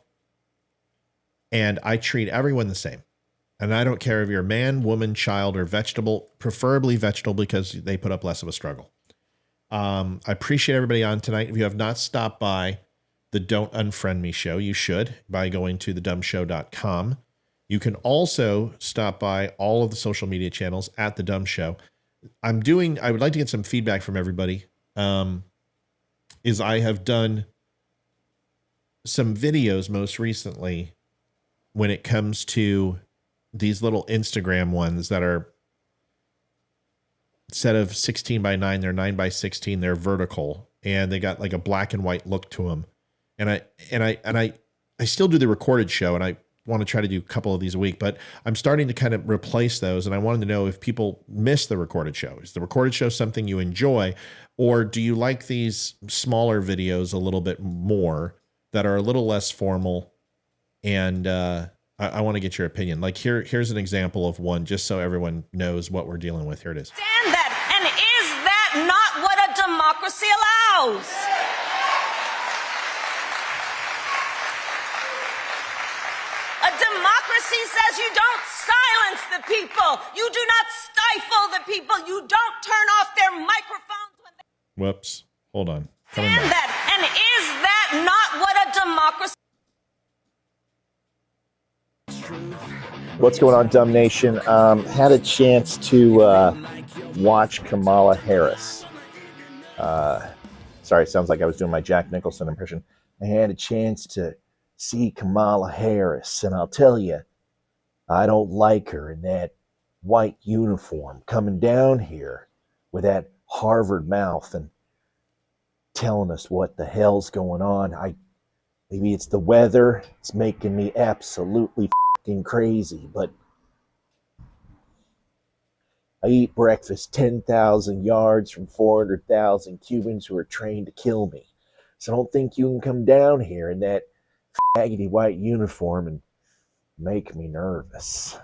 And I treat everyone the same. And I don't care if you're a man, woman, child, or vegetable, preferably vegetable because they put up less of a struggle. I appreciate everybody on tonight. If you have not stopped by the Don't Unfriend Me show, you should by going to thedumbshow.com. You can also stop by all of the social media channels at The Dumb Show. I would like to get some feedback from everybody. Is I have done some videos most recently when it comes to these little Instagram ones that are, instead of 16 by 9, they're 9 by 16. They're vertical and they got like a black and white look to them. And I still do the recorded show, and I want to try to do a couple of these a week, but I'm starting to kind of replace those. And I wanted to know if people miss the recorded show. Is the recorded show something you enjoy, or do you like these smaller videos a little bit more that are a little less formal? And I want to get your opinion. Like here's an example of one, just so everyone knows what we're dealing with. Here it is. Stand that, and is that not what a democracy allows? A democracy says you don't silence the people. You do not stifle the people. You don't turn off their microphones when they... Whoops. Hold on. Stand that, and is that not what a democracy... What's going on, Dumb Nation? Had a chance to watch Kamala Harris. Sorry, it sounds like I was doing my Jack Nicholson impression. I had a chance to see Kamala Harris, and I'll tell you, I don't like her in that white uniform coming down here with that Harvard mouth and telling us what the hell's going on. Maybe it's the weather. It's making me absolutely fucking crazy, but I eat breakfast 10,000 yards from 400,000 Cubans who are trained to kill me. So don't think you can come down here in that faggoty white uniform and make me nervous.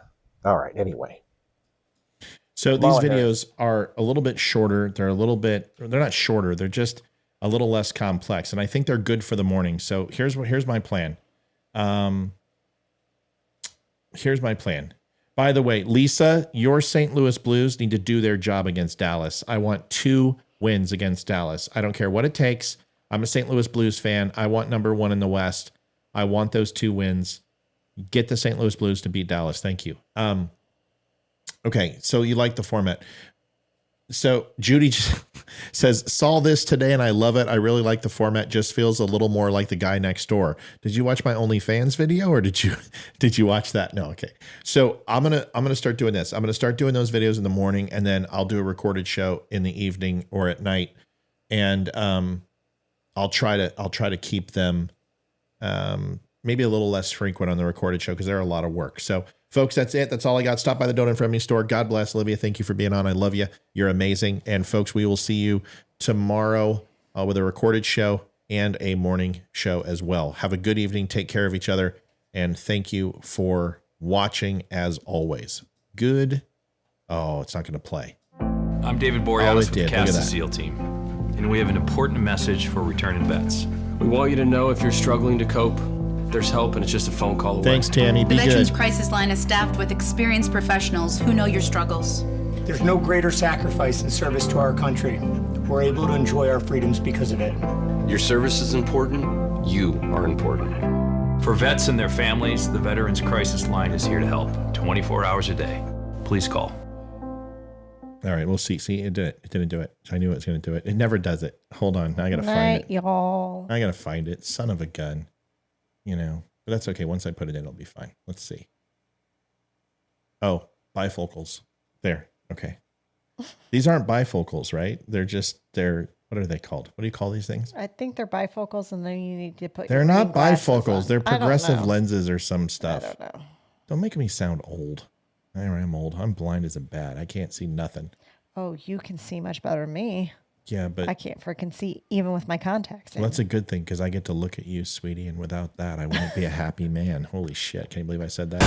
All right, anyway. So these videos are a little bit shorter. They're not shorter. They're just a little less complex. And I think they're good for the morning. So here's my plan. Here's my plan. By the way, Lisa, your St. Louis Blues need to do their job against Dallas. I want 2 wins against Dallas. I don't care what it takes. I'm a St. Louis Blues fan. I want number 1 in the West. I want those 2 wins. Get the St. Louis Blues to beat Dallas. Thank you. Okay, so you like the format. So Judy says, saw this today and I love it. I really like the format. Just feels a little more like the guy next door. Did you watch my OnlyFans video or did you watch that? No. Okay. So I'm going to start doing this. I'm going to start doing those videos in the morning and then I'll do a recorded show in the evening or at night. And I'll try to keep them maybe a little less frequent on the recorded show because they're a lot of work. So folks, that's it. That's all I got. Stop by the Don't Unfriend Me store. God bless, Olivia. Thank you for being on. I love you. You're amazing. And folks, we will see you tomorrow with a recorded show and a morning show as well. Have a good evening. Take care of each other. And thank you for watching as always. Good. Oh, it's not going to play. I'm David Boreanaz with the Cast the SEAL team. And we have an important message for returning vets. We want you to know if you're struggling to cope, there's help and it's just a phone call away. Thanks, Tammy. Be good. The Veterans good. Crisis Line is staffed with experienced professionals who know your struggles. There's no greater sacrifice than service to our country. We're able to enjoy our freedoms because of it. Your service is important. You are important. For vets and their families, the Veterans Crisis Line is here to help 24 hours a day. Please call. All right, we'll see. See, it did it. It didn't do it. I knew it was going to do it. It never does it. Hold on. Now I got to find it. Y'all. I got to find it. Son of a gun. You know, but that's okay. Once I put it in, it'll be fine. Let's see. Oh, bifocals. There. Okay. These aren't bifocals, right? They're, what are they called? What do you call these things? I think they're bifocals, and then you need to put. They're not bifocals. They're I don't progressive know. lenses or some stuff. I don't know. Don't make me sound old. I'm old. I'm blind as a bat. I can't see nothing. Oh, you can see much better than me. Yeah, but I can't freaking see even with my contacts in. well, that's a good thing because I get to look at you, sweetie, and without that, I wouldn't be a happy man. Holy shit. Can you believe I said that?